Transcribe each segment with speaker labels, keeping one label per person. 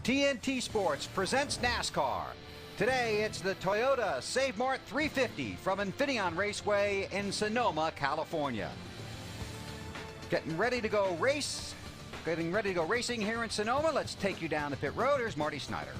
Speaker 1: TNT Sports presents NASCAR. Today, it's the Toyota Save Mart 350 from Infineon Raceway in Sonoma, California. Getting ready to go racing here in Sonoma. Let's take you down to pit road. Here's Marty Snyder.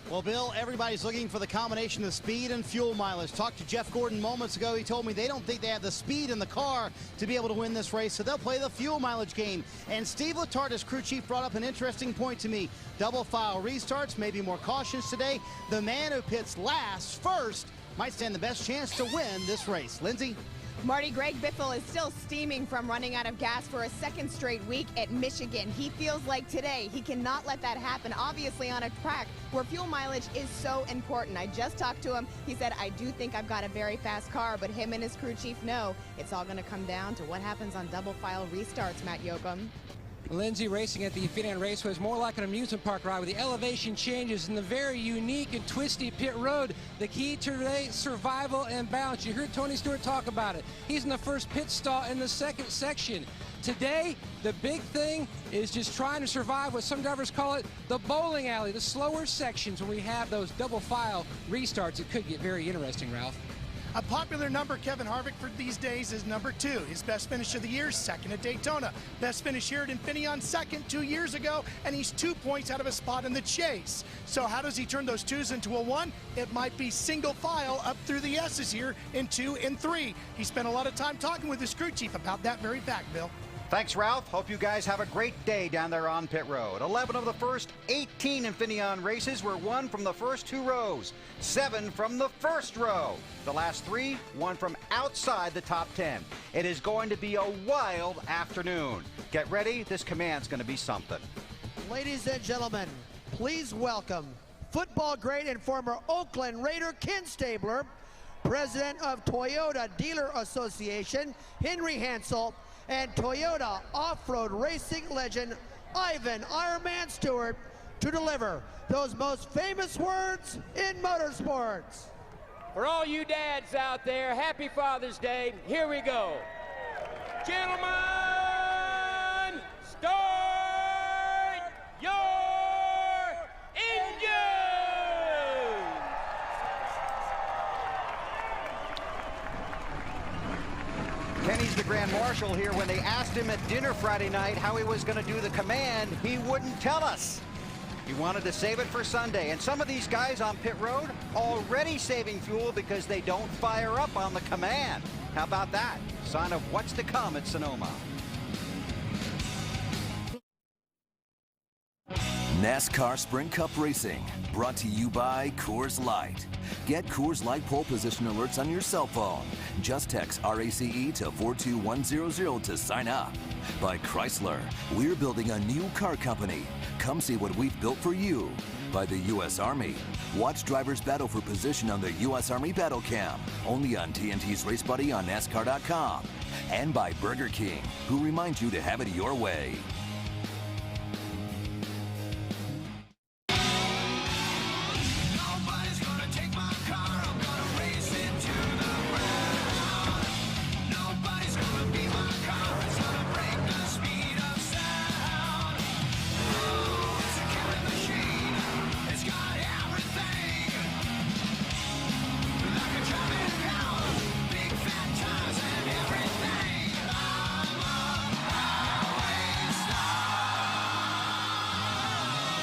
Speaker 2: Well, Bill, everybody's looking for the combination of speed and fuel mileage. Talked to Jeff Gordon moments ago. He told me they don't think they have the speed in the car to be able to win this race, so they'll play the fuel mileage game. And Steve Letarte, as crew chief, brought up an interesting point to me. Double file restarts, maybe more cautions today. The man who pits last first might stand the best chance to win this race. Lindsay?
Speaker 3: Marty, Greg Biffle is still steaming from running out of gas for a second straight week at Michigan. He feels like today he cannot let that happen, obviously on a track where fuel mileage is so important. I just talked to him. He said, I do think I've got a very fast car, but him and his crew chief know it's all going to come down to what happens on double file restarts, Matt Yoakum.
Speaker 4: Lindsay, racing at the Infineon Raceway is more like an amusement park ride with the elevation changes and the very unique and twisty pit road. The key to today, survival and balance. You heard Tony Stewart talk about it. He's in the first pit stall in the second section. Today, the big thing is just trying to survive what some drivers call it the bowling alley, the slower sections when we have those double file restarts. It could get very interesting, Ralph.
Speaker 5: A popular number, Kevin Harvick, for these days is number 2. His best finish of the year, second at Daytona. Best finish here at Infineon, second 2 years ago, and he's 2 points out of a spot in the chase. So how does he turn those 2s into a 1? It might be single file up through the S's here in 2 and 3. He spent a lot of time talking with his crew chief about that very fact, Bill.
Speaker 1: Thanks, Ralph. Hope you guys have a great day down there on pit road. 11 of the first 18 Infineon races were won from the first 2 rows. 7 from the first row. The last 3 won from outside the top 10. It is going to be a wild afternoon. Get ready. This command's going to be something.
Speaker 6: Ladies and gentlemen, please welcome football great and former Oakland Raider Ken Stabler, president of Toyota Dealer Association, Henry Hansel, and Toyota off-road racing legend Ivan Ironman Stewart to deliver those most famous words in motorsports.
Speaker 7: For all you dads out there, happy Father's Day. Here we go. Gentlemen, start your engine!
Speaker 1: Kenny's the Grand Marshal here. When they asked him at dinner Friday night how he was going to do the command, he wouldn't tell us. He wanted to save it for Sunday. And some of these guys on pit road already saving fuel because they don't fire up on the command. How about that? Sign of what's to come at Sonoma.
Speaker 8: NASCAR Sprint Cup Racing, brought to you by Coors Light. Get Coors Light pole position alerts on your cell phone. Just text RACE to 42100 to sign up. By Chrysler, we're building a new car company. Come see what we've built for you. By the U.S. Army, watch drivers battle for position on the U.S. Army Battle Cam, only on TNT's Race Buddy on NASCAR.com. And by Burger King, who reminds you to have it your way.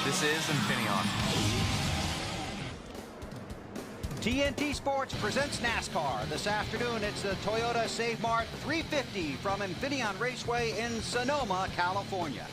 Speaker 9: This is Infineon.
Speaker 1: TNT Sports presents NASCAR. This afternoon, it's the Toyota Save Mart 350 from Infineon Raceway in Sonoma, California.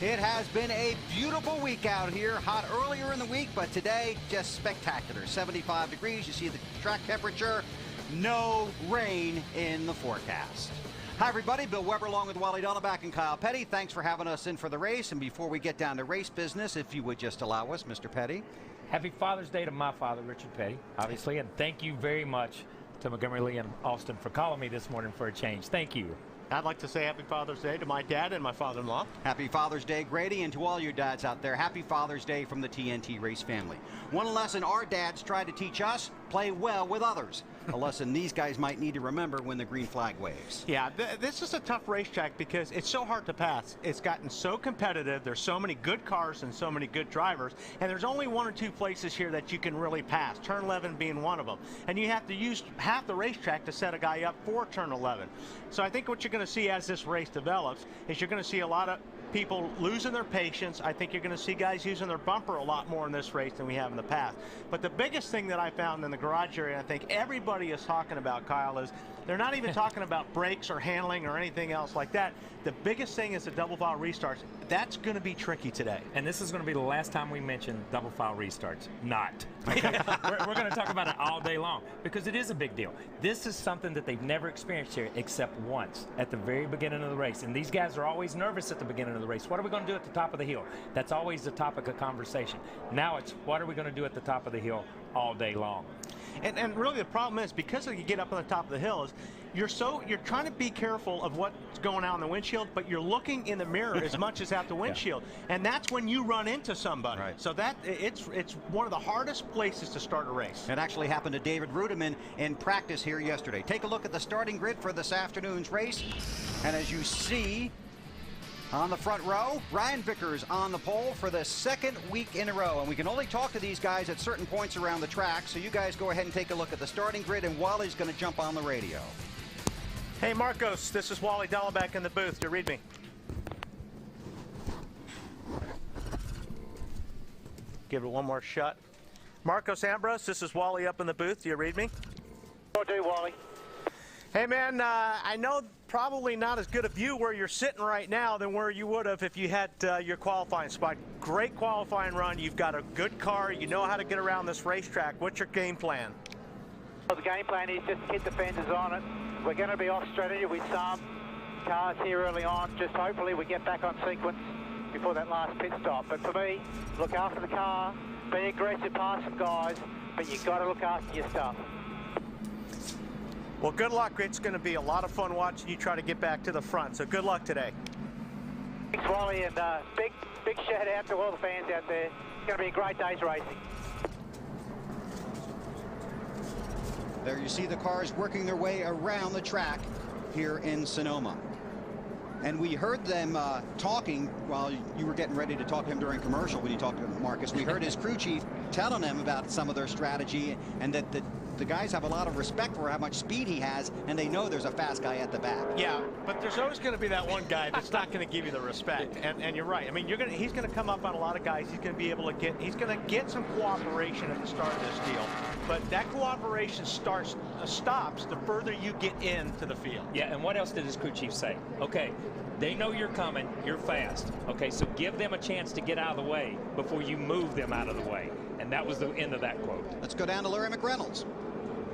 Speaker 1: It has been a beautiful week out here. Hot earlier in the week, but today, just spectacular. 75 degrees. You see the track temperature. No rain in the forecast. Hi, everybody. Bill Weber along with Wally Donneback and Kyle Petty. Thanks for having us in for the race. And before we get down to race business, if you would just allow us, Mr. Petty.
Speaker 10: Happy Father's Day to my father, Richard Petty, obviously. And thank you very much to Montgomery Lee and Austin for calling me this morning for a change. Thank you.
Speaker 11: I'd like to say happy Father's Day to my dad and my father-in-law.
Speaker 1: Happy Father's Day, Grady, and to all your dads out there, happy Father's Day from the TNT Race family. One lesson our dads try to teach us: play well with others. a lesson these guys might need to remember when the green flag waves.
Speaker 11: Yeah, this is a tough racetrack because it's so hard to pass. It's gotten so competitive. There's so many good cars and so many good drivers, and there's only 1 or 2 places here that you can really pass, turn 11 being one of them. And you have to use half the racetrack to set a guy up for turn 11. So I think what you're going to see as this race develops is you're going to see a lot of people losing their patience. I think you're going to see guys using their bumper a lot more in this race than we have in the past. But the biggest thing that I found in the garage area, I think everybody is talking about, Kyle, is they're not even talking about brakes or handling or anything else like that. The biggest thing is the double file restarts. That's going to be tricky today.
Speaker 10: And this is going to be the last time we mention double file restarts. Not. Okay? we're going to talk about it all day long because it is a big deal. This is something that they've never experienced here except once at the very beginning of the race. And these guys are always nervous at the beginning of the race. What are we going to do at the top of the hill? That's always the topic of conversation. Now it's what are we going to do at the top of the hill all day long?
Speaker 11: And really the problem is because you get up on the top of the hill is you're trying to be careful of what's going on in the windshield, but you're looking in the mirror as much as out the windshield. Yeah. And that's when you run into somebody. Right. So that it's one of the hardest places to start a race.
Speaker 1: It actually happened to David Rudiman in practice here yesterday. Take a look at the starting grid for this afternoon's race. And as you see, on the front row, Brian Vickers on the pole for the 2nd week in a row. And we can only talk to these guys at certain points around the track, so you guys go ahead and take a look at the starting grid, and Wally's going to jump on the radio.
Speaker 11: Hey, Marcos, this is Wally Dallenbach in the booth. Do you read me? Give it one more shot. Marcos Ambrose, this is Wally up in the booth. Do you read me?
Speaker 12: I do, Wally.
Speaker 11: Hey, man, I know probably not as good a view where you're sitting right now than where you would have if you had your qualifying spot. Great qualifying run. You've got a good car. You know how to get around this racetrack. What's your game plan?
Speaker 12: Well, the game plan is just to hit the fenders on it. We're going to be off strategy with some cars here early on. Just hopefully we get back on sequence before that last pit stop. But for me, look after the car, be aggressive past some guys, but you've got to look after your stuff.
Speaker 11: Well, good luck. It's going to be a lot of fun watching you try to get back to the front. So good luck today.
Speaker 12: Thanks, Wally, and big shout out to all the fans out there. It's going to be a great day's racing.
Speaker 1: There you see the cars working their way around the track here in Sonoma. And we heard them talking while you were getting ready to talk to him during commercial when you talked to Marcus. We heard his crew chief telling him about some of their strategy and that the guys have a lot of respect for how much speed he has, and they know there's a fast guy at the back.
Speaker 11: Yeah, but there's always going to be that one guy that's not going to give you the respect. And you're right. I mean, he's going to come up on a lot of guys. He's going to be able to get some cooperation at the start of this deal. But that cooperation stops the further you get into the field.
Speaker 10: Yeah, and what else did his crew chief say? Okay, they know you're coming, you're fast. Okay, so give them a chance to get out of the way before you move them out of the way. And that was the end of that quote.
Speaker 1: Let's go down to Larry McReynolds.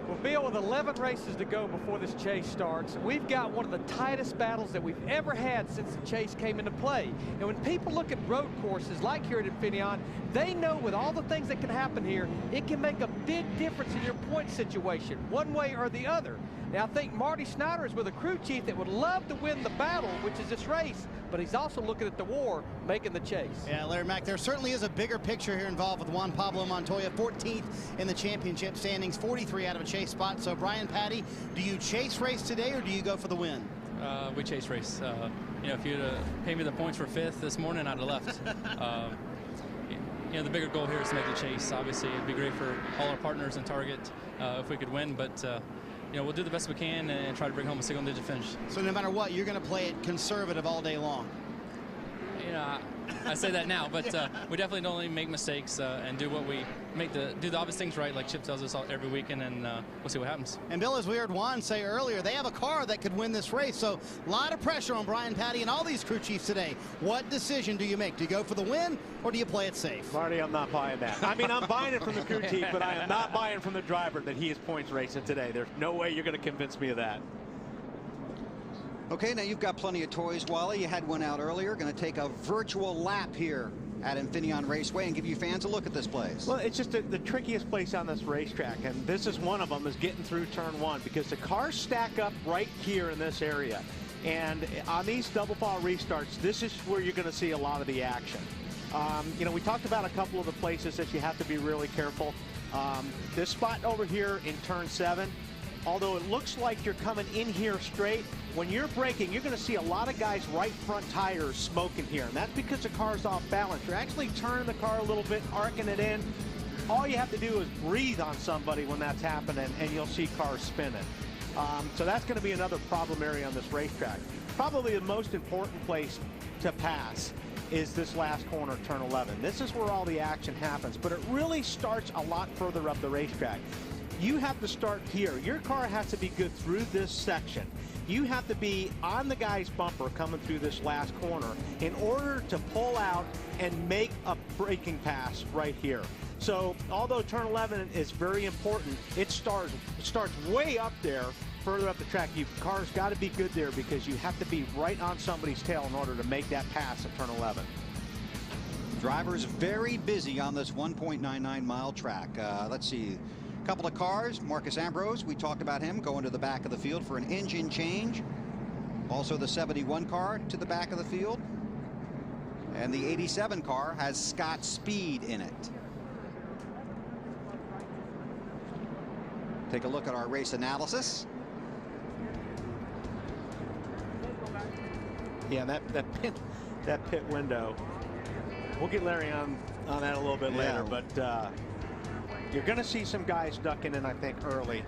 Speaker 13: Well, Bill, with 11 races to go before this chase starts, we've got one of the tightest battles that we've ever had since the chase came into play. And when people look at road courses like here at Infineon, they know with all the things that can happen here, it can make a big difference in your point situation, one way or the other. Now, I think Marty Snyder is with a crew chief that would love to win the battle, which is this race, but he's also looking at the war, making the chase.
Speaker 2: Yeah, Larry Mack, there certainly is a bigger picture here involved with Juan Pablo Montoya, 14th in the championship standings, 43 out of a chase spot. So, Brian Patty, do you chase race today or do you go for the win?
Speaker 14: We chase race. You know, if you'd paid me the points for 5th this morning, I'd have left. You know, the bigger goal here is to make the chase. Obviously, it'd be great for all our partners and Target if we could win, but you know, we'll do the best we can and try to bring home a single-digit finish.
Speaker 2: So no matter what, you're going to play it conservative all day long.
Speaker 14: You know, I say that now, but we definitely don't only make mistakes and do what we do the obvious things right, like Chip tells us every weekend, and we'll see what happens.
Speaker 2: And Bill, as we heard Juan say earlier, they have a car that could win this race, so a lot of pressure on Brian Patty and all these crew chiefs today. What decision do you make? Do you go for the win, or do you play it safe?
Speaker 11: Marty, I'm not buying that. I mean, I'm buying it from the crew chief, but I am not buying from the driver that he is points racing today. There's no way you're going to convince me of that.
Speaker 1: Okay, now you've got plenty of toys, Wally. You had one out earlier. Going to take a virtual lap here at Infineon Raceway and give you fans a look at this place.
Speaker 11: Well, it's just the trickiest place on this racetrack, and this is one of them, is getting through turn 1, because the cars stack up right here in this area. And on these double file restarts, this is where you're going to see a lot of the action. You know, we talked about a couple of the places that you have to be really careful. This spot over here in turn 7, although it looks like you're coming in here straight, when you're braking, you're going to see a lot of guys' right front tires smoking here. And that's because the car's off balance. You're actually turning the car a little bit, arcing it in. All you have to do is breathe on somebody when that's happening, and you'll see cars spinning. So that's going to be another problem area on this racetrack. Probably the most important place to pass is this last corner, turn 11. This is where all the action happens, but it really starts a lot further up the racetrack. You have to start here. Your car has to be good through this section. You have to be on the guy's bumper coming through this last corner in order to pull out and make a braking pass right here. So although turn 11 is very important, it starts way up there, further up the track. Your car's got to be good there because you have to be right on somebody's tail in order to make that pass at turn 11.
Speaker 1: Drivers very busy on this 1.99 mile track. Let's see. A couple of cars. Marcus Ambrose, we talked about him going to the back of the field for an engine change. Also the 71 car to the back of the field. And the 87 car has Scott Speed in it. Take a look at our race analysis.
Speaker 11: Yeah, that pit window. We'll get Larry on that a little bit later, but you're going to see some guys ducking in, I think, early,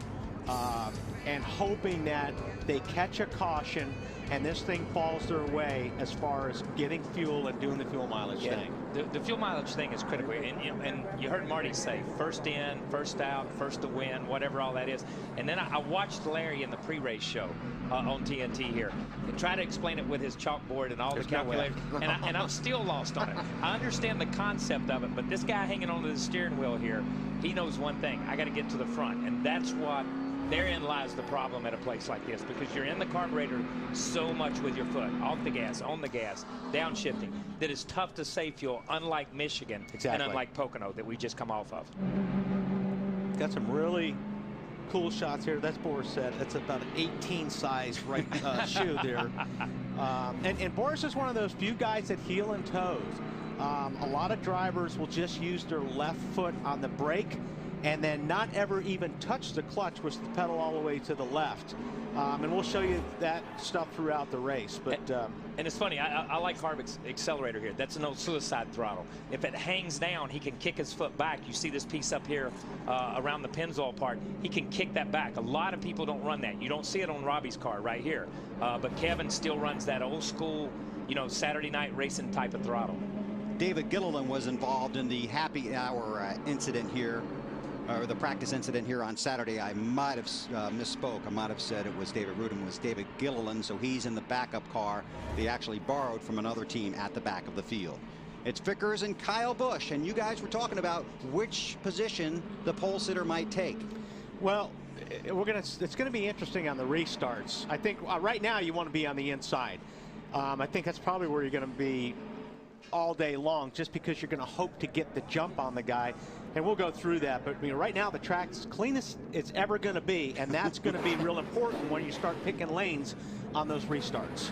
Speaker 11: and hoping that they catch a caution and this thing falls their way as far as getting fuel and doing the fuel mileage thing.
Speaker 10: The fuel mileage thing is critical, and you heard Marty say first in, first out, first to win, whatever all that is. And then I watched Larry in the pre-race show on TNT here and try to explain it with his chalkboard and all the calculators, and I'm still lost on it. I understand the concept of it, but this guy hanging onto the steering wheel here, he knows one thing: I got to get to the front, and that's what. Therein lies the problem at a place like this, because you're in the carburetor so much with your foot, off the gas, on the gas, downshifting, that it's tough to save fuel, unlike Michigan and unlike Pocono that we just come off of.
Speaker 11: Got some really cool shots here. That's Boris said. That's about an 18 size right shoe there. And Boris is one of those few guys that heel and toes. A lot of drivers will just use their left foot on the brake and then not ever even touch the clutch, which the pedal all the way to the left. And we'll show you that stuff throughout the race. But
Speaker 10: and it's funny, I like Harvick's accelerator here. That's an old suicide throttle. If it hangs down, he can kick his foot back. You see this piece up here around the Pennzoil part. He can kick that back. A lot of people don't run that. You don't see it on Robbie's car right here. But Kevin still runs that old school, Saturday night racing type of throttle.
Speaker 1: David Gilliland was involved in the happy hour incident here, or the practice incident here on Saturday. I might have misspoke. I might have said it was David Rudin. It was David Gilliland, so he's in the backup car. They actually borrowed from another team at the back of the field. It's Vickers and Kyle Busch, and you guys were talking about which position the pole sitter might take.
Speaker 11: Well, it's gonna be interesting on the restarts. I think right now you want to be on the inside. I think that's probably where you're going to be all day long, just because you're going to hope to get the jump on the guy. And we'll go through that, but right now the track's clean as it's ever going to be, and that's going to be real important when you start picking lanes on those restarts.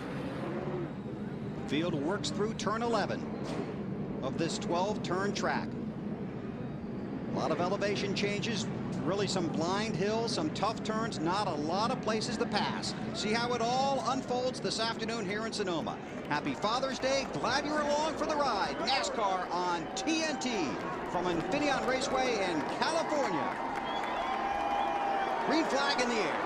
Speaker 1: Field works through turn 11 of this 12-turn track. A lot of elevation changes, really some blind hills, some tough turns, not a lot of places to pass. See how it all unfolds this afternoon here in Sonoma. Happy Father's Day. Glad you're along for the ride. NASCAR on TNT from Infineon Raceway in California. Green flag in the air.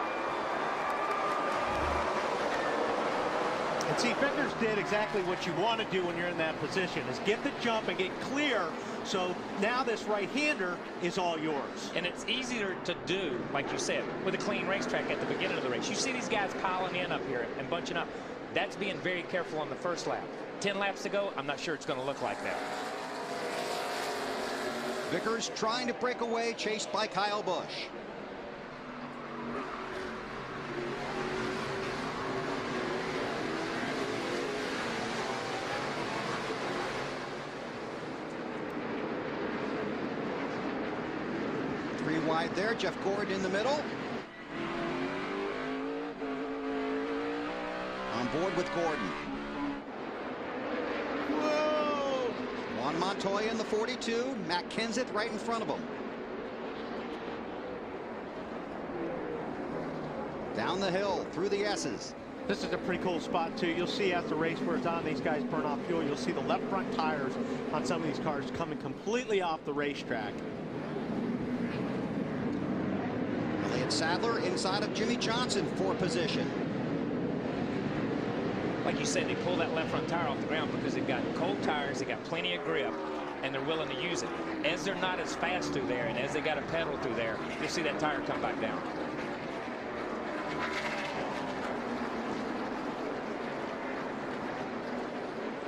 Speaker 11: And see, Vickers did exactly what you want to do when you're in that position, is get the jump and get clear. So now this right-hander is all yours.
Speaker 10: And it's easier to do, like you said, with a clean racetrack at the beginning of the race. You see these guys piling in up here and bunching up. That's being very careful on the first lap. 10 laps to go, I'm not sure it's going to look like that.
Speaker 1: Vickers trying to break away, chased by Kyle Busch. Three wide there, Jeff Gordon in the middle. On board with Gordon. Whoa! Juan Montoya in the 42, Matt Kenseth right in front of him. Down the hill through the S's.
Speaker 11: This is a pretty cool spot too. You'll see as the race wears on, these guys burn off fuel. You'll see the left front tires on some of these cars coming completely off the racetrack.
Speaker 1: Elliott Sadler inside of Jimmy Johnson for position.
Speaker 10: Like you said, they pull that left front tire off the ground because they've got cold tires, they got plenty of grip, and they're willing to use it. As they're not as fast through there, and as they got to pedal through there, you'll see that tire come back down.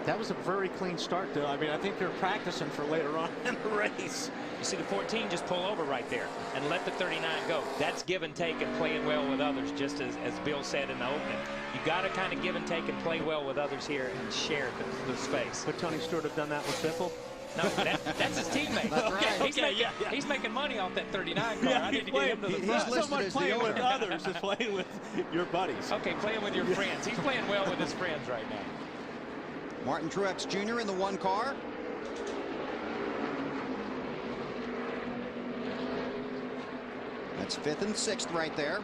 Speaker 11: That was a very clean start, though. I mean, I think they're practicing for later on in the race.
Speaker 10: You see the 14 just pull over right there and let the 39 go. That's give and take and playing well with others, just as Bill said in the opening. You got to kind of give and take and play well with others here and share the space.
Speaker 11: Would Tony Stewart have done that with Biffle?
Speaker 10: No, that's his teammate.
Speaker 11: That's right.
Speaker 10: He's making money off that 39 car.
Speaker 11: Yeah,
Speaker 10: I need to get him to the front.
Speaker 11: He's so much playing with others as playing with your buddies.
Speaker 10: Okay, playing with your friends. He's playing well with his friends right now.
Speaker 1: Martin Truex Jr. in the one car. That's 5th and 6th right there.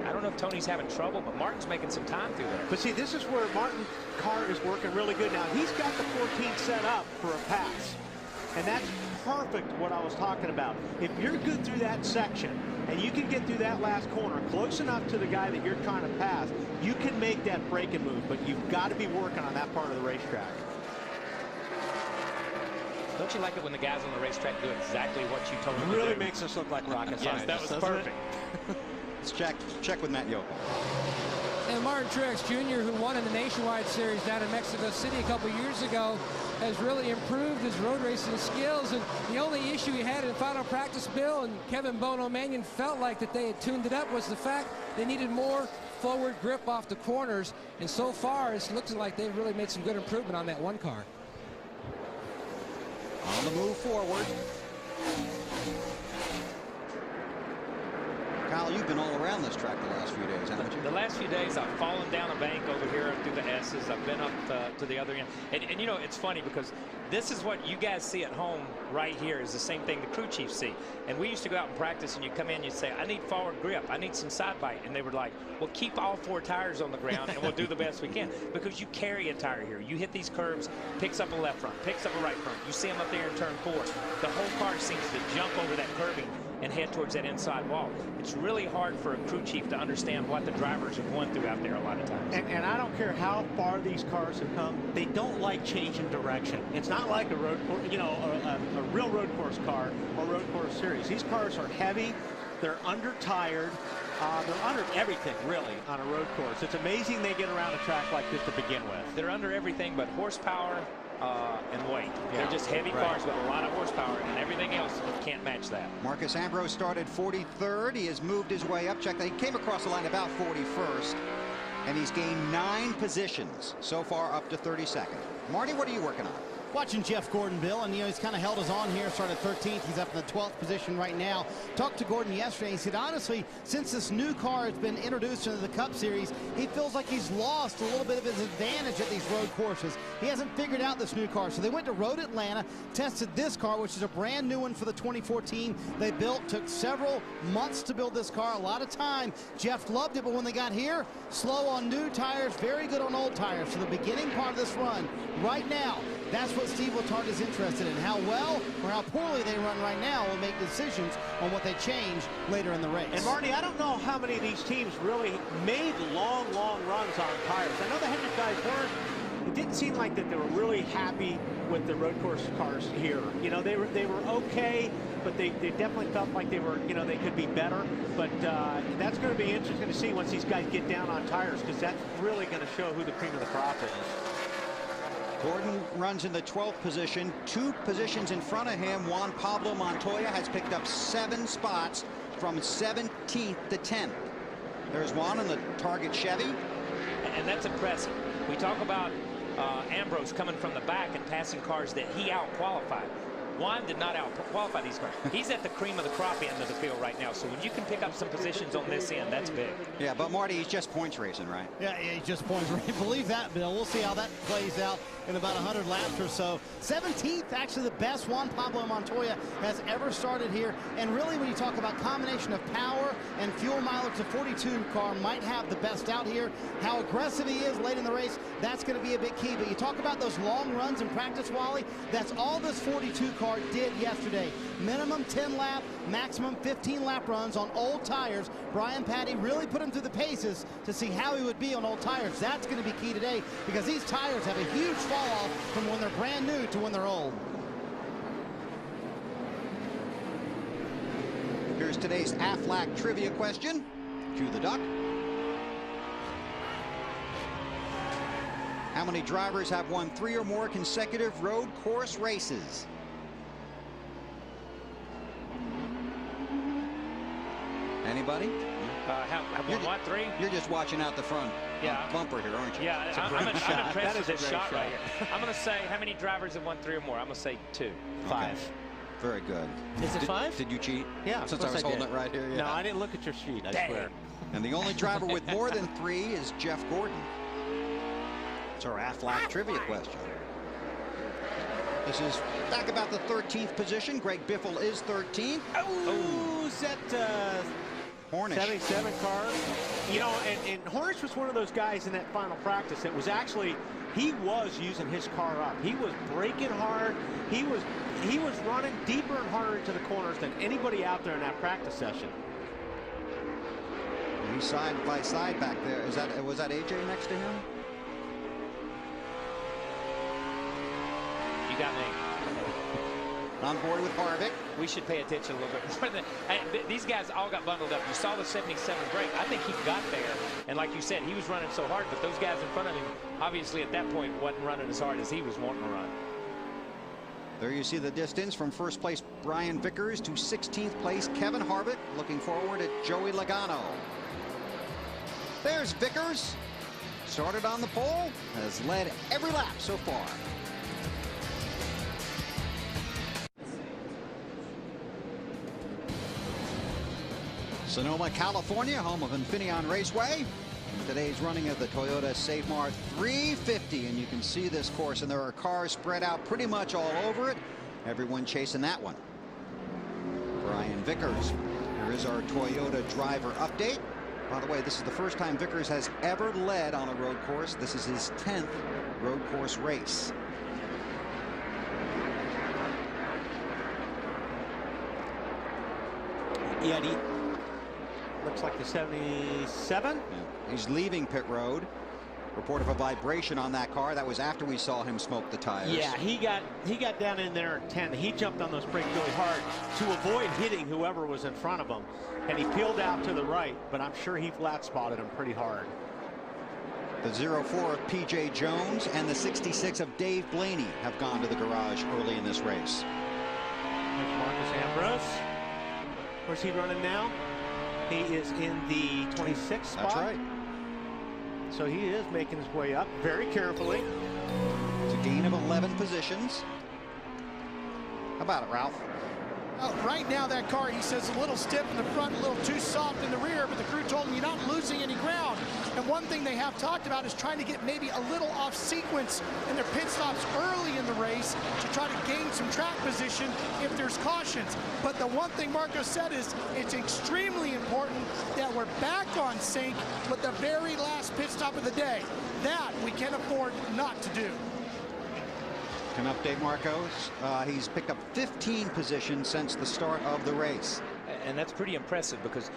Speaker 10: I don't know if Tony's having trouble, but Martin's making some time through there.
Speaker 11: But see, this is where Martin's car is working really good now. He's got the 14 set up for a pass. And that's perfect what I was talking about. If you're good through that section and you can get through that last corner close enough to the guy that you're trying to pass, you can make that braking move, but you've got to be working on that part of the racetrack.
Speaker 10: Don't you like it when the guys on the racetrack do exactly what you told them to do?
Speaker 11: It really makes us look like rocket science.
Speaker 10: Yes, that was perfect.
Speaker 1: Let's check with Matt Yoakum.
Speaker 4: And Martin Truex Jr., who won in the Nationwide Series down in Mexico City a couple years ago, has really improved his road racing skills. And the only issue he had in final practice, Bill, and Kevin Bono Mannion felt like that they had tuned it up, was the fact they needed more forward grip off the corners. And so far, it's looking like they've really made some good improvement on that one car.
Speaker 1: On the move forward. Kyle, you've been all around this track the last few days, haven't you?
Speaker 10: The last few days, I've fallen down a bank over here through the S's. I've been up to the other end. And you know, it's funny because this is what you guys see at home right here is the same thing the crew chiefs see. And we used to go out and practice, and you come in and you say, I need forward grip. I need some side bite. And they were like, well, keep all 4 tires on the ground, and we'll do the best we can. Because you carry a tire here. You hit these curves, picks up a left front, picks up a right front. You see them up there in turn 4. The whole car seems to jump over that curving and head towards that inside wall. It's really hard for a crew chief to understand what the drivers are going through out there a lot of times.
Speaker 11: And I don't care how far these cars have come, they don't like changing direction. It's not like a road, you know, a real road course car or road course series. These cars are heavy, they're under-tired, they're under everything, really, on a road course. It's amazing they get around a track like this to begin with.
Speaker 10: They're under everything but horsepower and weight.
Speaker 11: Yeah,
Speaker 10: they're just heavy cars with a lot of horsepower, and everything else can't match that.
Speaker 1: Marcus Ambrose started 43rd. He has moved his way up. Check that. He came across the line about 41st, and he's gained 9 positions so far up to 32nd. Marty, what are you working on?
Speaker 2: Watching Jeff Gordon, Bill, and you know he's kind of held his own here, started 13th. He's up in the 12th position right now. Talked to Gordon yesterday. He said, honestly, since this new car has been introduced into the Cup Series, he feels like he's lost a little bit of his advantage at these road courses. He hasn't figured out this new car. So they went to Road Atlanta, tested this car, which is a brand new one for the 2014. They built, took several months to build this car, a lot of time. Jeff loved it, but when they got here, slow on new tires, very good on old tires. So the beginning part of this run, right now, that's what Steve Letarte is interested in. How well or how poorly they run right now will make decisions on what they change later in the race.
Speaker 11: And Marty, I don't know how many of these teams really made long runs on tires. I know the Hendrick guys weren't. It didn't seem like that they were really happy with the road course cars here. You know, they were okay, but they definitely felt like they were, you know, they could be better. But that's going to be interesting to see once these guys get down on tires, because that's really going to show who the cream of the crop is.
Speaker 1: Gordon runs in the 12th position, 2 positions in front of him. Juan Pablo Montoya has picked up 7 spots from 17th to 10th. There's Juan in the Target Chevy.
Speaker 10: And that's impressive. We talk about Ambrose coming from the back and passing cars that he out-qualified. Juan did not out-qualify these cars. He's at the cream of the crop end of the field right now. So when you can pick up some positions on this end, that's big.
Speaker 1: Yeah, but Marty, he's just points racing, right?
Speaker 2: Yeah, he's just points racing. Believe that, Bill. We'll see how that plays out in about 100 laps or so. 17th, actually the best Juan Pablo Montoya has ever started here. And really, when you talk about combination of power and fuel mileage, the 42 car might have the best out here. How aggressive he is late in the race, that's going to be a big key. But you talk about those long runs in practice, Wally, that's all this 42 car did yesterday. Minimum 10 lap, maximum 15 lap runs on old tires. Brian Patty really put him through the paces to see how he would be on old tires. That's going to be key today because these tires have a huge fall off from when they're brand new to when they're old.
Speaker 1: Here's today's Aflac trivia question. Cue the duck. How many drivers have won 3 or more consecutive road course races? Anybody?
Speaker 7: Have won what, 3?
Speaker 1: You're just watching out the front bumper here, aren't you?
Speaker 7: Yeah, I'm impressed with this shot right here. I'm going to say, how many drivers have won 3 or more? I'm going to say 2.
Speaker 11: 5.
Speaker 1: Okay. Very good.
Speaker 11: Is it 5?
Speaker 1: Did you cheat?
Speaker 11: Yeah,
Speaker 1: since I was holding it right here. Yeah.
Speaker 11: No, I didn't look at your sheet, I swear.
Speaker 1: And the only driver with more than 3 is Jeff Gordon. It's our Aflac trivia question. This is back about the 13th position. Greg Biffle is 13th.
Speaker 11: Oh, is that
Speaker 1: Hornish.
Speaker 11: 77 car? You know, and Hornish was one of those guys in that final practice that was actually, he was using his car up. He was braking hard. He was running deeper and harder into the corners than anybody out there in that practice session.
Speaker 1: He's side by side back there. Was that AJ next to him?
Speaker 7: You got me.
Speaker 1: On board with Harvick.
Speaker 7: We should pay attention a little bit more. These guys all got bundled up. You saw the 77 break. I think he got there. And like you said, he was running so hard, but those guys in front of him, obviously at that point, wasn't running as hard as he was wanting to run.
Speaker 1: There you see the distance from first place Brian Vickers to 16th place Kevin Harvick. Looking forward at Joey Logano. There's Vickers. Started on the pole, has led every lap so far. Sonoma, California, home of Infineon Raceway. Today's running of the Toyota Save Mart 350, and you can see this course, and there are cars spread out pretty much all over it. Everyone chasing that one. Brian Vickers. Here is our Toyota driver update. By the way, this is the first time Vickers has ever led on a road course. This is his 10th road course race.
Speaker 11: Yeah, he looks like the 77.
Speaker 1: Yeah. He's leaving pit road. Report of a vibration on that car. That was after we saw him smoke the tires.
Speaker 11: Yeah, he got down in there at 10. He jumped on those brakes really hard to avoid hitting whoever was in front of him. And he peeled out to the right, but I'm sure he flat spotted him pretty hard.
Speaker 1: The 04 of P.J. Jones and the 66 of Dave Blaney have gone to the garage early in this race.
Speaker 11: There's Marcus Ambrose. Where's he running now? He is in the 26th spot.
Speaker 1: That's right.
Speaker 11: So he is making his way up very carefully.
Speaker 1: It's a gain of 11 positions. How about it, Ralph?
Speaker 5: Right now, that car, he says, a little stiff in the front, a little too soft in the rear, but the crew told him you're not losing any ground. And one thing they have talked about is trying to get maybe a little off sequence in their pit stops early in the race to try to gain some track position if there's cautions. But the one thing Marco said is it's extremely important that we're back on sync with the very last pit stop of the day. That we can't afford not to do.
Speaker 1: Can update Marcos. He's picked up 15 positions since the start of the race.
Speaker 7: And that's pretty impressive because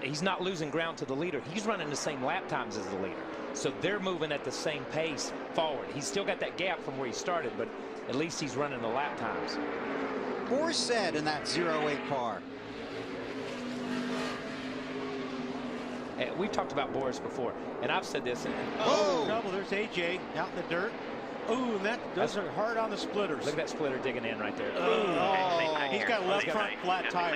Speaker 7: he's not losing ground to the leader. He's running the same lap times as the leader. So they're moving at the same pace forward. He's still got that gap from where he started, but at least he's running the lap times.
Speaker 1: Boris said in that 08 car.
Speaker 7: We've talked about Boris before, and I've said this.
Speaker 11: Oh, trouble. There's AJ out in the dirt. Ooh, those are hard on the splitters.
Speaker 7: Look at that splitter digging in right there.
Speaker 11: He's got a left front flat tire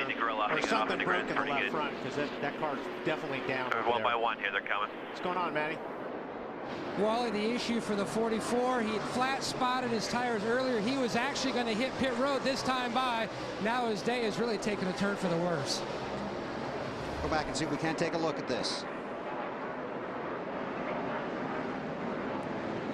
Speaker 11: or something broken in the left front because that car's definitely down.
Speaker 15: One by one here, they're coming.
Speaker 11: What's going on, Matty?
Speaker 4: Wally, the issue for the 44, he had flat spotted his tires earlier. He was actually going to hit pit road this time by. Now his day has really taken a turn for the worse.
Speaker 1: Go back and see if we can't take a look at this.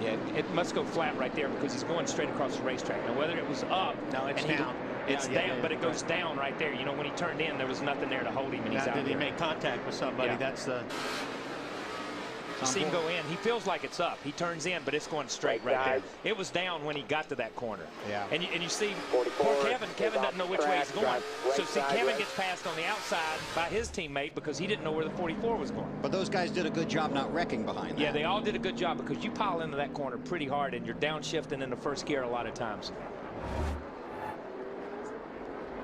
Speaker 7: Yeah, it must go flat right there because he's going straight across the racetrack. Now, whether it was up,
Speaker 11: no, it's down.
Speaker 7: It's down, but it goes down right there. You know, when he turned in, there was nothing there to hold him, and he's out
Speaker 11: there.
Speaker 7: He
Speaker 11: made contact with somebody.
Speaker 7: Yeah.
Speaker 11: That's the.
Speaker 7: You see him go in. He feels like it's up. He turns in, but it's going straight right there. It was down when he got to that corner.
Speaker 11: Yeah.
Speaker 7: And you see, poor Kevin. Kevin doesn't know which way he's going. So see, Kevin gets passed on the outside by his teammate because he didn't know where the 44 was going.
Speaker 1: But those guys did a good job not wrecking behind that.
Speaker 7: Yeah, they all did a good job because you pile into that corner pretty hard and you're downshifting in the first gear a lot of times.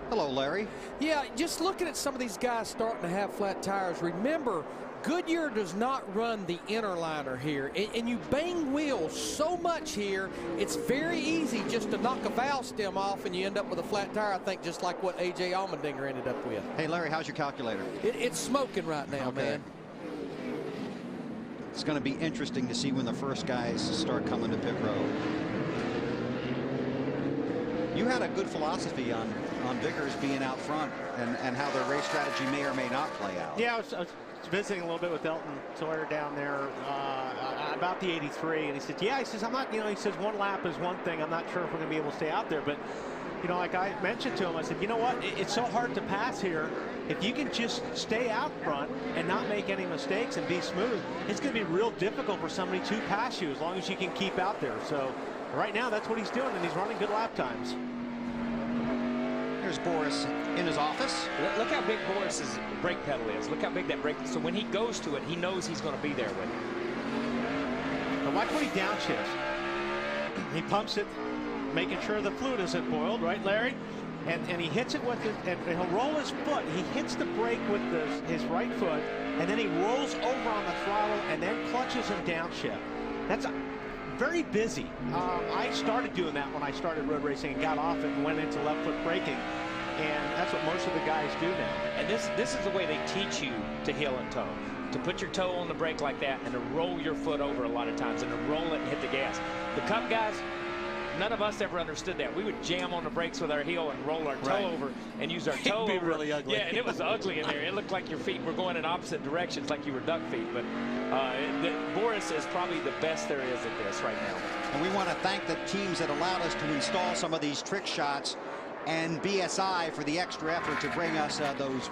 Speaker 1: Hello, Larry.
Speaker 13: Yeah, just looking at some of these guys starting to have flat tires, remember, Goodyear does not run the inner liner here, and you bang wheels so much here, it's very easy just to knock a valve stem off and you end up with a flat tire, I think, just like what A.J. Allmendinger ended up with.
Speaker 1: Hey, Larry, how's your calculator?
Speaker 13: It's smoking right now, man.
Speaker 1: It's going to be interesting to see when the first guys start coming to pit road. You had a good philosophy on Vickers being out front and how their race strategy may or may not play out.
Speaker 11: Yeah, I was visiting a little bit with Elton Sawyer down there about the 83, and he said, yeah, he says, I'm not, you know, he says one lap is one thing. I'm not sure if we're going to be able to stay out there, but, you know, like I mentioned to him, I said, you know what, it's so hard to pass here. If you can just stay out front and not make any mistakes and be smooth, it's going to be real difficult for somebody to pass you as long as you can keep out there. So right now, that's what he's doing, and he's running good lap times.
Speaker 1: Here's Boris in his office.
Speaker 7: Look how big Boris's brake pedal is. Look how big that brake. So when he goes to it, he knows he's going to be there with it.
Speaker 11: Now watch when he downshifts. He pumps it, making sure the fluid isn't boiled, right, Larry? And he hits it with it, and he'll roll his foot. He hits the brake with his right foot, and then he rolls over on the throttle and then clutches and downshift. That's very busy. I started doing that when I started road racing and got off it and went into left foot braking, and that's what most of the guys do now.
Speaker 7: And this is the way they teach you to heel and toe, to put your toe on the brake like that and to roll your foot over a lot of times and to roll it and hit the gas. The Cup guys, none of us ever understood that. We would jam on the brakes with our heel and roll our toe over and use our toe
Speaker 11: It'd be
Speaker 7: over.
Speaker 11: really ugly.
Speaker 7: Yeah, and it was ugly in there. It looked like your feet were going in opposite directions, like you were duck feet. But Boris is probably the best there is at this right now.
Speaker 1: And we want to thank the teams that allowed us to install some of these trick shots and BSI for the extra effort to bring us those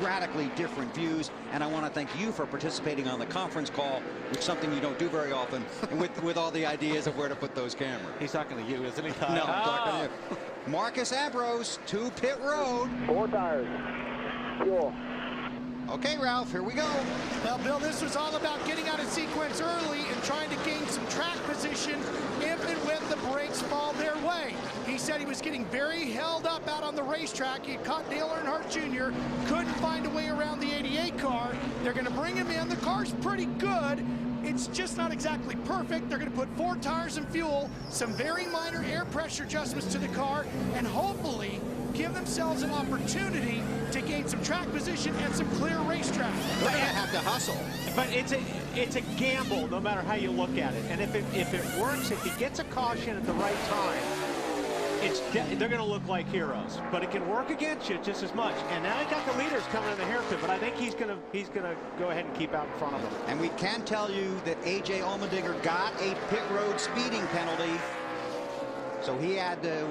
Speaker 1: radically different views. And I want to thank you for participating on the conference call, which is something you don't do very often, with all the ideas of where to put those cameras.
Speaker 11: He's talking to you, isn't he?
Speaker 1: No, I'm talking to you. Marcus Ambrose to pit road.
Speaker 12: 4 tires. Fuel.
Speaker 1: Okay, Ralph, here we go.
Speaker 5: Well, Bill, this was all about getting out of sequence early and trying to gain some track position if and when the brakes fall their way. He said he was getting very held up out on the racetrack. He had caught Dale Earnhardt Jr., couldn't find a way around the 88 car. They're going to bring him in. The car's pretty good. It's just not exactly perfect. They're going to put 4 tires and fuel, some very minor air pressure adjustments to the car, and hopefully give themselves an opportunity to gain some track position and some clear racetrack.
Speaker 1: They're going to have to hustle.
Speaker 11: But it's a gamble no matter how you look at it. And if it works, if he gets a caution at the right time, they're going to look like heroes. But it can work against you just as much. And now he got the leaders coming in the hairpin, but I think he's going to go ahead and keep out in front of them.
Speaker 1: And we can tell you that A.J. Allmendinger got a pit road speeding penalty, so he had to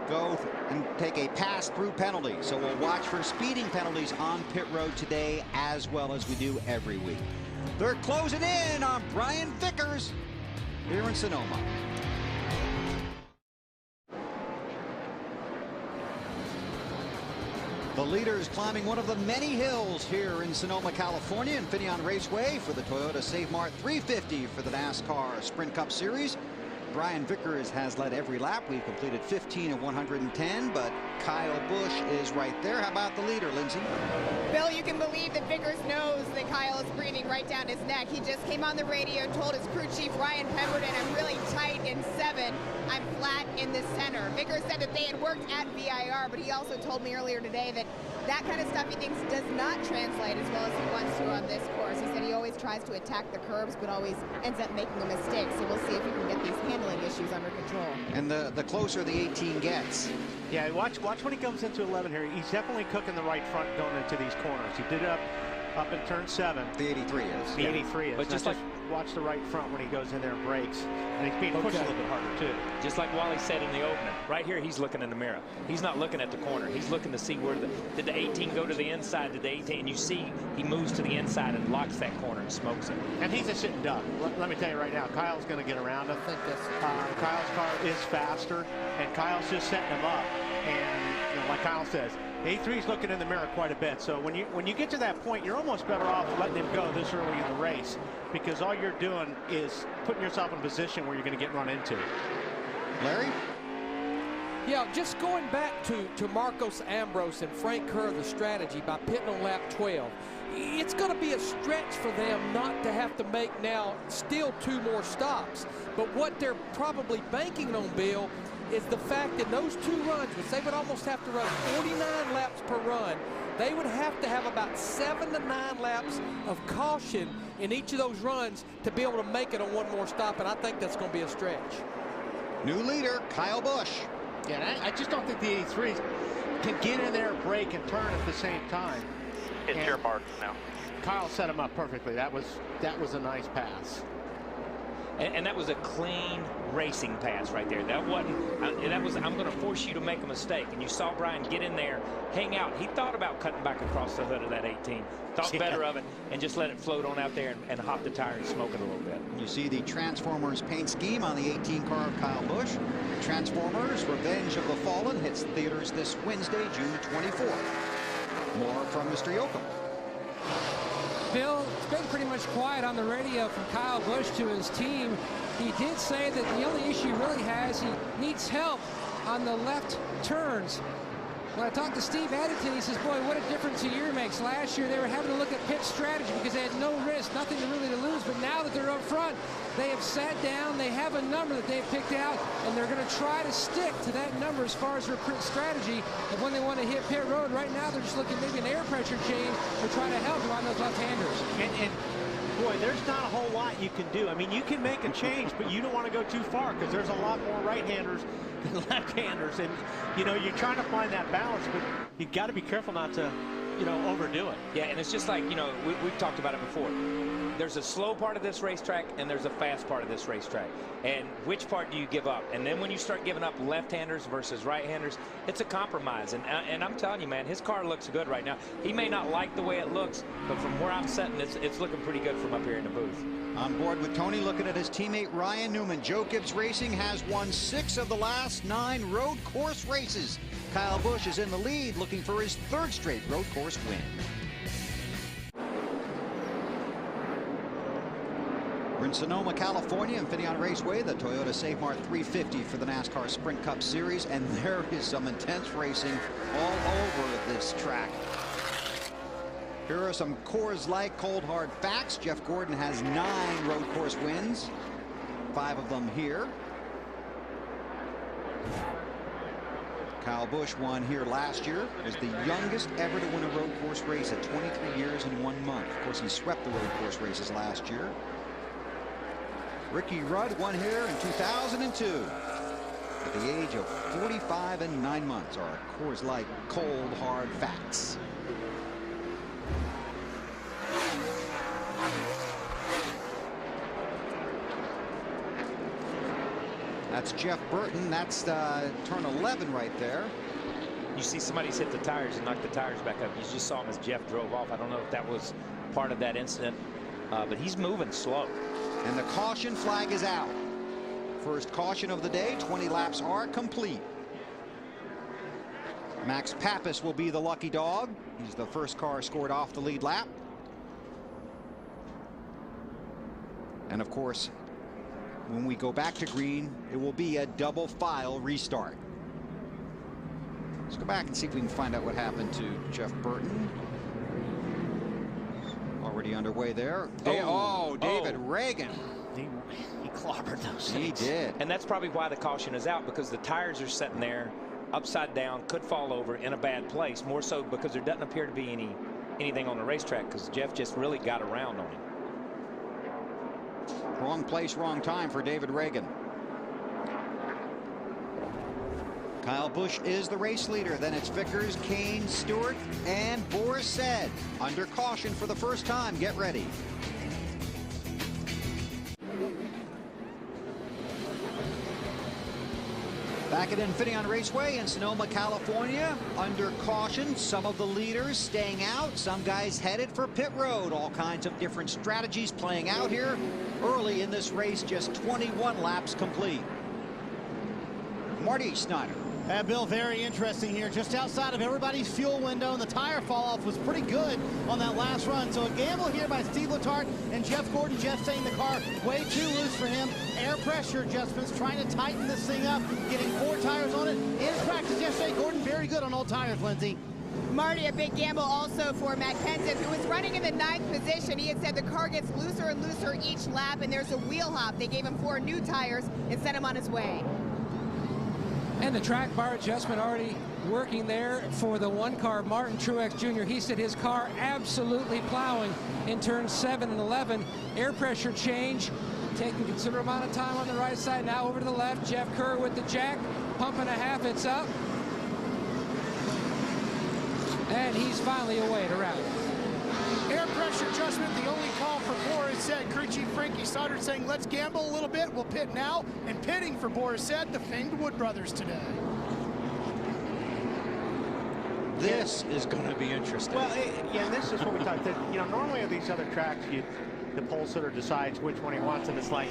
Speaker 1: go and take a pass-through penalty. So we'll watch for speeding penalties on pit road today, as well as we do every week. They're closing in on Brian Vickers here in Sonoma. The leaders climbing one of the many hills here in Sonoma, California, Infineon Raceway for the Toyota Save Mart 350 for the NASCAR Sprint Cup Series. Brian Vickers has led every lap. We've completed 15 of 110, but Kyle Busch is right there. How about the leader, Lindsay?
Speaker 3: Bill, you can believe that Vickers knows that Kyle is breathing right down his neck. He just came on the radio and told his crew chief, Ryan Pemberton, I'm really tight in 7. I'm flat in the center. Vickers said that they had worked at VIR, but he also told me earlier today that that kind of stuff he thinks does not translate as well as he wants to on this course. He said he always tries to attack the curbs, but always ends up making a mistake. So we'll see if he can get these handling issues under control.
Speaker 1: And the closer the 18 gets.
Speaker 11: Yeah, watch when he comes into 11 here. He's definitely cooking the right front going into these corners. He did it up in turn 7.
Speaker 1: The 83 is.
Speaker 11: The 83 is.
Speaker 7: But just like
Speaker 11: watch the right front when he goes in there and brakes. And he's being pushed a little bit harder, too.
Speaker 7: Just like Wally said in the opening, right here he's looking in the mirror. He's not looking at the corner. He's looking to see where did the 18 go to the inside, did the 18, and you see he moves to the inside and locks that corner and smokes it.
Speaker 11: And he's a sitting duck. Let me tell you right now, Kyle's going to get around. I think Kyle's car is faster, and Kyle's just setting him up. And you know, like Kyle says, A3's looking in the mirror quite a bit. So when you get to that point, you're almost better off letting him go this early in the race, because all you're doing is putting yourself in a position where you're going to get run into.
Speaker 1: Larry?
Speaker 13: Yeah, just going back to Marcos Ambrose and Frank Kerr, the strategy by pitting on lap 12. It's going to be a stretch for them not to have to make now still 2 more stops. But what they're probably banking on, Bill, is the fact that those 2 runs, which they would almost have to run 49 laps per run, they would have to have about 7 to 9 laps of caution in each of those runs to be able to make it on 1 more stop, and I think that's going to be a stretch.
Speaker 1: New leader, Kyle Busch.
Speaker 11: Yeah, I just don't think the 83s can get in there, brake, and turn at the same time.
Speaker 15: It's your mark now.
Speaker 11: Kyle set him up perfectly. That was a nice pass.
Speaker 7: And that was a clean racing pass right there. That wasn't, I'm going to force you to make a mistake. And you saw Brian get in there, hang out. He thought about cutting back across the hood of that 18. Thought better of it and just let it float on out there and hop the tire and smoke it a little bit.
Speaker 1: You see the Transformers paint scheme on the 18 car of Kyle Busch. Transformers Revenge of the Fallen hits theaters this Wednesday, June 24th. More from Mr. Yoakum.
Speaker 4: Bill, it's been pretty much quiet on the radio from Kyle Busch to his team. He did say that the only issue he really has, he needs help on the left turns. When I talked to Steve Addington, he says, boy, what a difference a year makes. Last year, they were having to look at pit strategy because they had no risk, nothing really to lose. But now that they're up front, they have sat down, they have a number that they've picked out, and they're going to try to stick to that number as far as their pit strategy. And when they want to hit pit road, right now they're just looking at maybe an air pressure change to try to help on those left-handers.
Speaker 11: And boy, there's not a whole lot you can do. I mean, you can make a change, but you don't want to go too far because there's a lot more right-handers than left-handers. And, you know, you're trying to find that balance, but you've got to be careful not to, you know, overdo it.
Speaker 7: Yeah, and it's just like, you know, we've talked about it before. There's a slow part of this racetrack and there's a fast part of this racetrack. And which part do you give up? And then when you start giving up left-handers versus right-handers, it's a compromise. And I'm telling you, man, his car looks good right now. He may not like the way it looks, but from where I'm sitting, it's looking pretty good from up here in the booth.
Speaker 1: On board with Tony, looking at his teammate Ryan Newman. Joe Gibbs Racing has won 6 of the last 9 road course races. Kyle Busch is in the lead, looking for his 3rd straight road course win. We're in Sonoma, California, Infineon Raceway, the Toyota Save Mart 350 for the NASCAR Sprint Cup Series, and there is some intense racing all over this track. Here are some Coors Light cold hard facts. Jeff Gordon has 9 road course wins, 5 of them here. Kyle Busch won here last year, was the youngest ever to win a road course race at 23 years and 1 month. Of course, he swept the road course races last year. Ricky Rudd won here in 2002 at the age of 45 and 9 months. Our Coors Light cold hard facts. That's Jeff Burton. That's turn 11 right there.
Speaker 7: You see somebody's hit the tires and knocked the tires back up. You just saw him as Jeff drove off. I don't know if that was part of that incident, but he's moving slow.
Speaker 1: And the caution flag is out. First caution of the day. 20 laps are complete. Max Pappas will be the lucky dog. He's the first car scored off the lead lap. And of course, when we go back to green, it will be a double file restart. Let's go back and see if we can find out what happened to Jeff Burton. Already underway there. David Reagan.
Speaker 11: He clobbered those
Speaker 1: things. He did.
Speaker 7: And that's probably why the caution is out, because the tires are sitting there upside down, could fall over in a bad place, more so because there doesn't appear to be anything on the racetrack, because Jeff just really got around on him.
Speaker 1: Wrong place, wrong time for David Reagan. Kyle Busch is the race leader. Then it's Vickers, Kane, Stewart, and Boris said under caution for the first time. Get ready. Back at Infineon Raceway in Sonoma, California, under caution, some of the leaders staying out, some guys headed for pit road. All kinds of different strategies playing out here early in this race, just 21 laps complete. Marty Snyder.
Speaker 2: Bill, very interesting here. Just outside of everybody's fuel window, and the tire fall off was pretty good on that last run. So a gamble here by Steve Letarte and Jeff Gordon. Jeff saying the car way too loose for him. Air pressure adjustments, trying to tighten this thing up, getting 4 tires on it. In his practice yesterday, Gordon very good on old tires, Lindsay.
Speaker 3: Marty, a big gamble also for Matt Kenseth, who was running in the 9th position. He had said the car gets looser and looser each lap, and there's a wheel hop. They gave him 4 new tires and sent him on his way.
Speaker 4: And the track bar adjustment already working there for the 1-car Martin Truex Jr. He said his car absolutely plowing in turns 7 and 11. Air pressure change, taking considerable amount of time on the right side. Now over to the left, Jeff Kerr with the jack, pump and a half, it's up. And he's finally away to route.
Speaker 5: Air pressure adjustment, the only call for Boris said. Crew Chief Frankie Stoddard saying, let's gamble a little bit. We'll pit now. And pitting for Boris said, the famed Wood brothers today.
Speaker 1: This is going to be interesting.
Speaker 11: Well, yeah, this is what we talked about. You know, normally at these other tracks, the pole sitter decides which one he wants, and it's like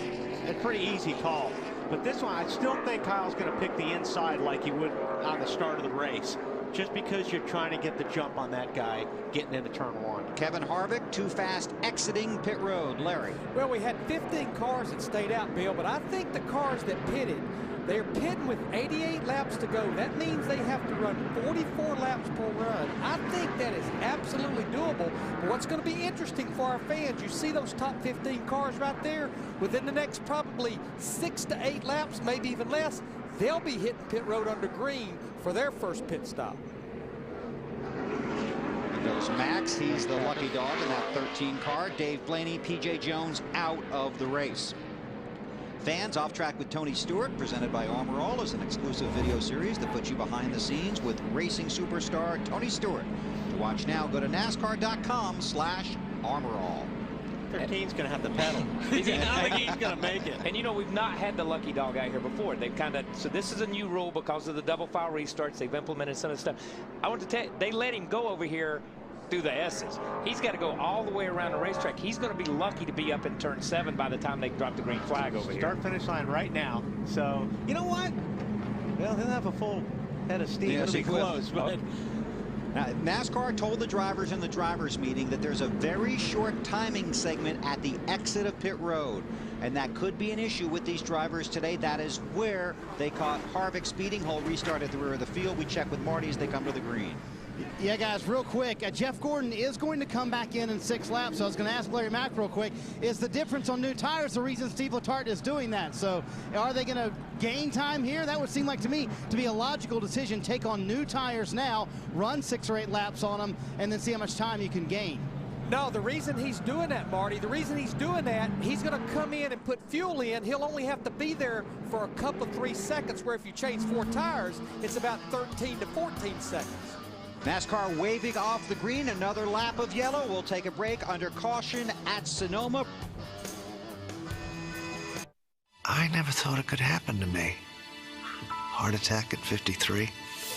Speaker 11: a pretty easy call. But this one, I still think Kyle's going to pick the inside like he would on the start of the race, just because you're trying to get the jump on that guy getting into turn 1.
Speaker 1: Kevin Harvick too fast exiting pit road. Larry.
Speaker 13: Well, we had 15 cars that stayed out, Bill, but I think the cars that pitted, they're pitting with 88 laps to go. That means they have to run 44 laps per run. I think that is absolutely doable. But what's going to be interesting for our fans, you see those top 15 cars right there, within the next probably 6 to 8 laps, maybe even less, they'll be hitting pit road under green for their first pit stop.
Speaker 1: There goes Max. He's the lucky dog in that 13 car. Dave Blaney, P.J. Jones out of the race. Fans Off Track with Tony Stewart, presented by Armor All, is an exclusive video series that puts you behind the scenes with racing superstar Tony Stewart. To watch now, go to NASCAR.com/ArmorAll.
Speaker 11: 13's going to have the pedal. I think he's going to make it.
Speaker 7: And you know, we've not had the lucky dog out here before. They've kind of, so this is a new rule because of the double file restarts. They've implemented some of the stuff. I want to tell you, they let him go over here through the S's. He's got to go all the way around the racetrack. He's going to be lucky to be up in turn 7 by the time they drop the green flag over here.
Speaker 11: Start finish line right now. So, you know what? Well, he'll have a full head of steam. It'll be close, but...
Speaker 1: Now, NASCAR told the drivers in the drivers meeting that there's a very short timing segment at the exit of pit road, and that could be an issue with these drivers today. That is where they caught Harvick speeding. He'll restart at the rear of the field. We check with Marty as they come to the green.
Speaker 2: Yeah, guys, real quick, Jeff Gordon is going to come back in 6 laps. So I was going to ask Larry Mack real quick, is the difference on new tires the reason Steve Letarte is doing that? So are they going to gain time here? That would seem like to me to be a logical decision. Take on new tires now, run 6 or 8 laps on them, and then see how much time you can gain.
Speaker 13: No, the reason he's doing that, Marty, the reason he's doing that, he's going to come in and put fuel in. He'll only have to be there for a couple of 3 seconds, where if you change 4 tires, it's about 13 to 14 seconds.
Speaker 1: NASCAR waving off the green. Another lap of yellow. We'll take a break under caution at Sonoma.
Speaker 16: I never thought it could happen to me. Heart attack at 53.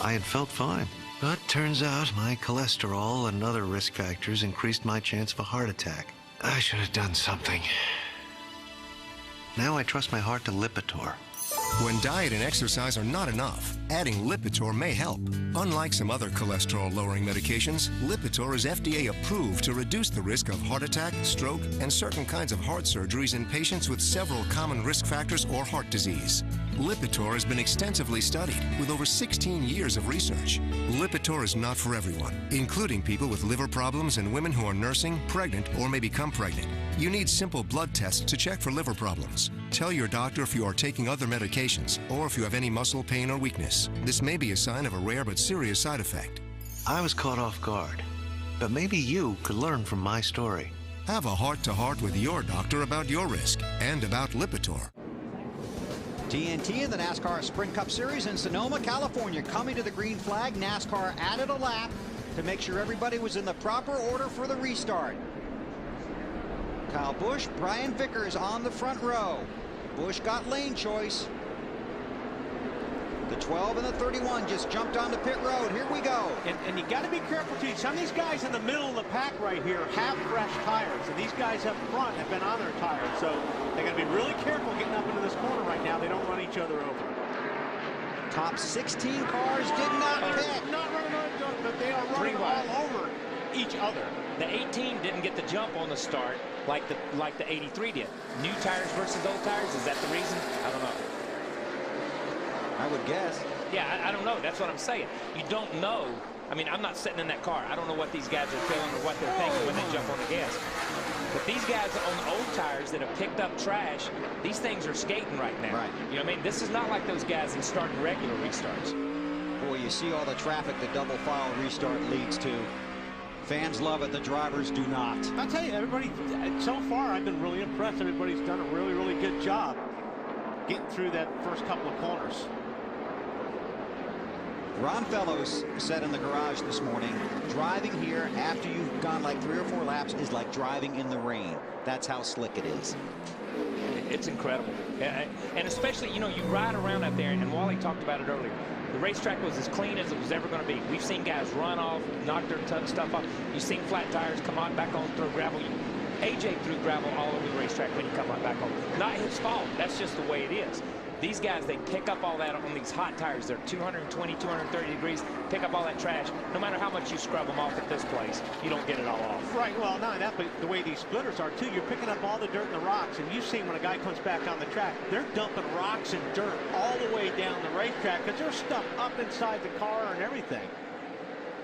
Speaker 16: I had felt fine. But turns out my cholesterol and other risk factors increased my chance of a heart attack. I should have done something. Now I trust my heart to Lipitor.
Speaker 17: When diet and exercise are not enough, adding Lipitor may help. Unlike some other cholesterol-lowering medications, Lipitor is FDA approved to reduce the risk of heart attack, stroke, and certain kinds of heart surgeries in patients with several common risk factors or heart disease. Lipitor has been extensively studied with over 16 years of research. Lipitor is not for everyone, including people with liver problems and women who are nursing, pregnant, or may become pregnant. You need simple blood tests to check for liver problems. Tell your doctor if you are taking other medications or if you have any muscle pain or weakness. This may be a sign of a rare but serious side effect.
Speaker 16: I was caught off guard, but maybe you could learn from my story.
Speaker 17: Have a heart-to-heart with your doctor about your risk and about Lipitor.
Speaker 1: TNT in the NASCAR Sprint Cup Series in Sonoma, California. Coming to the green flag, NASCAR added a lap to make sure everybody was in the proper order for the restart. Kyle Busch, Brian Vickers on the front row. Busch got lane choice. The 12 and the 31 just jumped onto pit road. Here we go.
Speaker 11: And you got to be careful, too. Some of these guys in the middle of the pack right here have fresh tires. And these guys up front have been on their tires. So they got to be really careful getting up into this corner right now. They don't run each other over.
Speaker 1: Top 16 cars did not pit.
Speaker 11: Not running on, but they are running all over each other.
Speaker 7: The 18 didn't get the jump on the start like the 83 did. New tires versus old tires, is that the reason? I don't know.
Speaker 1: I would guess.
Speaker 7: Yeah, I don't know. That's what I'm saying. You don't know. I mean, I'm not sitting in that car. I don't know what these guys are feeling or what they're thinking when they jump on the gas. But these guys on the old tires that have picked up trash, these things are skating right now.
Speaker 1: Right.
Speaker 7: You know what I mean? This is not like those guys that start regular restarts.
Speaker 1: Boy, you see all the traffic the double file restart leads to. Fans love it. The drivers do not.
Speaker 11: I'll tell you, everybody, so far, I've been really impressed. Everybody's done a really, really good job getting through that first couple of corners.
Speaker 1: Ron Fellows said in the garage this morning, driving here after you've gone like 3 or 4 laps is like driving in the rain. That's how slick it is.
Speaker 7: It's incredible. And especially, you know, you ride around out there, and Wally talked about it earlier. The racetrack was as clean as it was ever going to be. We've seen guys run off, knock their stuff off. You've seen flat tires come on back on through gravel. AJ threw gravel all over the racetrack when he come on back on. Not his fault. That's just the way it is. These guys, they pick up all that on these hot tires. They're 220, 230 degrees. Pick up all that trash. No matter how much you scrub them off at this place, you don't get it all off.
Speaker 11: Right. Well, not that, but the way these splitters are, too, you're picking up all the dirt and the rocks. And you've seen when a guy comes back on the track, they're dumping rocks and dirt all the way down the racetrack because there's stuff up inside the car and everything.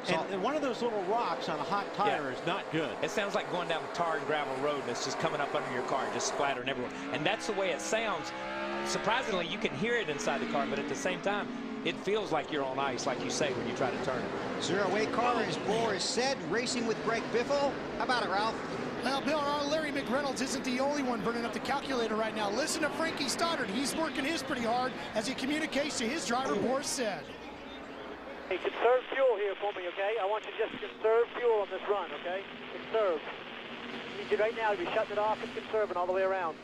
Speaker 11: And one of those little rocks on a hot tire is not good.
Speaker 7: It sounds like going down a tar and gravel road, and it's just coming up under your car and just splattering everywhere. And that's the way it sounds. Surprisingly, you can hear it inside the car, but at the same time, it feels like you're on ice, like you say, when you try to turn it.
Speaker 1: 0-8 car, as Boris said, racing with Greg Biffle. How about it, Ralph?
Speaker 5: Well, Bill, Larry McReynolds isn't the only one burning up the calculator right now. Listen to Frankie Stoddard. He's working his pretty hard as he communicates to his driver, Boris said.
Speaker 12: Hey, conserve fuel here for me, okay? I want you to just conserve fuel on this run, okay? Conserve. I need you right now to be shutting it off and conserving all the way around.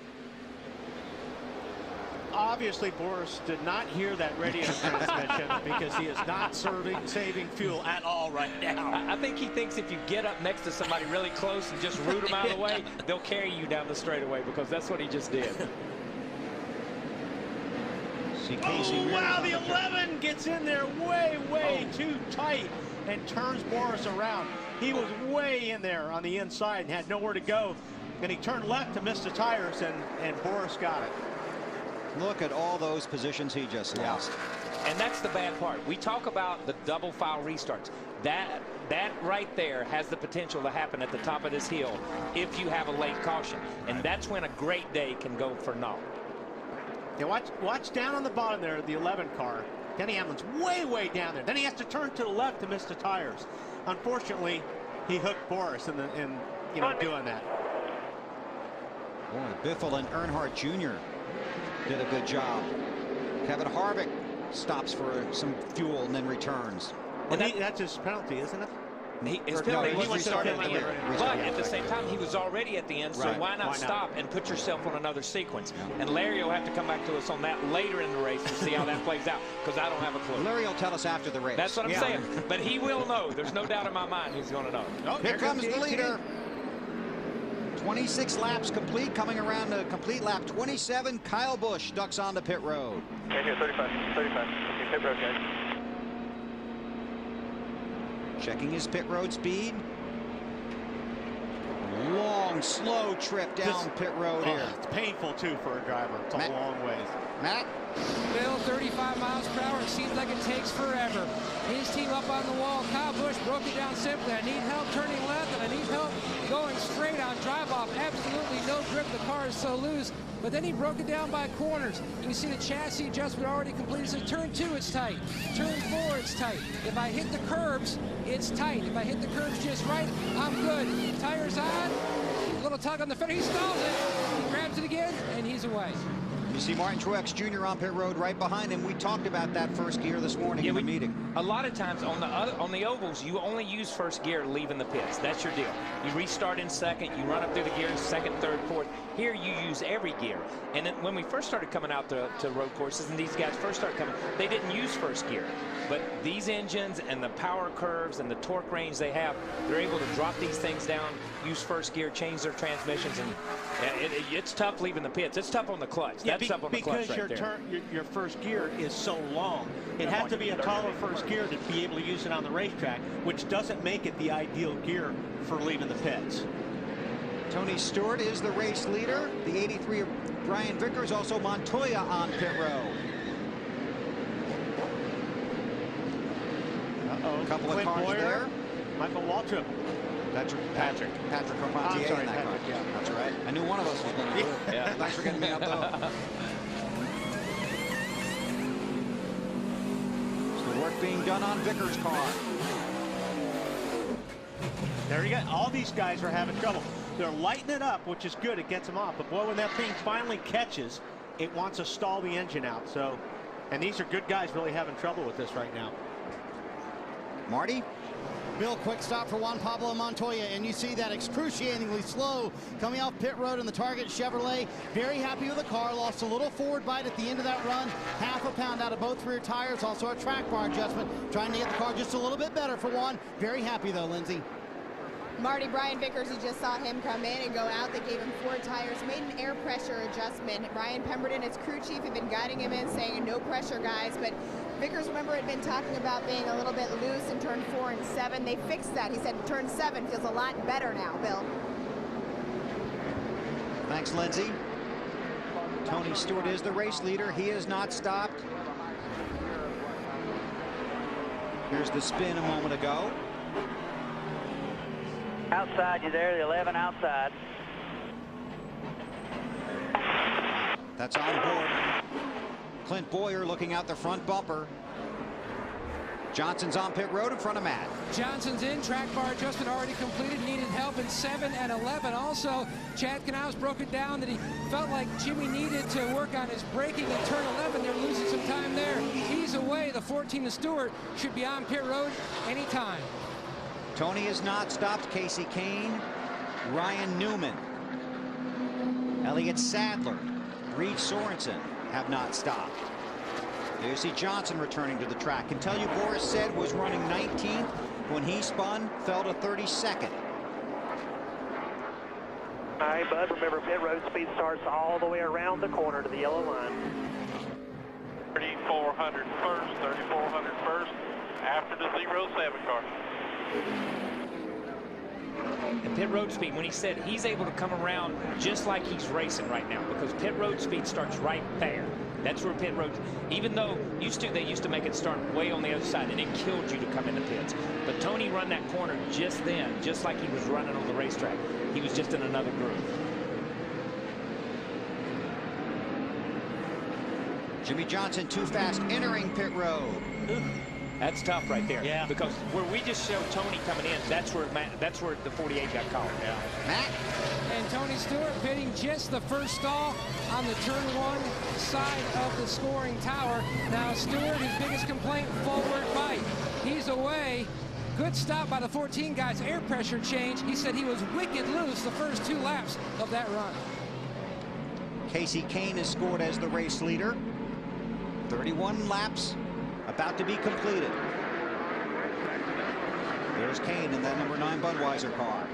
Speaker 11: Obviously, Boris did not hear that radio transmission because he is not saving fuel at all right now.
Speaker 7: I think he thinks if you get up next to somebody really close and just root them out of the way, they'll carry you down the straightaway because that's what he just did.
Speaker 11: Oh, wow, the 11 gets in there way too tight and turns Boris around. He was way in there on the inside and had nowhere to go. And he turned left to miss the tires, and Boris got it.
Speaker 1: Look at all those positions he just lost.
Speaker 7: And that's the bad part. We talk about the double file restarts. That right there has the potential to happen at the top of this hill if you have a late caution. And that's when a great day can go for naught.
Speaker 11: Yeah, watch down on the bottom there, the 11 car. Denny Hamlin's way down there. Then he has to turn to the left to miss the tires. Unfortunately, he hooked Boris in doing that.
Speaker 1: Boy, Biffle and Earnhardt Jr. did a good job. Kevin Harvick stops for some fuel and then returns.
Speaker 11: And that's his penalty, isn't it?
Speaker 7: His penalty was restarted at the end. But at the same time, he was already at the end, so why not stop and put yourself on another sequence? And Larry will have to come back to us on that later in the race to see how that plays out, because I don't have a clue.
Speaker 1: Larry will tell us after the race.
Speaker 7: That's what I'm saying. But he will know. There's no doubt in my mind he's going to know.
Speaker 1: Oh, here comes the leader. 26 laps complete, coming around to complete lap 27. Kyle Busch ducks onto pit road.
Speaker 15: Okay, here, 35. Okay, pit road, guys.
Speaker 1: Checking his pit road speed. Long, slow trip down pit road here.
Speaker 11: It's painful, too, for a driver. It's a long ways.
Speaker 1: Matt?
Speaker 4: Bill, 35 miles per hour. It seems like it takes forever. His team up on the wall. Kyle Busch broke it down simply. I need help turning left, and I need help going straight on drive-off. Absolutely no grip. The car is so loose. But then he broke it down by corners. You can see the chassis adjustment already completed. So turn 2, it's tight. Turn 4, it's tight. If I hit the curbs, it's tight. If I hit the curbs just right, I'm good. Tires on. A little tug on the fender. He stalls it. He grabs it again, and he's away.
Speaker 1: You see Martin Truex Jr. on pit road right behind him. We talked about that first gear this morning in the meeting.
Speaker 7: A lot of times on the ovals, you only use first gear leaving the pits. That's your deal. You restart in second, you run up through the gears, second, third, fourth. Here you use every gear. And then when we first started coming out to road courses and these guys first started coming, they didn't use first gear. But these engines and the power curves and the torque range they have, they're able to drop these things down, use first gear, change their transmissions, and it's tough leaving the pits. It's tough on the clutch. That's tough on the clutch right there.
Speaker 11: Because your first gear is so long. It has to be a taller first gear to be able to use it on the racetrack, which doesn't make it the ideal gear for leaving the pits.
Speaker 1: Tony Stewart is the race leader. The 83 of Brian Vickers, also Montoya on pit road. A couple of cars there.
Speaker 11: Michael Waltrip.
Speaker 1: Patrick Carpentier.
Speaker 11: I'm sorry, Patrick. Yeah,
Speaker 1: that's right. I knew one of us was going to do it.
Speaker 7: Yeah.
Speaker 1: Thanks for getting me up, though. So the work being done on Vickers' car.
Speaker 11: There you go. All these guys are having trouble. They're lighting it up, which is good. It gets them off. But boy, when that thing finally catches, it wants to stall the engine out. So, and these are good guys really having trouble with this right now.
Speaker 1: Marty?
Speaker 2: Bill, quick stop for Juan Pablo Montoya, and you see that excruciatingly slow coming off pit road in the Target Chevrolet. Very happy with the car. Lost a little forward bite at the end of that run. Half a pound out of both rear tires. Also a track bar adjustment. Trying to get the car just a little bit better for Juan. Very happy, though, Lindsay.
Speaker 3: Marty, Brian Vickers, you just saw him come in and go out. They gave him 4 tires, made an air pressure adjustment. Ryan Pemberton, his crew chief, had been guiding him in, saying no pressure, guys. But Vickers, remember, had been talking about being a little bit loose in turn 4 and 7. They fixed that. He said turn 7 feels a lot better now, Bill.
Speaker 1: Thanks, Lindsay. Tony Stewart is the race leader. He has not stopped. Here's the spin a moment ago.
Speaker 12: Outside, you there, the 11 outside.
Speaker 1: That's on board. Clint Boyer looking out the front bumper. Johnson's on pit road in front of Matt.
Speaker 4: Johnson's in, track bar adjustment already completed, needed help in 7 and 11. Also, Chad Knaus broke it down that he felt like Jimmy needed to work on his braking in turn 11. They're losing some time there. He's away. The 14 of Stewart should be on pit road anytime.
Speaker 1: Tony has not stopped. Casey Kane, Ryan Newman, Elliott Sadler, Reed Sorensen have not stopped. There you see Johnson returning to the track. Can tell you Boris said was running 19th when he spun, fell to 32nd.
Speaker 12: All right, Bud, remember pit road speed starts all the way around the corner to the yellow line.
Speaker 15: 3,400 first, 3,400 first, after the 07 car.
Speaker 7: And pit road speed, when he said he's able to come around just like he's racing right now, because pit road speed starts right there. That's where pit road, even though they used to make it start way on the other side, and it killed you to come into pits. But Tony run that corner just then, just like he was running on the racetrack. He was just in another groove.
Speaker 1: Jimmy Johnson too fast entering pit road.
Speaker 7: That's tough right there. Yeah. Because where we just showed Tony coming in, that's where the 48 got caught. Yeah.
Speaker 1: Matt.
Speaker 4: And Tony Stewart pitting just the first stall on the turn 1 side of the scoring tower. Now Stewart, his biggest complaint, forward bite. He's away. Good stop by the 14 guys. Air pressure change. He said he was wicked loose the first 2 laps of that run.
Speaker 1: Casey Kane is scored as the race leader. 31 laps about to be completed. There's Kane in that number 9 Budweiser car.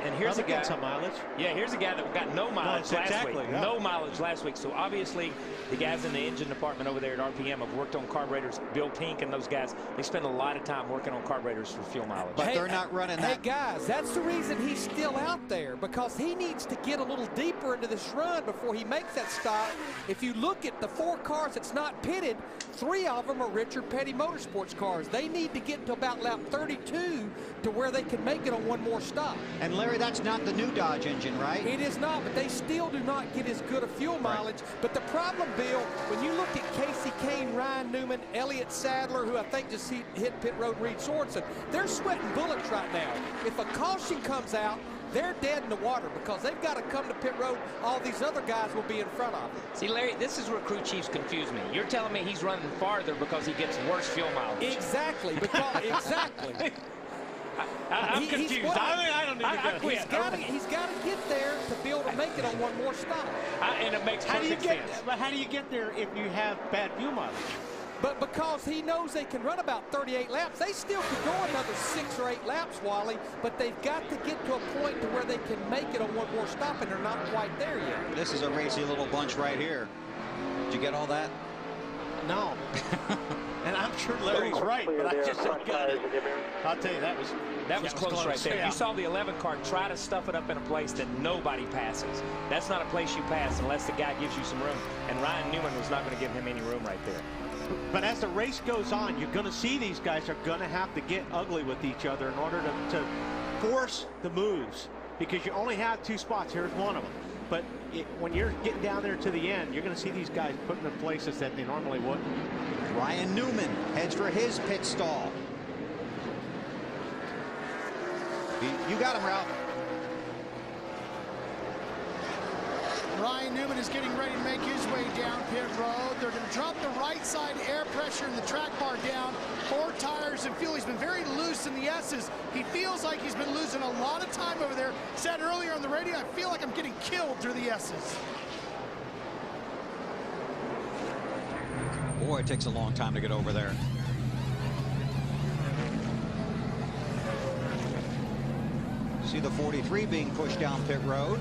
Speaker 7: And here's a guy.
Speaker 11: Some mileage.
Speaker 7: Yeah, here's a guy that got no mileage last week.
Speaker 11: Yeah.
Speaker 7: No mileage last week. So obviously, the guys in the engine department over there at RPM have worked on carburetors. Bill Pink and those guys, they spend a lot of time working on carburetors for fuel mileage.
Speaker 1: But they're not running that.
Speaker 13: Hey guys, that's the reason he's still out there, because he needs to get a little deeper into this run before he makes that stop. If you look at the 4 cars that's not pitted, 3 of them are Richard Petty Motorsports cars. They need to get to about lap 32 to where they can make it on one more stop.
Speaker 1: And Larry, that's not the new Dodge engine, right?
Speaker 13: It is not, but they still do not get as good a fuel mileage. But the problem, Bill, when you look at Casey Kane, Ryan Newman, Elliott Sadler, who I think just hit pit road, Reed Sorensen, they're sweating bullets right now. If a caution comes out, they're dead in the water because they've got to come to pit road. All these other guys will be in front of them.
Speaker 7: See, Larry, this is where crew chiefs confuse me. You're telling me he's running farther because he gets worse fuel mileage.
Speaker 13: Exactly. Exactly.
Speaker 10: I'm confused. I don't need to go.
Speaker 13: He's got to get there to be able to make it on one more stop.
Speaker 7: And it makes perfect sense.
Speaker 11: But how do you get there if you have bad fuel mileage?
Speaker 13: But because he knows they can run about 38 laps, they still could go another 6 or 8 laps, Wally, but they've got to get to a point to where they can make it on one more stop, and they're not quite there yet.
Speaker 1: This is a racy little bunch right here. Did you get all that?
Speaker 11: No. And I'm sure Larry's right, but I just don't got it. I'll tell you, that was
Speaker 7: close right there.
Speaker 11: Yeah.
Speaker 7: You saw the 11 car try to stuff it up in a place that nobody passes. That's not a place you pass unless the guy gives you some room. And Ryan Newman was not going to give him any room right there.
Speaker 11: But as the race goes on, you're going to see these guys are going to have to get ugly with each other in order to force the moves, because you only have 2 spots. Here's one of them. But when you're getting down there to the end, you're going to see these guys put them in places that they normally wouldn't.
Speaker 1: Ryan Newman heads for his pit stall. You got him, Ralph.
Speaker 5: Ryan Newman is getting ready to make his way down pit road. They're going to drop the right side air pressure in the track bar down. 4 tires and fuel. He's been very loose in the S's. He feels like he's been losing a lot of time over there. Said earlier on the radio, I feel like I'm getting killed through the S's.
Speaker 1: Boy, it takes a long time to get over there. See the 43 being pushed down pit road.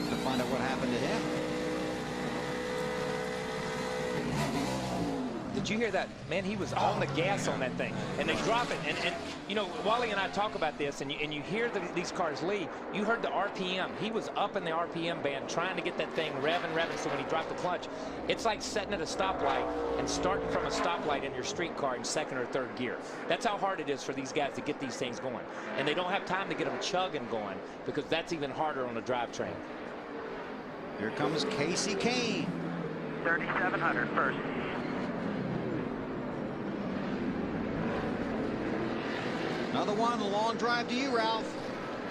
Speaker 1: To find out what happened to him.
Speaker 7: Did you hear that? Man, he was on the gas on that thing. And they drop it. And you know, Wally and I talk about this, and you hear these cars leave. You heard the RPM. He was up in the RPM band trying to get that thing revving. So when he dropped the clutch, it's like setting at a stoplight and starting from a stoplight in your street car in 2nd or 3rd gear. That's how hard it is for these guys to get these things going. And they don't have time to get them chugging going, because that's even harder on a drivetrain.
Speaker 1: Here comes Casey Kane.
Speaker 12: 3,700 first.
Speaker 1: Another one, a long drive to you, Ralph.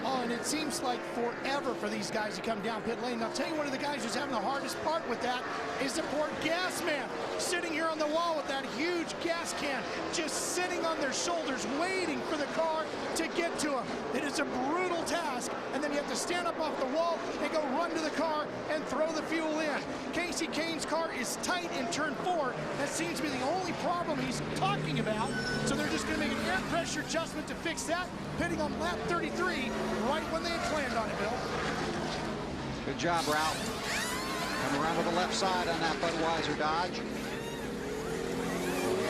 Speaker 5: Oh, and it seems like forever for these guys to come down pit lane. I'll tell you, one of the guys who's having the hardest part with that is the poor gas man, sitting here on the wall with that huge gas can, just sitting on their shoulders, waiting for the car to get to him. It is a brutal task, and then you have to stand up off the wall and go run to the car and throw the fuel in. Casey Kane's car is tight in turn 4. That seems to be the only problem he's talking about. So they're just going to make an air pressure adjustment to fix that, pitting on lap 33. Right when they had planned on it, Bill.
Speaker 1: Good job, Ralph. Come around to the left side on that Budweiser Dodge.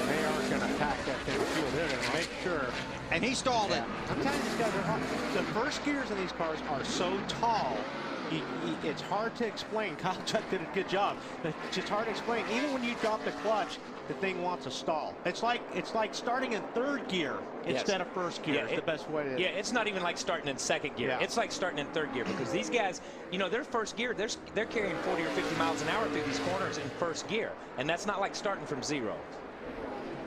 Speaker 11: They are going to pack that thing fuel in and make sure.
Speaker 1: And he stalled it.
Speaker 11: I'm telling you, these guys are hard. The first gears in these cars are so tall. It's hard to explain. Kyle Chuck did a good job. It's just hard to explain. Even when you drop the clutch, the thing wants to stall. It's like starting in 3rd gear instead of 1st gear.
Speaker 7: Yeah,
Speaker 11: is the best way to.
Speaker 7: Yeah, it's not even like starting in 2nd gear.
Speaker 11: Yeah.
Speaker 7: It's like starting in 3rd gear, because these guys, you know, their 1st gear, they're carrying 40 or 50 miles an hour through these corners in 1st gear, and that's not like starting from 0.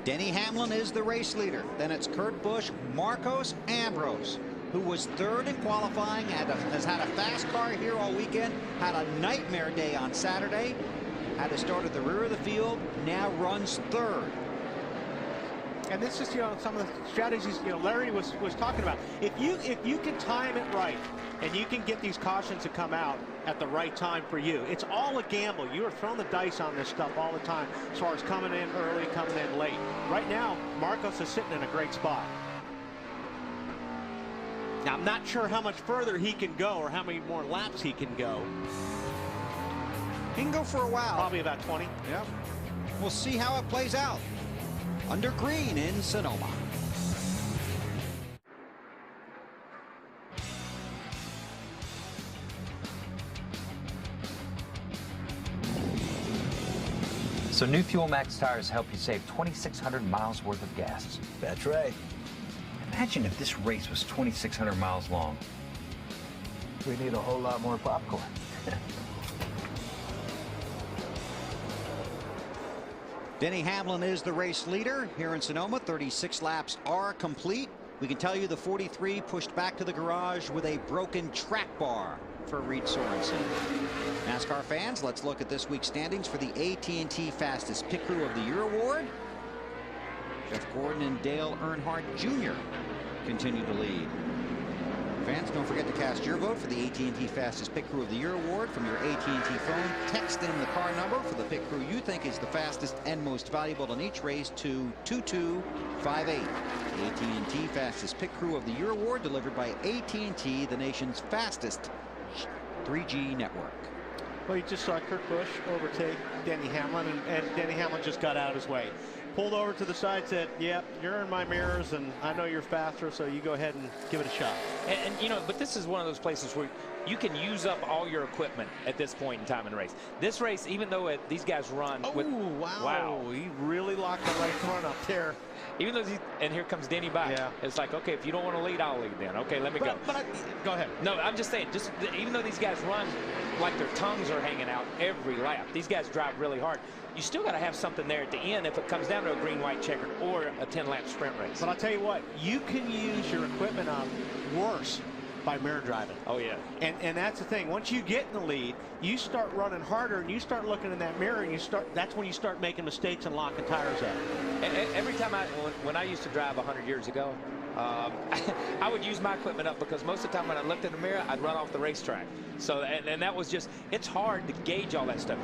Speaker 1: Denny Hamlin is the race leader. Then it's Kurt Busch, Marcos Ambrose, who was 3rd in qualifying, has had a fast car here all weekend, had a nightmare day on Saturday, had to start at the rear of the field, now runs 3rd.
Speaker 11: And this is, you know, some of the strategies, you know, Larry was talking about. If you can time it right, and you can get these cautions to come out at the right time for you, it's all a gamble. You are throwing the dice on this stuff all the time, as far as coming in early, coming in late. Right now, Marcos is sitting in a great spot. Now, I'm not sure how much further he can go or how many more laps he can go.
Speaker 1: He can go for a while.
Speaker 11: Probably about 20.
Speaker 1: Yep. We'll see how it plays out. Under green in Sonoma.
Speaker 18: So new Fuel Max tires help you save 2,600 miles worth of gas.
Speaker 19: That's right.
Speaker 18: Imagine if this race was 2,600 miles long.
Speaker 19: We need a whole lot more popcorn.
Speaker 1: Denny Hamlin is the race leader here in Sonoma. 36 laps are complete. We can tell you the 43 pushed back to the garage with a broken track bar for Reed Sorensen. NASCAR fans, let's look at this week's standings for the AT&T Fastest Pit Crew of the Year award. Jeff Gordon and Dale Earnhardt Jr. continue to lead. Fans, don't forget to cast your vote for the AT&T Fastest Pit Crew of the Year award from your AT&T phone. Text in the car number for the pit crew you think is the fastest and most valuable in each race to 2258. The AT&T Fastest Pit Crew of the Year award delivered by AT&T, the nation's fastest 3G network.
Speaker 11: Well, you just saw Kurt Busch overtake Denny Hamlin, and Denny Hamlin just got out of his way. Pulled over to the side, said, "Yep, you're in my mirrors, and I know you're faster, so you go ahead and give it a shot."
Speaker 7: And you know, but this is one of those places where you can use up all your equipment at this point in time in the race. This race, even though these guys run with...
Speaker 11: Wow. He really locked the right front up there.
Speaker 7: Even though and here comes Denny back. Yeah. It's like, okay, if you don't want to lead, I'll lead then. Okay, let me go.
Speaker 11: Go ahead.
Speaker 7: No, I'm just saying, even though these guys run like their tongues are hanging out every lap, these guys drive really hard. You still got to have something there at the end if it comes down to a green, white checkered or a 10-lap sprint race.
Speaker 11: But I'll tell you what, you can use your equipment up worse by mirror driving.
Speaker 7: Oh, yeah.
Speaker 11: And that's the thing. Once you get in the lead, you start running harder, and you start looking in that mirror, and that's when you start making mistakes and locking tires up.
Speaker 7: Every time when I used to drive 100 years ago, I would use my equipment up because most of the time when I looked in the mirror, I'd run off the racetrack. So, and that was just, it's hard to gauge all that stuff.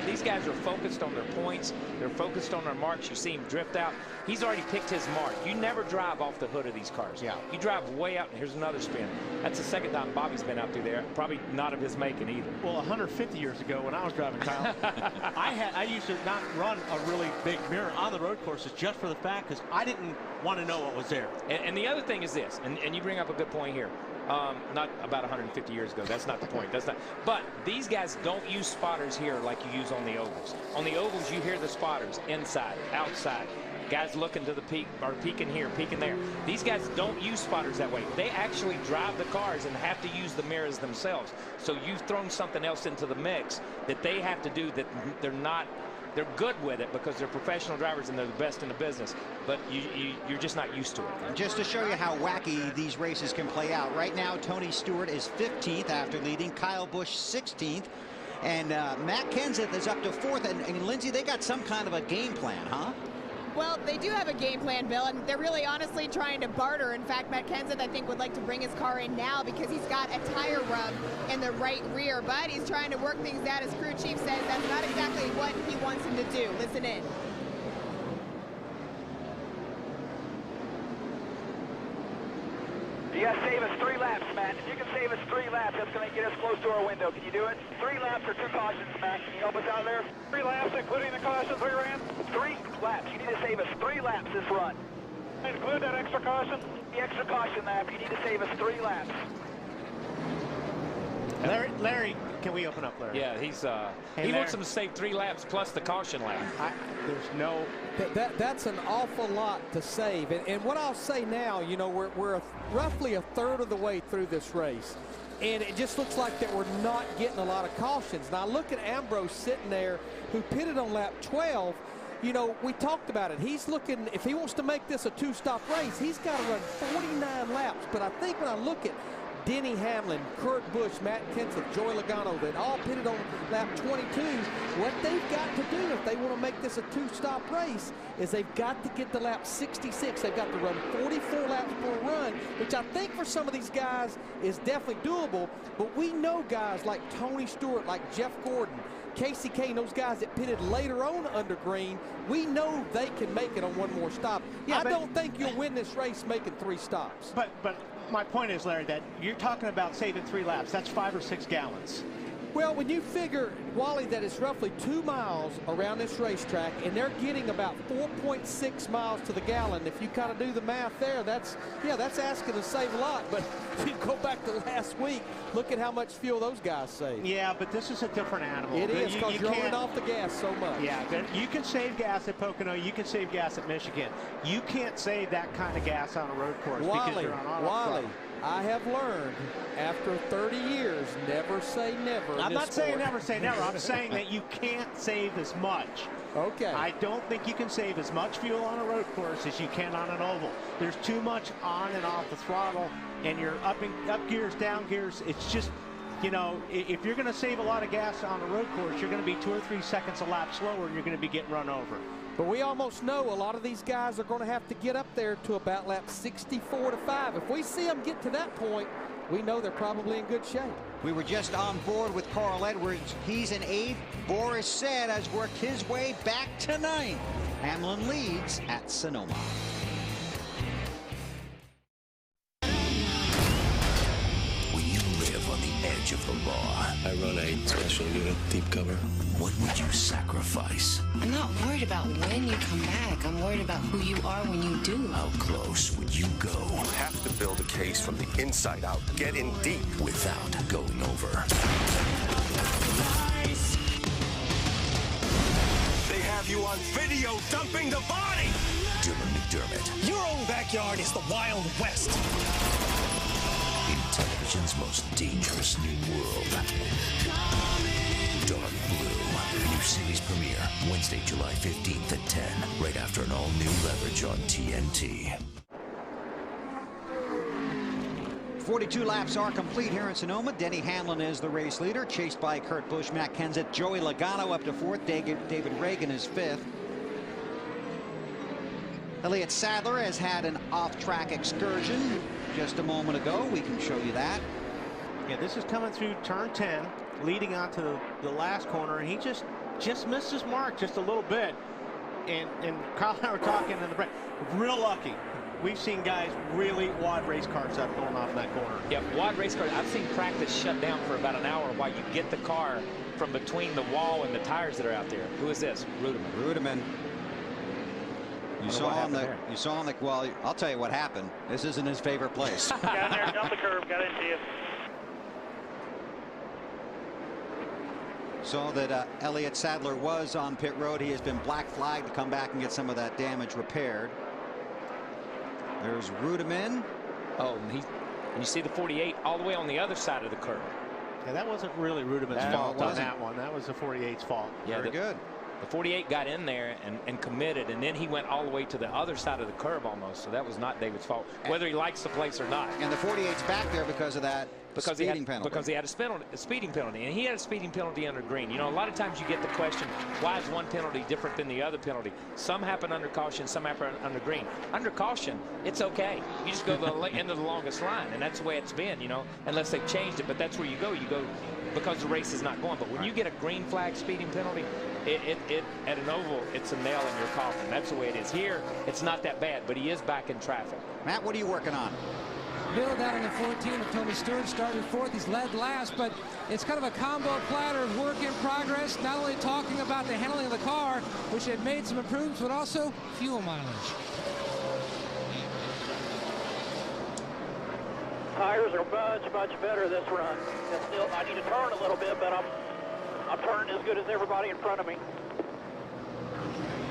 Speaker 7: These guys are focused on their points. They're focused on their marks. You see him drift out. He's already picked his mark. You never drive off the hood of these cars. Yeah. You drive way out, and here's another spin. That's the second time Bobby's been out through there. Probably not of his making either.
Speaker 11: Well, 150 years ago when I was driving, Kyle, I used to not run a really big mirror on the road courses just for the fact because I didn't want to know what was there.
Speaker 7: And the other thing is this, and you bring up a good point here. Not about 150 years ago. That's not the point. That's not. But these guys don't use spotters here like you use on the ovals. On the ovals, you hear the spotters inside, outside. Guys looking to the peak, or peeking here, peeking there. These guys don't use spotters that way. They actually drive the cars and have to use the mirrors themselves. So you've thrown something else into the mix that they have to do that they're not. They're good with it because they're professional drivers and they're the best in the business, but you're just not used to it.
Speaker 1: Just to show you how wacky these races can play out, right now Tony Stewart is 15th after leading, Kyle Busch 16th, and Matt Kenseth is up to 4th, and Lindsay, they got some kind of a game plan, huh?
Speaker 3: Well, they do have a game plan, Bill, and they're really honestly trying to barter. In fact, Matt Kenseth, I think, would like to bring his car in now because he's got a tire rub in the right rear, but he's trying to work things out. His crew chief says that's not exactly what he wants him to do. Listen in.
Speaker 12: You got to save us 3 laps, Matt. If you can save us 3 laps, that's going to get us close to our window. Can you do it? 3 laps or 2 cautions, Matt. Can you help us out there? 3 laps, including the cautions we ran? 3 laps. You need to save us 3 laps this run. Include that extra caution? The extra caution lap. You need to save us 3 laps.
Speaker 11: Larry, can we open up, Larry?
Speaker 7: Yeah, he wants them to save 3 laps plus the caution lap.
Speaker 11: There's no...
Speaker 13: That's an awful lot to save. And what I'll say now, you know, we're roughly a third of the way through this race. And it just looks like that we're not getting a lot of cautions. Now, look at Ambrose sitting there who pitted on lap 12. You know, we talked about it. He's looking, if he wants to make this a 2-stop race, he's got to run 49 laps. But I think when I look at Denny Hamlin, Kurt Busch, Matt Kenseth, Joey Logano, that all pitted on lap 22. What they've got to do if they want to make this a 2-stop race is they've got to get to lap 66. They've got to run 44 laps per run, which I think for some of these guys is definitely doable. But we know guys like Tony Stewart, like Jeff Gordon, Casey Kane, those guys that pitted later on under green, we know they can make it on one more stop. Yeah, I don't think you'll win this race making 3 stops.
Speaker 11: But my point is, Larry, that you're talking about saving 3 laps. That's 5 or 6 gallons.
Speaker 13: Well, when you figure, Wally, that it's roughly 2 miles around this racetrack, and they're getting about 4.6 miles to the gallon. If you kind of do the math there, that's asking to save a lot. But if you go back to last week, look at how much fuel those guys save.
Speaker 11: Yeah, but this is a different animal.
Speaker 13: It is, because you're rolling off the gas so much.
Speaker 11: Yeah, you can save gas at Pocono. You can save gas at Michigan. You can't save that kind of gas on a road course because you're on auto.
Speaker 13: I have learned after 30 years, never say never.
Speaker 11: I'm not saying never say never. I'm saying that you can't save as much.
Speaker 13: Okay.
Speaker 11: I don't think you can save as much fuel on a road course as you can on an oval. There's too much on and off the throttle, and you're up gears, down gears. It's just, you know, if you're going to save a lot of gas on a road course, you're going to be 2 or 3 seconds a lap slower, and you're going to be getting run over.
Speaker 13: But we almost know a lot of these guys are going to have to get up there to about lap 64 to 5. If we see them get to that point, we know they're probably in good shape.
Speaker 1: We were just on board with Carl Edwards. He's in 8th. Boris Said has worked his way back to 9th. Hamlin leads at Sonoma.
Speaker 8: When you live on the edge of the law,
Speaker 20: I run a special unit, deep cover.
Speaker 8: What would you sacrifice?
Speaker 21: I'm not worried about when you come back. I'm worried about who you are when you do.
Speaker 8: How close would you go?
Speaker 20: You have to build a case from the inside out. Get in deep.
Speaker 8: Without going over.
Speaker 20: They have you on video dumping the body!
Speaker 8: Dylan McDermott.
Speaker 22: Your own backyard is the Wild West.
Speaker 8: In television's most dangerous new world. Dark Blue. New series premiere Wednesday, July 15th at 10. Right after an all-new Leverage on TNT.
Speaker 1: 42 laps are complete here in Sonoma. Denny Hamlin is the race leader, chased by Kurt Busch, Matt Kenseth, Joey Logano up to 4th. David Reagan is 5th. Elliott Sadler has had an off-track excursion just a moment ago. We can show you that.
Speaker 11: Yeah, this is coming through turn 10, leading onto the last corner, and he just missed his mark just a little bit. And Kyle and I were talking in the break. Real lucky. We've seen guys really wad race cars up going off that corner.
Speaker 7: Yeah, wad race cars. I've seen practice shut down for about an hour while you get the car from between the wall and the tires that are out there. Who is this? Rudeman.
Speaker 1: Rudeman. You saw on the well, I'll tell you what happened. This isn't his favorite place.
Speaker 12: Got in there, jumped the curb, got into you.
Speaker 1: Saw that Elliott Sadler was on pit road. He has been black flagged to come back and get some of that damage repaired. There's Rudeman.
Speaker 7: Oh, and you see the 48 all the way on the other side of the curb.
Speaker 11: Yeah, that wasn't really Rudeman's fault on that one. That was the 48's fault.
Speaker 7: Yeah,
Speaker 1: very good.
Speaker 7: The 48 got in there and committed, and then he went all the way to the other side of the curb almost. So that was not David's fault, whether he likes the place or not.
Speaker 1: And the 48's back there because of that speeding penalty.
Speaker 7: Because he had a speeding penalty, and he had a speeding penalty under green. You know, a lot of times you get the question, why is one penalty different than the other penalty? Some happen under caution, some happen under green. Under caution, it's okay. You just go to the end of the longest line, and that's the way it's been, you know, unless they've changed it. But that's where you go. You go because the race is not going. But when you get a green flag speeding penalty, at an oval, it's a nail in your coffin. That's the way it is. Here, it's not that bad, but he is back in traffic.
Speaker 1: Matt, what are you working on?
Speaker 4: Bill down in the 14 of Tony Stewart started 4th. He's led last, but it's kind of a combo platter of work in progress. Not only talking about the handling of the car, which had made some improvements, but also fuel mileage.
Speaker 12: Tires are much better this run. And still, I need to turn a little bit, but I'm turning as good as everybody in front of me.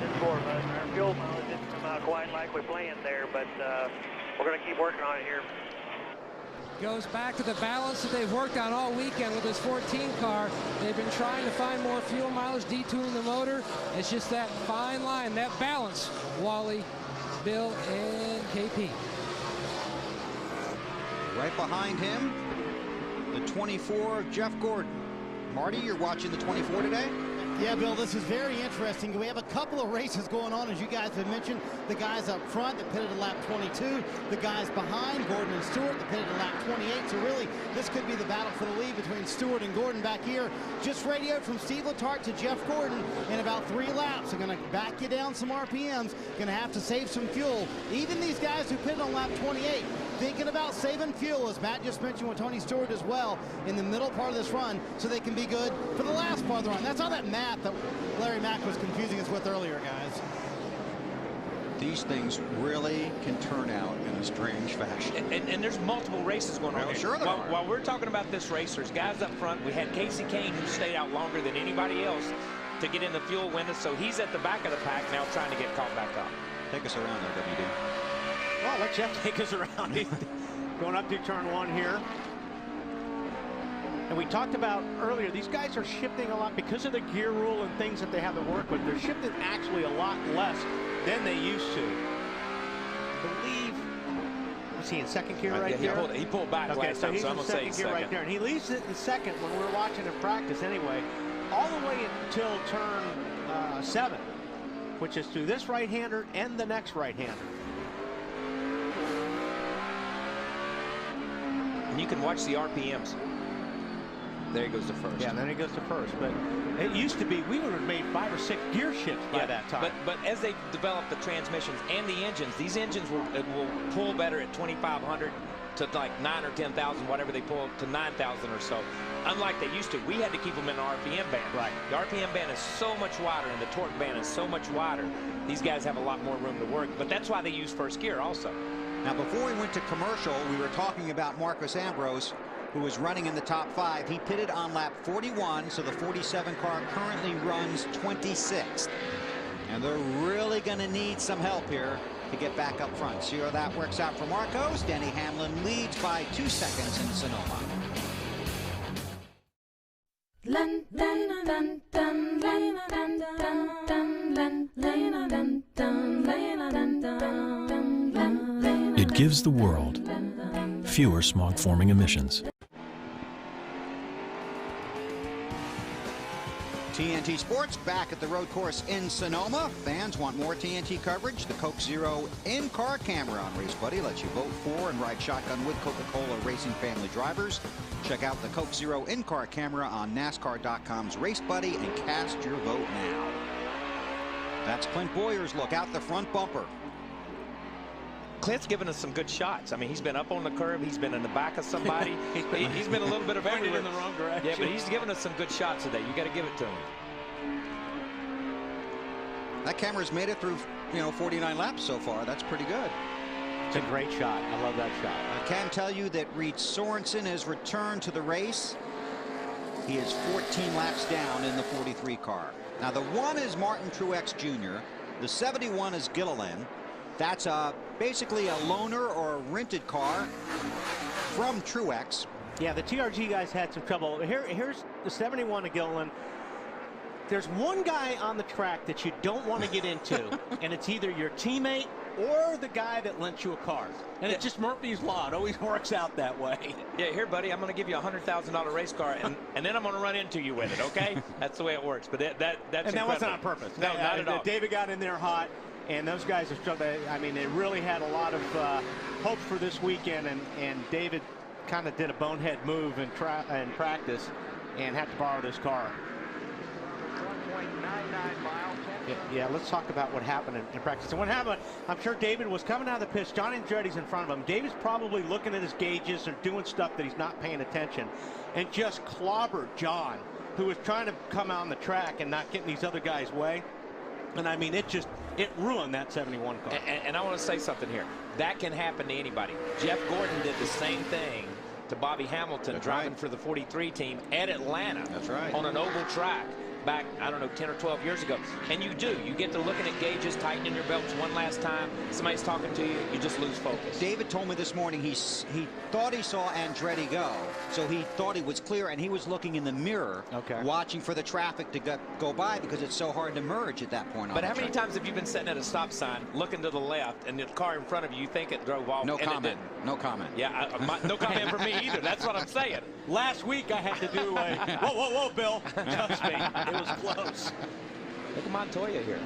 Speaker 23: This for us. Our fuel mileage didn't come out quite like we planned there, but we're going to keep working on it here.
Speaker 4: Goes back to the balance that they've worked on all weekend with this 14 car. They've been trying to find more fuel mileage, detooling the motor. It's just that fine line, that balance. Wally, Bill, and KP.
Speaker 1: Right behind him, the 24, Jeff Gordon. Marty, you're watching the 24 today?
Speaker 2: Yeah, Bill, this is very interesting. We have a couple of races going on, as you guys have mentioned. The guys up front that pitted at lap 22. The guys behind, Gordon and Stewart, that pitted at lap 28. So really, this could be the battle for the lead between Stewart and Gordon back here. Just radioed from Steve Letarte to Jeff Gordon in about 3 laps. They're going to back you down some RPMs. Going to have to save some fuel. Even these guys who pitted on lap 28, thinking about saving fuel, as Matt just mentioned with Tony Stewart as well, in the middle part of this run, so they can be good for the last part of the run. That's all that math that Larry Mack was confusing us with earlier, guys.
Speaker 1: These things really can turn out in a strange fashion.
Speaker 7: And there's multiple races going on here.
Speaker 1: Sure there are.
Speaker 7: While we're talking about this race, there's guys up front. We had Casey Kane, who stayed out longer than anybody else to get in the fuel window, so he's at the back of the pack now trying to get caught back up.
Speaker 1: Take us around there, WD.
Speaker 11: Well, let Jeff take us around. going up to turn 1 here. And we talked about earlier, these guys are shifting a lot because of the gear rule and things that they have to work with. They're shifting actually a lot less than they used to. I believe, was he in second gear right there?
Speaker 7: He pulled back last time, so I'm going to say
Speaker 11: second gear right there. And he leaves it in second when we were watching him practice anyway, all the way until turn 7, which is through this right-hander and the next right-hander.
Speaker 7: And you can watch the RPMs. There he goes to first.
Speaker 11: Yeah, and then he goes to first. But it used to be we would have made 5 or 6 gear shifts by that time.
Speaker 7: But as they developed the transmissions and the engines, these engines will pull better at 2,500 to like 9 or 10,000, whatever they pull to 9,000 or so. Unlike they used to, we had to keep them in the RPM band.
Speaker 11: Right.
Speaker 7: The RPM band is so much wider, and the torque band is so much wider. These guys have a lot more room to work, but that's why they use first gear also.
Speaker 1: Now, before we went to commercial, we were talking about Marcos Ambrose, who is running in the top 5. He pitted on lap 41, so the 47 car currently runs 26th. And they're really going to need some help here to get back up front. See how that works out for Marcos. Denny Hamlin leads by 2 seconds in Sonoma.
Speaker 6: It gives the world fewer smog-forming emissions.
Speaker 1: TNT Sports back at the road course in Sonoma. Fans want more TNT coverage. The Coke Zero in-car camera on Race Buddy lets you vote for and ride shotgun with Coca-Cola racing family drivers. Check out the Coke Zero in-car camera on NASCAR.com's Race Buddy and cast your vote now. That's Clint Boyer's look out the front bumper.
Speaker 7: Clint's given us some good shots. I mean, he's been up on the curb. He's been in the back of somebody. he's been a little bit of everywhere.
Speaker 11: in the wrong direction.
Speaker 7: Yeah, but he's given us some good shots today. You got to give it to him.
Speaker 1: That camera's made it through, 49 laps so far. That's pretty good.
Speaker 11: It's a great shot. I love that shot.
Speaker 1: I can tell you that Reed Sorensen has returned to the race. He is 14 laps down in the 43 car. Now, the 1 is Martin Truex Jr. The 71 is Gilliland. That's basically a loaner or a rented car from Truex.
Speaker 11: Yeah, the TRG guys had some trouble. Here's the 71 of Gilliland. There's one guy on the track that you don't want to get into, and it's either your teammate or the guy that lent you a car. And it's just Murphy's Law. It always works out that way.
Speaker 7: Yeah, here, buddy, I'm going to give you a $100,000 race car, and then I'm going to run into you with it, okay? That's the way it works. But that's
Speaker 11: and
Speaker 7: incredible.
Speaker 11: that wasn't on purpose.
Speaker 7: No, not at all.
Speaker 11: David got in there hot. And those guys are struggling. I mean, they really had a lot of hope for this weekend, and David kind of did a bonehead move in practice and had to borrow this car.
Speaker 23: 1.99 miles.
Speaker 11: Yeah, let's talk about what happened in practice. And what happened, I'm sure David was coming out of the pits. Johnny Andretti's in front of him. David's probably looking at his gauges and doing stuff that he's not paying attention, and just clobbered John, who was trying to come out on the track and not getting these other guys' way. And I mean, it ruined that 71 car.
Speaker 7: And I want to say something here. That can happen to anybody. Jeff Gordon did the same thing to Bobby Hamilton driving for the 43 team at Atlanta.
Speaker 1: That's right.
Speaker 7: On an oval track back, I don't know, 10 or 12 years ago. And you get to looking at gauges, tightening your belts one last time. Somebody's talking to you, you just lose focus.
Speaker 1: David told me this morning he thought he saw Andretti go, so he thought he was clear, and he was looking in the mirror, watching for the traffic to go by because it's so hard to merge at that point.
Speaker 7: But how many times have you been sitting at a stop sign, looking to the left, and the car in front of you think it drove off?
Speaker 1: No comment. No comment.
Speaker 7: Yeah, no comment from me either. That's what I'm saying.
Speaker 11: Last week I had to do a whoa, Bill. Trust me, it was close.
Speaker 7: Look at Montoya here.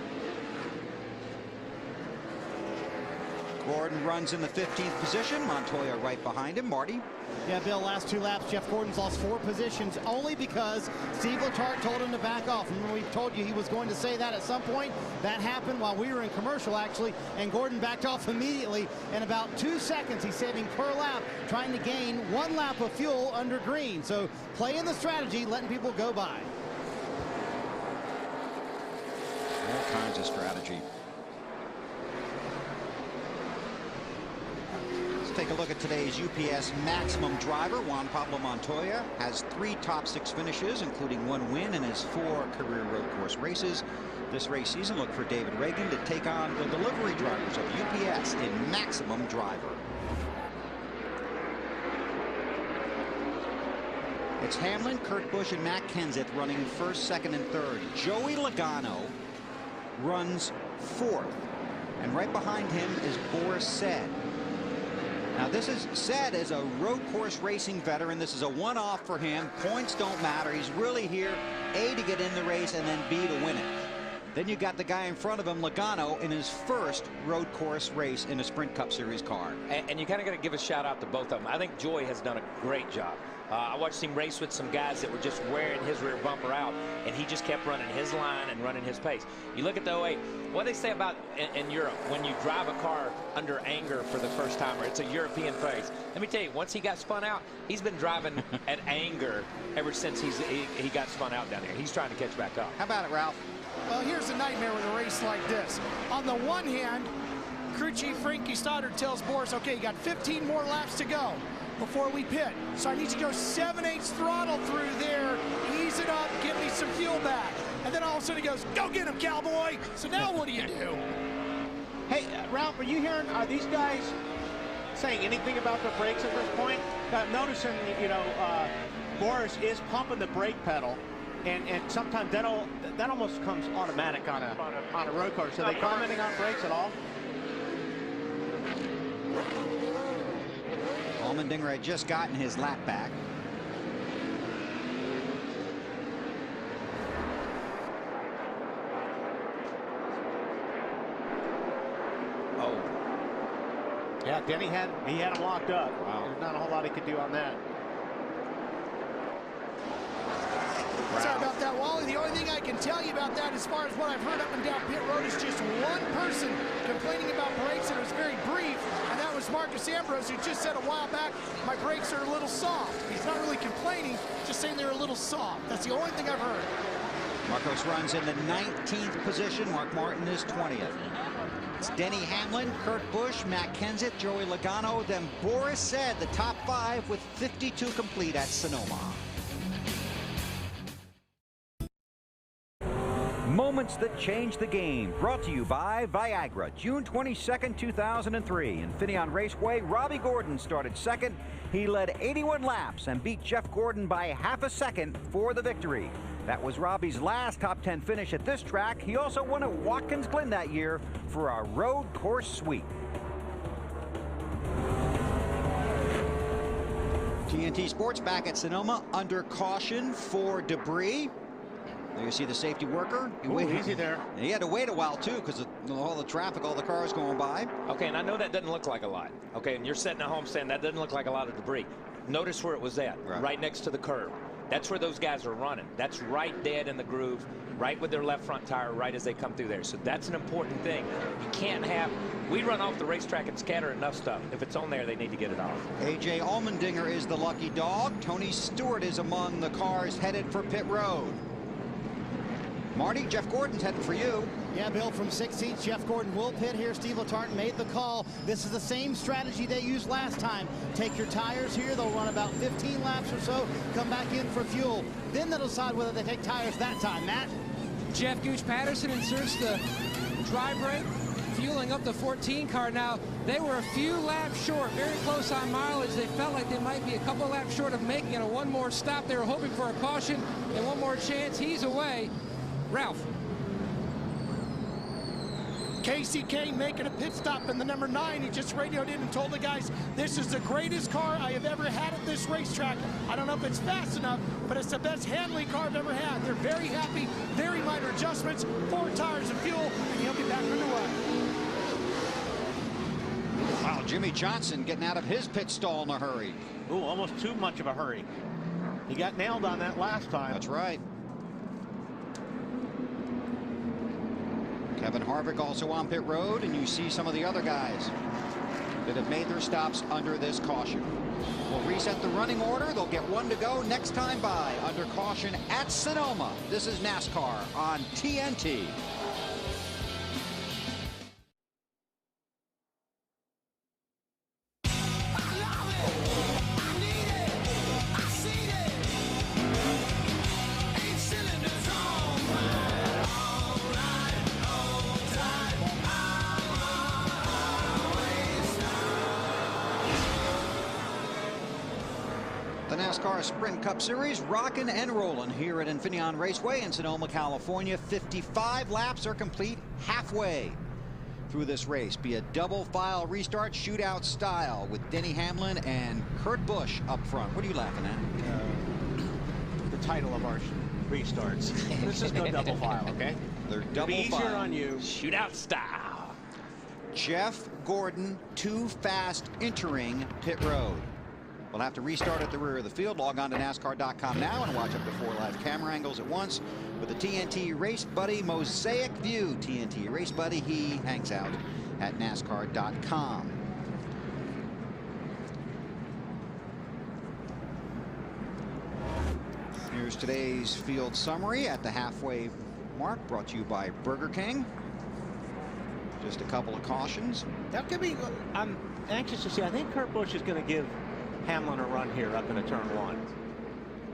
Speaker 1: Gordon runs in the 15th position. Montoya right behind him. Marty?
Speaker 2: Yeah, Bill, last 2 laps, Jeff Gordon's lost 4 positions only because Steve Letarte told him to back off. And we told you he was going to say that at some point. That happened while we were in commercial, actually, and Gordon backed off immediately. In about 2 seconds, he's saving per lap, trying to gain 1 lap of fuel under green. So playing the strategy, letting people go by.
Speaker 1: All kinds of strategy. Take a look at today's UPS maximum driver. Juan Pablo Montoya has 3 top 6 finishes, including 1 win in his 4 career road course races. This race season, look for David Reagan to take on the delivery drivers of UPS in maximum driver. It's Hamlin, Kurt Busch, and Matt Kenseth running first, second, and third. Joey Logano runs fourth. And right behind him is Boris Said. Now Said is a road course racing veteran. This is a one-off for him. Points don't matter. He's really here, A, to get in the race, and then B, to win it. Then you got the guy in front of him, Logano, in his first road course race in a Sprint Cup Series car.
Speaker 7: And you kind of got to give a shout out to both of them. I think Joey has done a great job. I watched him race with some guys that were just wearing his rear bumper out, and he just kept running his line and running his pace. You look at the 08, what they say about in Europe, when you drive a car under anger for the first time, or it's a European phase. Let me tell you, once he got spun out, he's been driving at anger ever since he got spun out down there. He's trying to catch back up.
Speaker 1: How about it, Ralph?
Speaker 5: Well, here's a nightmare with a race like this. On the one hand, crew chief Frankie Stoddard tells Boris, okay, you got 15 more laps to go before we pit. So I need you to go 7/8 throttle through there, ease it up, give me some fuel back. And then all of a sudden he goes, go get him, cowboy. So now what do you do?
Speaker 11: Hey, Ralph, are you hearing, are these guys saying anything about the brakes at this point? Noticing, you know, Boris is pumping the brake pedal, and sometimes that almost comes automatic on a road car. So are they commenting on brakes at all?
Speaker 1: Allmendinger had just gotten his lap back.
Speaker 11: Oh. Yeah, Denny had him locked up. Wow. There's not a whole lot he could do on that.
Speaker 5: Sorry about that, Wally. The only thing I can tell you about that, as far as what I've heard up and down pit road, is just one person complaining about brakes, and it was very brief, and that was Marcus Ambrose, who just said a while back, my brakes are a little soft. He's not really complaining, just saying they're a little soft. That's the only thing I've heard.
Speaker 1: Marcos runs in the 19th position. Mark Martin is 20th. It's Denny Hamlin, Kurt Busch, Matt Kenseth, Joey Logano, then Boris Said, the top 5 with 52 complete at Sonoma. Moments that change the game, brought to you by Viagra. June 22nd, 2003. In Infineon Raceway, Robbie Gordon started second. He led 81 laps and beat Jeff Gordon by half a second for the victory. That was Robbie's last top 10 finish at this track. He also won at Watkins Glen that year for a road course sweep. TNT Sports back at Sonoma under caution for debris. There you see the safety worker.
Speaker 11: Easy there.
Speaker 1: He had to wait a while, too, because of all the traffic, all the cars going by.
Speaker 7: Okay, and I know that doesn't look like a lot. Okay, and you're sitting at home saying that doesn't look like a lot of debris. Notice where it was at, right next to the curb. That's where those guys are running. That's right dead in the groove, right with their left front tire, right as they come through there. So that's an important thing. You can't have, we run off the racetrack and scatter enough stuff. If it's on there, they need to get it off.
Speaker 1: A.J. Allmendinger is the lucky dog. Tony Stewart is among the cars headed for pit road. Marty, Jeff Gordon's heading for you.
Speaker 2: Yeah, Bill, from 16th, Jeff Gordon will pit here. Steve Letarte made the call. This is the same strategy they used last time. Take your tires here. They'll run about 15 laps or so, come back in for fuel. Then they'll decide whether they take tires that time. Matt?
Speaker 4: Jeff Gooch Patterson inserts the dry brake, fueling up the 14 car. Now, they were a few laps short, very close on mileage. They felt like they might be a couple laps short of making it. One more stop. They were hoping for a caution and one more chance. He's away. Ralph.
Speaker 5: Casey Kane making a pit stop in the number 9. He just radioed in and told the guys, this is the greatest car I have ever had at this racetrack. I don't know if it's fast enough, but it's the best handling car I've ever had. They're very happy, very minor adjustments, 4 tires of fuel, and he'll be back underway.
Speaker 1: Wow, Jimmy Johnson getting out of his pit stall in a hurry.
Speaker 11: Ooh, almost too much of a hurry. He got nailed on that last time.
Speaker 1: That's right. Kevin Harvick also on pit road, and you see some of the other guys that have made their stops under this caution. We'll reset the running order. They'll get 1 to go next time by under caution at Sonoma. This is NASCAR on TNT. NASCAR Sprint Cup Series rocking and rolling here at Infineon Raceway in Sonoma, California. 55 laps are complete halfway through this race. Be a double file restart shootout style with Denny Hamlin and Kurt Busch up front. What are you laughing at?
Speaker 11: The title of our restarts. Let's just go double file, okay?
Speaker 1: They're
Speaker 11: It'll
Speaker 1: double
Speaker 11: be easier
Speaker 1: file.
Speaker 11: on you.
Speaker 7: Shootout style.
Speaker 1: Jeff Gordon too fast entering pit road. We'll have to restart at the rear of the field. Log on to NASCAR.com now and watch up to 4 live camera angles at once with the TNT Race Buddy Mosaic View. TNT Race Buddy, he hangs out at NASCAR.com. Here's today's field summary at the halfway mark, brought to you by Burger King. Just a couple of cautions.
Speaker 11: That could be. I'm anxious to see. I think Kurt Busch is going to give Hamlin a run here up into turn 1.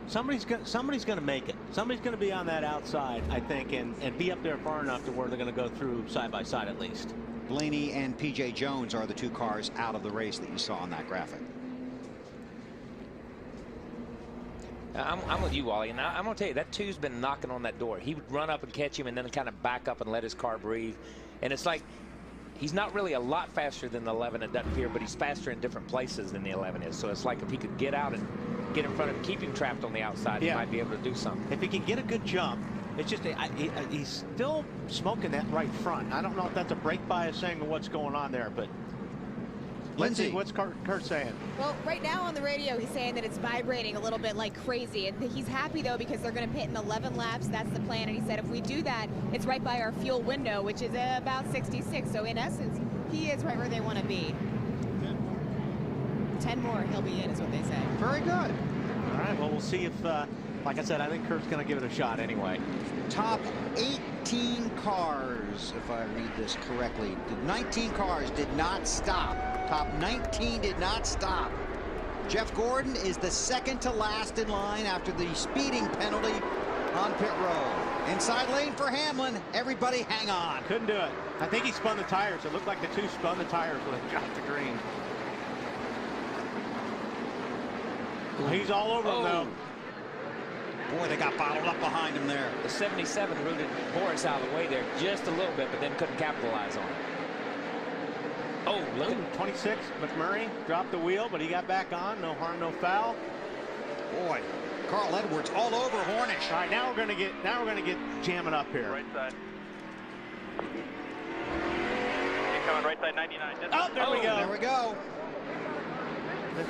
Speaker 11: Somebody's going to make it. Somebody's going to be on that outside, I think, and be up there far enough to where they're going to go through side by side at least.
Speaker 1: Blaney and P.J. Jones are the 2 cars out of the race that you saw on that graphic.
Speaker 7: I'm with you, Wally, and I'm going to tell you, that 2's been knocking on that door. He would run up and catch him and then kind of back up and let his car breathe. And it's like he's not really a lot faster than the 11, it doesn't appear, but he's faster in different places than the 11 is. So it's like if he could get out and get in front of him, keep him trapped on the outside, he might be able to do something.
Speaker 11: If he can get a good jump, it's just he's still smoking that right front. I don't know if that's a brake bias thing or what's going on there, but Lindsay, what's Kurt saying?
Speaker 3: Well, right now on the radio, he's saying that it's vibrating a little bit like crazy. And he's happy, though, because they're going to pit in 11 laps. That's the plan. And he said if we do that, it's right by our fuel window, which is about 66. So, in essence, he is right where they want to be. 10 more, he'll be in, is what they say.
Speaker 1: Very good.
Speaker 11: All right, well, we'll see if, like I said, I think Kurt's going to give it a shot anyway.
Speaker 1: Top 18 cars, if I read this correctly. 19 cars did not stop. Top 19 did not stop. Jeff Gordon is the second to last in line after the speeding penalty on pit road. Inside lane for Hamlin. Everybody hang on.
Speaker 11: Couldn't do it. I think he spun the tires. It looked like the 2 spun the tires when it dropped the green. Well, he's all over him, though.
Speaker 1: Boy, they got bottled up behind him there.
Speaker 7: The 77 rooted Boris out of the way there just a little bit, but then couldn't capitalize on it. Oh, look at
Speaker 11: 26. McMurray dropped the wheel, but he got back on. No harm, no foul.
Speaker 1: Boy, Carl Edwards all over Hornish.
Speaker 11: All right, now we're going to get jamming up here.
Speaker 15: Right side. Incoming right side 99.
Speaker 11: Oh, there we go.
Speaker 1: There we go.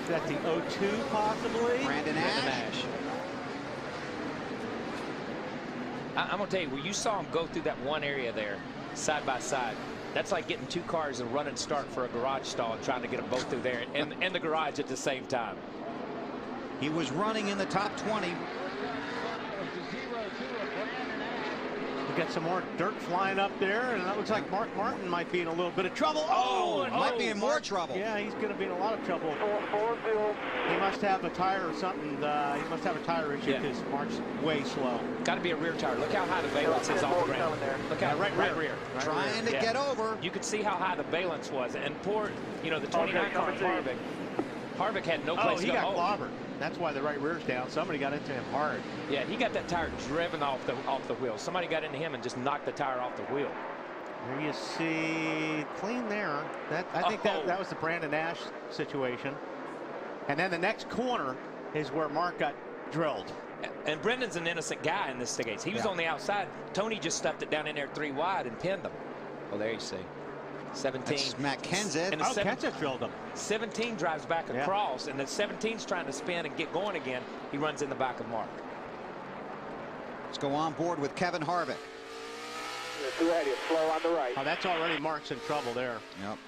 Speaker 11: That's the 02 possibly.
Speaker 1: Brandon Ash.
Speaker 7: I'm going to tell you, when you saw him go through that one area there, side by side, that's like getting 2 cars and run and start for a garage stall and trying to get them both through there and the garage at the same time.
Speaker 1: He was running in the top 20.
Speaker 11: We got some more dirt flying up there, and it looks like Mark Martin might be in a little bit of trouble.
Speaker 1: Might be in more trouble.
Speaker 11: Yeah, he's going to be in a lot of trouble. He must have a tire or something. He must have a tire issue because Mark's way slow.
Speaker 7: Got to be a rear tire. Look how high the valence is off the ground. Look how right rear.
Speaker 1: Trying to get over.
Speaker 7: You could see how high the valence was, and poor, the 29 car Harvick. Harvick had no place to go.
Speaker 11: He got clobbered. That's why the right rear's down. Somebody got into him hard.
Speaker 7: Yeah, he got that tire driven off the wheel. Somebody got into him and just knocked the tire off the wheel.
Speaker 11: There you see, clean there. I think that was the Brandon Ash situation. And then the next corner is where Mark got drilled.
Speaker 7: And Brendan's an innocent guy in this case. He was on the outside. Tony just stuffed it down in there 3 wide and pinned him. Oh, there you see. 17.
Speaker 1: That's Matt Kenseth.
Speaker 7: And
Speaker 11: Kenseth drilled him.
Speaker 7: 17 drives back across, and then 17's trying to spin and get going again. He runs in the back of Mark.
Speaker 1: Let's go on board with Kevin Harvick.
Speaker 12: Ready, slow on the right.
Speaker 11: Oh, that's already Mark's in trouble there.
Speaker 1: Yep.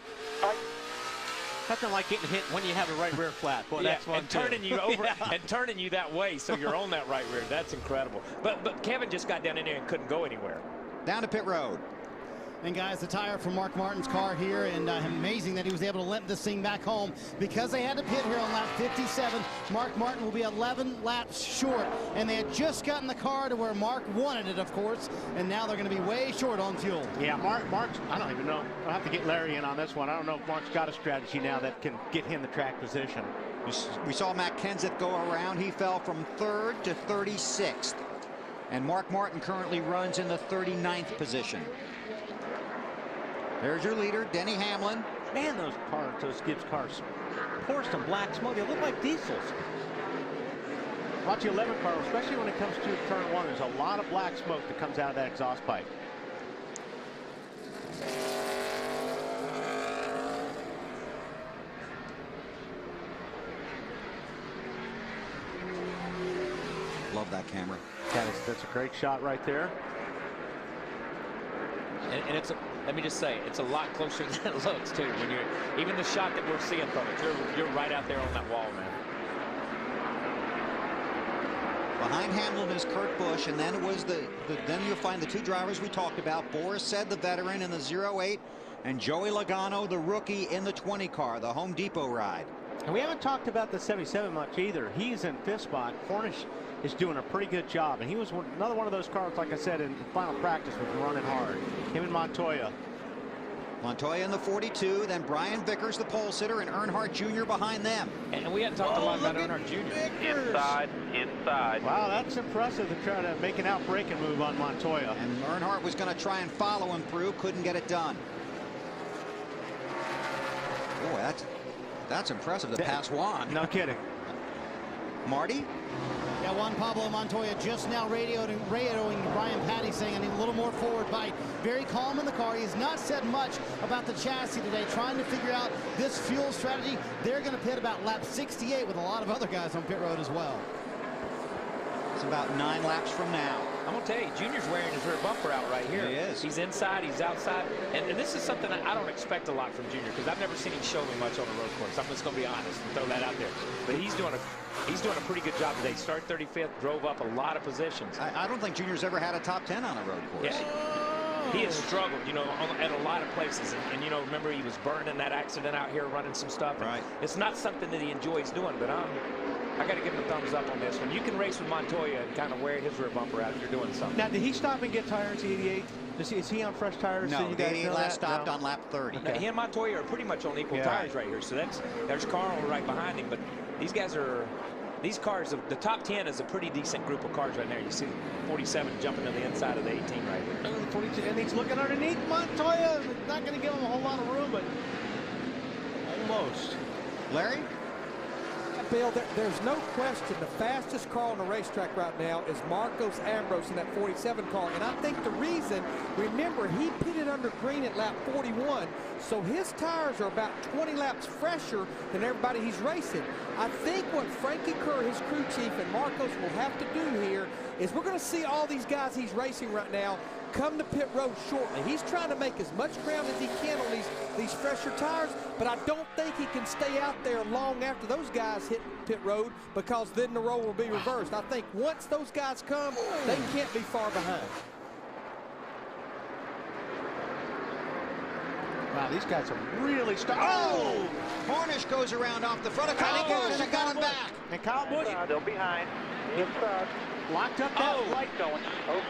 Speaker 11: Nothing like getting hit when you have a right rear flat. Boy, that's fun
Speaker 7: and turning you over and turning you that way, so you're on that right rear. That's incredible. But Kevin just got down in there and couldn't go anywhere.
Speaker 1: Down to pit road.
Speaker 2: And guys, the tire for Mark Martin's car here, and amazing that he was able to limp this thing back home because they had to pit here on lap 57. Mark Martin will be 11 laps short, and they had just gotten the car to where Mark wanted it, of course, and now they're going to be way short on fuel.
Speaker 11: Yeah, Mark's, I don't even know. I'll have to get Larry in on this one. I don't know if Mark's got a strategy now that can get him the track position.
Speaker 1: We saw Matt Kenseth go around. He fell from 3rd to 36th. And Mark Martin currently runs in the 39th position. There's your leader, Denny Hamlin.
Speaker 11: Man, those Gibbs cars pour some black smoke. They look like diesels. Watch the 11 car, especially when it comes to turn 1, there's a lot of black smoke that comes out of that exhaust pipe.
Speaker 1: Love that camera.
Speaker 11: That's a great shot right there.
Speaker 7: And it's let me just say, it's a lot closer than it looks too. When you're even the shot that we're seeing from it, you're right out there on that wall, man.
Speaker 1: Behind Hamlin is Kurt Busch, and then it was then you'll find the 2 drivers we talked about. Boris Said, the veteran, in the 08, and Joey Logano, the rookie, in the 20 car, the Home Depot ride.
Speaker 11: And we haven't talked about the 77 much either. He's in 5th spot. Cornish is doing a pretty good job, and he was another one of those cars, like I said, in final practice, was running hard. Him and Montoya.
Speaker 1: Montoya in the 42, then Brian Vickers, the pole sitter, and Earnhardt Jr. behind them.
Speaker 7: And we hadn't talked a lot about Earnhardt Jr.
Speaker 15: Inside.
Speaker 11: Wow, that's impressive to try to make an out-braking move on Montoya.
Speaker 1: And Earnhardt was going to try and follow him through, couldn't get it done. Boy, that's impressive to pass Juan.
Speaker 11: No kidding.
Speaker 1: Marty?
Speaker 2: Yeah, Juan Pablo Montoya just now radioing Brian Patty, saying I need a little more forward bite. Very calm in the car. He has not said much about the chassis today, trying to figure out this fuel strategy. They're going to pit about lap 68 with a lot of other guys on pit road as well.
Speaker 1: It's about 9 laps from now.
Speaker 7: I'm going to tell you, Junior's wearing his rear bumper out right here.
Speaker 1: He is.
Speaker 7: He's inside, he's outside. And this is something I don't expect a lot from Junior, because I've never seen him show me much on the road course. I'm just going to be honest and throw that out there. But he's doing a pretty good job today. Started 35th, drove up a lot of positions.
Speaker 1: I don't think Junior's ever had a top 10 on a road course.
Speaker 7: Yeah. He has struggled, you know, at a lot of places. And you know, remember, he was burned in that accident out here running some stuff.
Speaker 1: Right.
Speaker 7: It's not something that he enjoys doing, but I got to give him a thumbs up on this one. You can race with Montoya and kind of wear his rear bumper out if you're doing something.
Speaker 11: Now, did he stop and get tires, the 88? Is he on fresh tires?
Speaker 1: No,
Speaker 11: so
Speaker 1: the 88 last stopped on lap 30.
Speaker 7: Okay. He and Montoya are pretty much on equal tires right here. So there's Carl right behind him. But these guys are, these cars, the top 10 is a pretty decent group of cars right there. You see 47 jumping to the inside of the 18 right here.
Speaker 11: 42, and he's looking underneath Montoya. Not going to give him a whole lot of room, but almost.
Speaker 1: Larry?
Speaker 13: Bill, there's no question the fastest car on the racetrack right now is Marcos Ambrose in that 47 car. And I think the reason, remember, he pitted under green at lap 41, so his tires are about 20 laps fresher than everybody he's racing. I think what Frankie Kerr, his crew chief, and Marcos will have to do here is we're going to see all these guys he's racing right now come to pit road shortly. He's trying to make as much ground as he can on these fresher tires, but I don't think he can stay out there long after those guys hit pit road, because then the role will be reversed. I think once those guys come, they can't be far behind.
Speaker 11: Wow, these guys are really
Speaker 1: Oh! Cornish goes around off the front of Kyle Busch and got him back.
Speaker 11: And Kyle Busch.
Speaker 23: They're behind. Inside.
Speaker 11: Locked up that right going.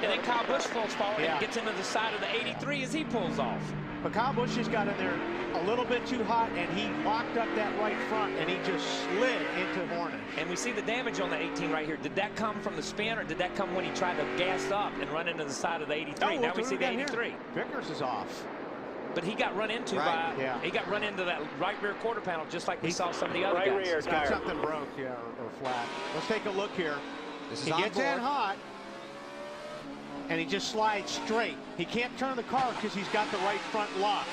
Speaker 7: And then Kyle Busch falls forward and gets into the side of the 83 as he pulls off.
Speaker 11: But Kyle Busch just got in there a little bit too hot, and he locked up that right front, and he just slid into Hornet.
Speaker 7: And we see the damage on the 18 right here. Did that come from the spin, or did that come when he tried to gas up and run into the side of the 83? Now we see the 83.
Speaker 11: Vickers is off.
Speaker 7: But he got run into he got run into that right rear quarter panel, just like we saw some of the other guys.
Speaker 11: He's got something broke, or flat. Let's take a look here. He gets in hot, and he just slides straight. He can't turn the car because he's got the right front locked.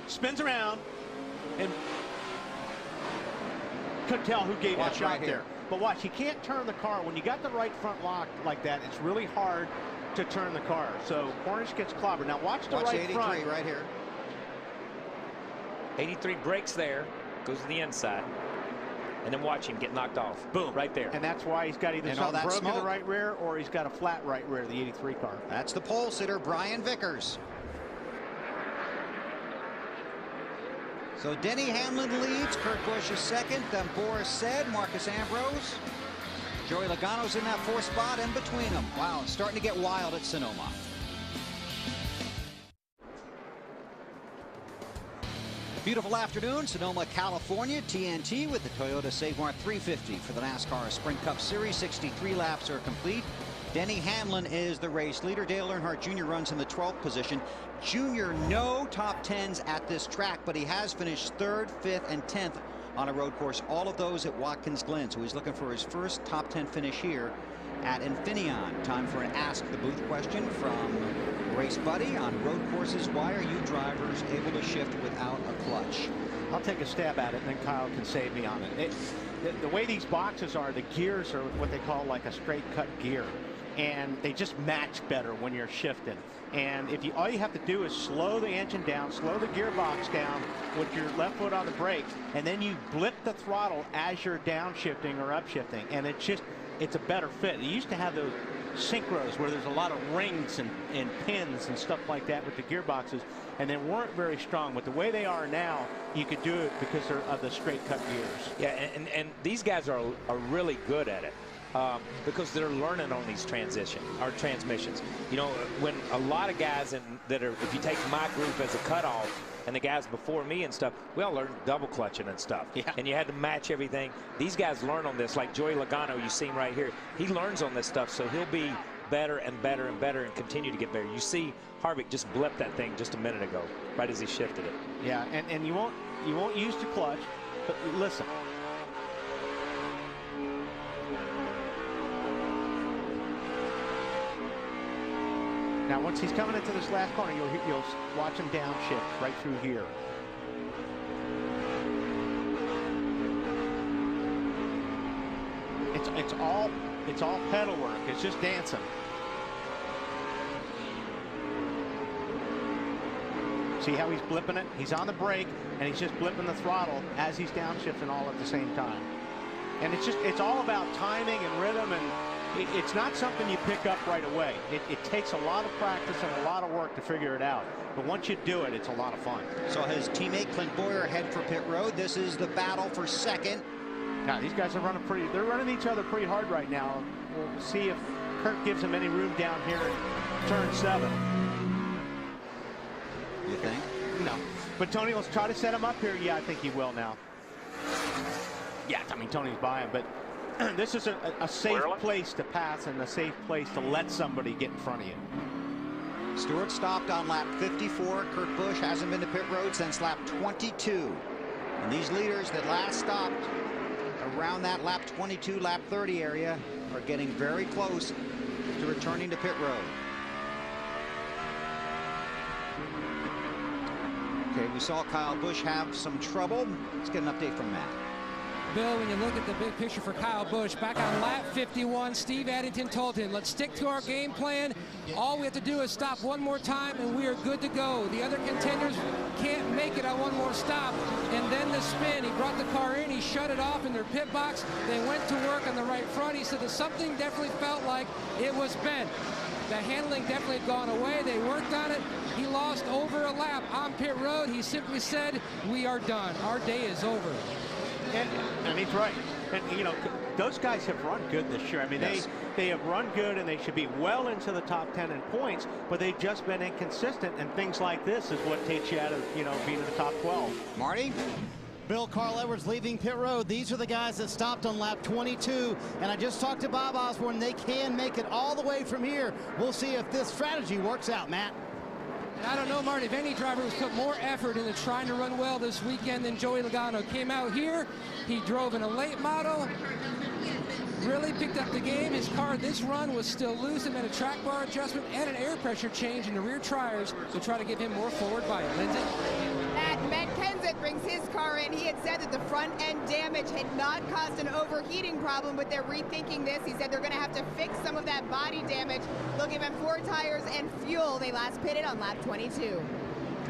Speaker 11: Spins around, and couldn't tell who gave that shot there. But watch, he can't turn the car. When you got the right front locked like that, it's really hard to turn the car. So Cornish gets clobbered. Now watch the right
Speaker 1: 83
Speaker 11: front.
Speaker 1: right here.
Speaker 7: 83 breaks there, goes to the inside. And then watch him get knocked off. Boom, right there.
Speaker 11: And that's why he's got either something broken in the right rear, or he's got a flat right rear, the 83 car.
Speaker 1: That's the pole sitter, Brian Vickers. So Denny Hamlin leads, Kurt Busch is second, then Boris Said, Marcos Ambrose. Joey Logano's in that 4th spot in between them. Wow, it's starting to get wild at Sonoma. Beautiful afternoon, Sonoma, California. TNT with the Toyota Save Mart 350 for the NASCAR Sprint Cup Series. 63 laps are complete. Denny Hamlin is the race leader. Dale Earnhardt Jr. runs in the 12th position. Jr. no top 10s at this track, but he has finished 3rd, 5th, and 10th on a road course. All of those at Watkins Glen. So he's looking for his first top 10 finish here at Infineon. Time for an Ask the Booth question from Race Buddy. On road courses, why are you drivers able to shift without a clutch?
Speaker 11: I'll take a stab at it, and then Kyle can save me on it. The way these boxes are, the gears are what they call like a straight cut gear, and they just match better when you're shifting. And all you have to do is slow the engine down, slow the gearbox down with your left foot on the brake, and then you blip the throttle as you're downshifting or upshifting, and it's a better fit. You used to have those synchros where there's a lot of rings and pins and stuff like that with the gearboxes, and they weren't very strong. But the way they are now, you could do it because they're of the straight cut gears.
Speaker 7: Yeah, and these guys are really good at it. Because they're learning on these transmissions. You know, when a lot of guys if you take my group as a cutoff and the guys before me and stuff, we all learned double clutching and stuff. Yeah. And you had to match everything. These guys learn on this, like Joey Logano, you see him right here. He learns on this stuff, so he'll be better and better and better and continue to get better. You see Harvick just blipped that thing just a minute ago, right as he shifted it.
Speaker 11: Yeah, and you won't use the clutch, but listen. Now, once he's coming into this last corner, you'll watch him downshift right through here. It's all pedal work. It's just dancing. See how he's blipping it? He's on the brake, and he's just blipping the throttle as he's downshifting all at the same time. And it's all about timing and rhythm, and it's not something you pick up right away. It takes a lot of practice and a lot of work to figure it out. But once you do it, it's a lot of fun.
Speaker 1: So his teammate Clint Boyer head for pit road. This is the battle for second.
Speaker 11: Now, these guys are they're running each other pretty hard right now. We'll see if Kurt gives him any room down here in turn 7.
Speaker 1: You think?
Speaker 11: No. But Tony, let's try to set him up here. Yeah, I think he will now. Yeah, I mean, Tony's by him, but this is a safe place to pass and a safe place to let somebody get in front of you.
Speaker 1: Stewart stopped on lap 54. Kurt Busch hasn't been to pit road since lap 22. And these leaders that last stopped around that lap 22, lap 30 area are getting very close to returning to pit road. Okay, we saw Kyle Busch have some trouble. Let's get an update from Matt.
Speaker 4: Bill, when you look at the big picture for Kyle Busch, back on lap 51, Steve Addington told him, let's stick to our game plan. All we have to do is stop one more time, and we are good to go. The other contenders can't make it on one more stop. And then the spin, he brought the car in, he shut it off in their pit box. They went to work on the right front. He said that something definitely felt like it was bent. The handling definitely had gone away. They worked on it. He lost over a lap on pit road. He simply said, we are done. Our day is over.
Speaker 11: And he's right. And, you know, those guys have run good this year. I mean, yes, they have run good, and they should be well into the top 10 in points, but they've just been inconsistent, and things like this is what takes you out of, you know, being in the top 12.
Speaker 1: Marty?
Speaker 2: Bill, Carl Edwards leaving pit road. These are the guys that stopped on lap 22. And I just talked to Bob Osborne. They can make it all the way from here. We'll see if this strategy works out, Matt.
Speaker 4: And I don't know, Marty, if any driver has put more effort into trying to run well this weekend than Joey Logano. Came out here, he drove in a late model, really picked up the game. His car this run was still loose and made a track bar adjustment and an air pressure change in the rear tires to try to give him more forward bite. Lindsay?
Speaker 3: Matt Kenseth brings his car in. He had said that the front end damage had not caused an overheating problem, but they're rethinking this. He said they're going to have to fix some of that body damage. They'll give him 4 tires and fuel. They last pitted on lap 22.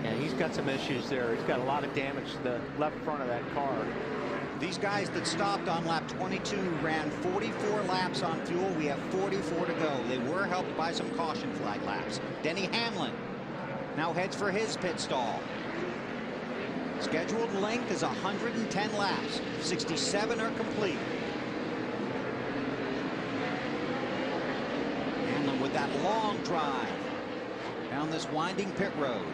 Speaker 11: Yeah, he's got some issues there. He's got a lot of damage to the left front of that car.
Speaker 1: These guys that stopped on lap 22 ran 44 laps on fuel. We have 44 to go. They were helped by some caution flag laps. Denny Hamlin now heads for his pit stall. Scheduled length is 110 laps. 67 are complete. Hamlin with that long drive down this winding pit road.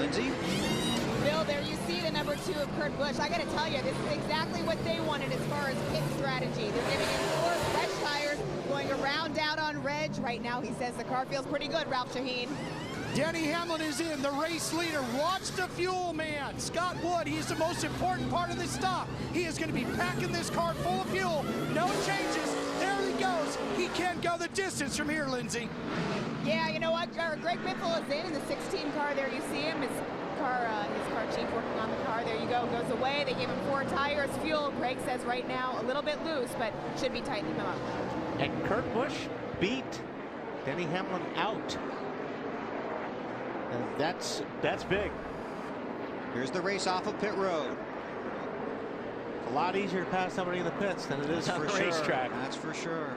Speaker 1: Lindsay?
Speaker 3: Bill, there you see the number 2 of Kurt Busch. I got to tell you, this is exactly what they wanted as far as pit strategy. They're giving him 4 fresh tires, going around out on Reg. Right now, he says the car feels pretty good, Ralph Shaheen.
Speaker 5: Denny Hamlin is in, the race leader. Watch the fuel man. Scott Wood, he's the most important part of this stop. He is going to be packing this car full of fuel. No changes. There he goes. He can go the distance from here, Lindsay.
Speaker 3: Yeah, you know what? Greg Biffle is in the 16 car. There you see him. His car chief working on the car. There you go. Goes away. They gave him 4 tires. Fuel, Greg says right now, a little bit loose, but should be tightening them up.
Speaker 11: And Kurt Busch beat Denny Hamlin out. And that's big.
Speaker 1: Here's the race off of pit road.
Speaker 11: It's a lot easier to pass somebody in the pits than it is on the racetrack.
Speaker 1: That's for sure.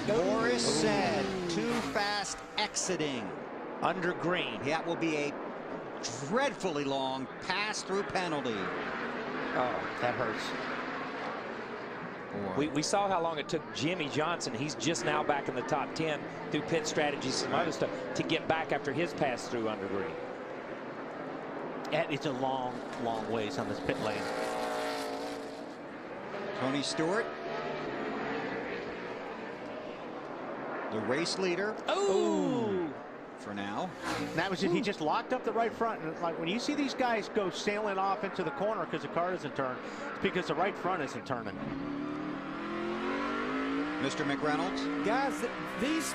Speaker 1: Boris said too fast exiting.
Speaker 11: Under green.
Speaker 1: That will be a dreadfully long pass-through penalty.
Speaker 11: Oh, that hurts.
Speaker 7: We saw how long it took Jimmy Johnson. He's just now back in the top 10 through pit strategies, some other stuff, to get back after his pass through under green.
Speaker 11: And it's a long, long ways on this pit lane.
Speaker 1: Tony Stewart, the race leader.
Speaker 11: Oh!
Speaker 1: For now.
Speaker 11: That was it. He just locked up the right front. And like when you see these guys go sailing off into the corner because the car doesn't turn, it's because the right front isn't turning.
Speaker 1: Mr. McReynolds.
Speaker 13: Guys, these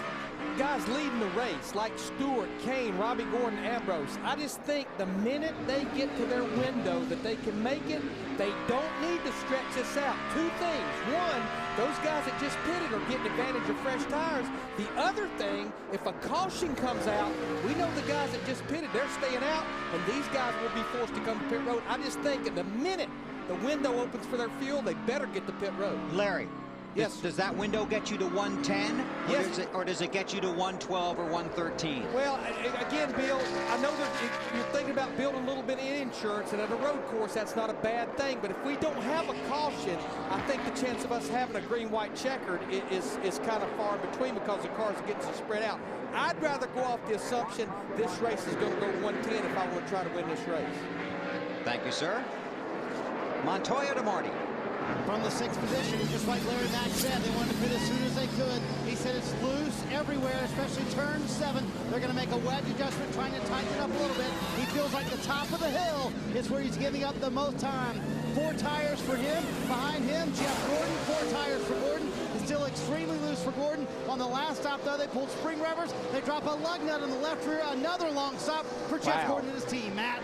Speaker 13: guys leading the race, like Stewart, Kane, Robbie Gordon, Ambrose, I just think the minute they get to their window that they can make it, they don't need to stretch this out. 2 things. One, those guys that just pitted are getting advantage of fresh tires. The other thing, if a caution comes out, we know the guys that just pitted, they're staying out, and these guys will be forced to come to pit road. I just think at the minute the window opens for their fuel, they better get to pit road.
Speaker 1: Larry.
Speaker 13: Yes.
Speaker 1: Does that window get you to 110?
Speaker 13: Yes.
Speaker 1: Or does it get you to 112 or 113?
Speaker 13: Well, again, Bill, I know that you're thinking about building a little bit of insurance, and at a road course, that's not a bad thing. But if we don't have a caution, I think the chance of us having a green-white checkered is kind of far in between because the cars are getting so spread out. I'd rather go off the assumption this race is going to go 110 if I want to try to win this race.
Speaker 1: Thank you, sir. Montoya to Marty.
Speaker 2: From the 6th position, just like Larry Mack said, they wanted to pit as soon as they could. He said it's loose everywhere, especially turn 7. They're going to make a wedge adjustment, trying to tighten it up a little bit. He feels like the top of the hill is where he's giving up the most time. 4 tires for him. Behind him, Jeff Gordon. 4 tires for Gordon. It's still extremely loose for Gordon. On the last stop, though, they pulled spring revers. They drop a lug nut in the left rear. Another long stop for Jeff Gordon and his team. Matt.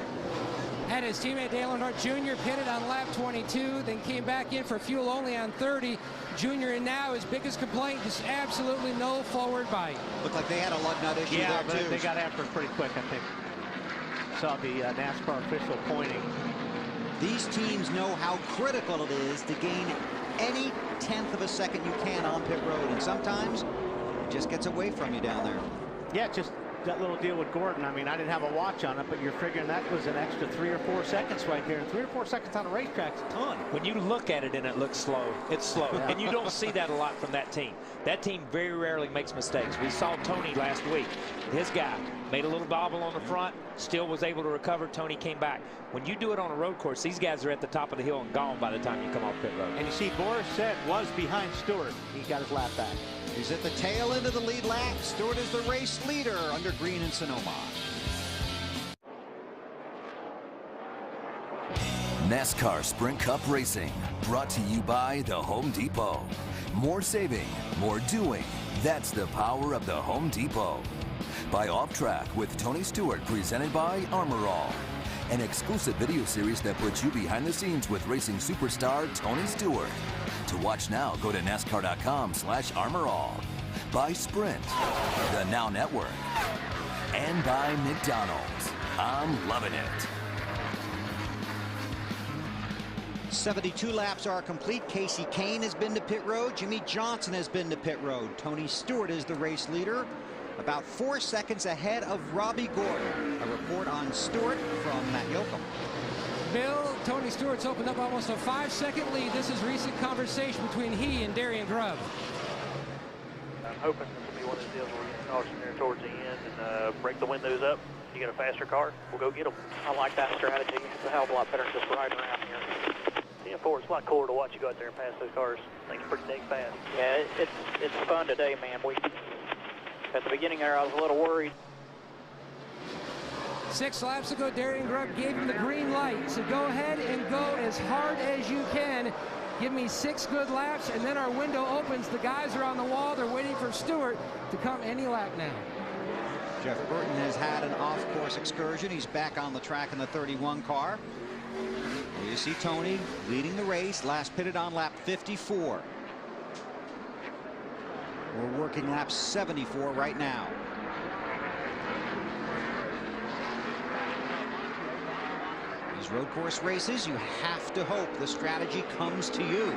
Speaker 4: Had his teammate Dale Earnhardt Jr. pitted on lap 22, then came back in for fuel only on 30. Jr. and now his biggest complaint, just absolutely no forward bite.
Speaker 1: Looked like they had a lug nut issue there,
Speaker 11: but
Speaker 1: too.
Speaker 11: They got after it pretty quick, I think. Saw the NASCAR official pointing.
Speaker 1: These teams know how critical it is to gain any 1/10 of a second you can on pit road, and sometimes it just gets away from you down there.
Speaker 11: Yeah, just that little deal with Gordon. I mean, I didn't have a watch on it, but you're figuring that was an extra 3 or 4 seconds right there. And 3 or 4 seconds on a racetrack's a ton.
Speaker 7: When you look at it and it looks slow, it's slow.
Speaker 11: Yeah.
Speaker 7: And you don't see that a lot from that team. That team very rarely makes mistakes. We saw Tony last week. His guy made a little bobble on the front, still was able to recover. Tony came back. When you do it on a road course, these guys are at the top of the hill and gone by the time you come off pit road.
Speaker 11: And you see Boris said was behind Stewart. He got his lap back.
Speaker 1: He's at the tail end of the lead lap. Stewart is the race leader under green in Sonoma.
Speaker 8: NASCAR Sprint Cup Racing, brought to you by the Home Depot. More saving, more doing. That's the power of the Home Depot. By Off Track with Tony Stewart, presented by Armor All. An exclusive video series that puts you behind the scenes with racing superstar Tony Stewart. To watch now, go to NASCAR.com/ArmorAll. By Sprint, the Now Network. And by McDonald's. I'm loving it.
Speaker 1: 72 laps are complete. Casey Kane has been to pit road. Jimmy Johnson has been to pit road. Tony Stewart is the race leader, about 4 seconds ahead of Robbie Gordon. A report on Stewart from Matt Yoakum.
Speaker 4: Bill, Tony Stewart's opened up almost a 5-second lead. This is recent conversation between he and Darian Grubb.
Speaker 23: I'm hoping this will be one of the deals where we caution there towards the end and break the windows up. You get a faster car, we'll go get them. I like that strategy. It's a hell of a lot better than just riding around here. Yeah, it's a lot cooler to watch you go out there and pass those cars. Things pretty dang fast. Yeah, it's fun today, man. At the beginning there, I was a little worried.
Speaker 4: 6 laps ago, Darian Grubb gave him the green light. So go ahead and go as hard as you can. Give me 6 good laps, and then our window opens. The guys are on the wall. They're waiting for Stewart to come any lap now.
Speaker 1: Jeff Burton has had an off-course excursion. He's back on the track in the 31 car. You see Tony leading the race, last pitted on lap 54. We're working lap 74 right now. These road course races, you have to hope the strategy comes to you.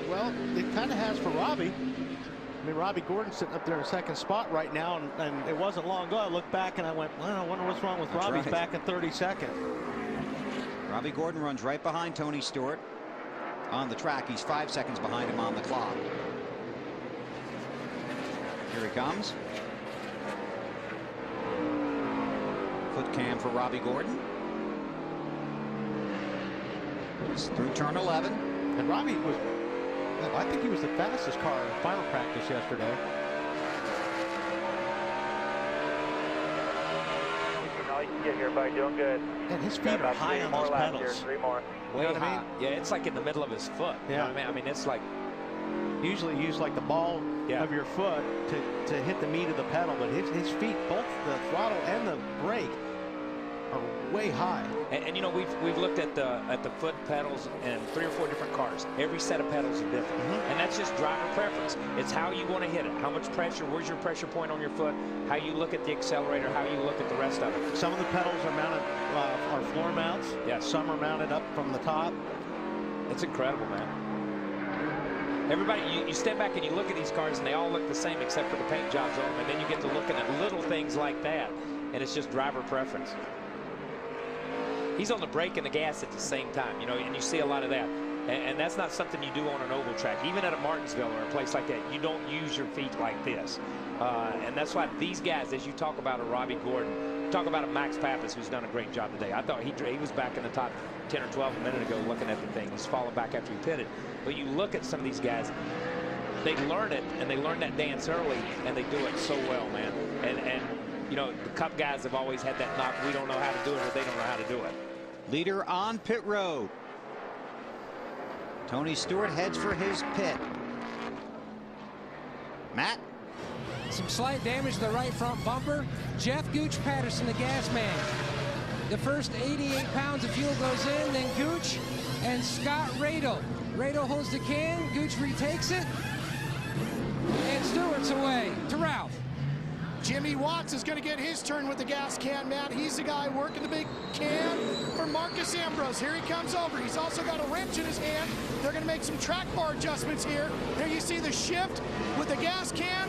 Speaker 11: Well, it kind of has for Robbie. I mean, Robbie Gordon's sitting up there in second spot right now, and it wasn't long ago I looked back and I went, well, I wonder what's wrong with Robbie. He's back in 32nd.
Speaker 1: Robbie Gordon runs right behind Tony Stewart on the track. He's 5 seconds behind him on the clock. Here he comes. Foot cam for Robbie Gordon. He's through turn 11.
Speaker 11: And Robbie was, I think he was the fastest car in final practice yesterday.
Speaker 23: You can get here, buddy. Doing good.
Speaker 11: And his feet are high on those pedals.
Speaker 23: 3 more.
Speaker 7: Way high. I mean? Yeah, it's like in the middle of his foot.
Speaker 11: Yeah.
Speaker 7: You know what I mean, it's like.
Speaker 11: Usually use like the ball of your foot to hit the meat of the pedal, but his feet, both the throttle and the brake, are way high.
Speaker 7: And you know, we've looked at the foot pedals in 3 or 4 different cars. Every set of pedals are different, and that's just driver preference. It's how you want to hit it, how much pressure, where's your pressure point on your foot, how you look at the accelerator, how you look at the rest of it.
Speaker 11: Some of the pedals are mounted are floor mounts.
Speaker 7: Yeah.
Speaker 11: Some are mounted up from the top.
Speaker 7: It's incredible, man. Everybody, you step back and you look at these cars and they all look the same except for the paint jobs on them, and then you get to looking at little things like that, and it's just driver preference. He's on the brake and the gas at the same time, you know, and you see a lot of that. And that's not something you do on an oval track. Even at a Martinsville or a place like that, you don't use your feet like this. And that's why these guys, as you talk about a Robbie Gordon, talk about a Max Pappas, who's done a great job today. I thought he was back in the top 10 or 12 a minute ago looking at the thing. He's fallen back after he pitted. But you look at some of these guys, they learn it, and they learn that dance early, and they do it so well, man. And you know, the Cup guys have always had that knock. We don't know how to do it, or they don't know how to do it.
Speaker 1: Leader on pit road. Tony Stewart heads for his pit. Matt?
Speaker 4: Some slight damage to the right front bumper. Jeff Gooch Patterson, the gas man. The first 88 pounds of fuel goes in, then Gooch and Scott Radel. Radel holds the can, Gooch retakes it, and Stewart's away to Ralph.
Speaker 5: Jimmy Watts is going to get his turn with the gas can, Matt. He's the guy working the big can for Marcus Ambrose. Here he comes over. He's also got a wrench in his hand. They're going to make some track bar adjustments here. There you see the shift with the gas can.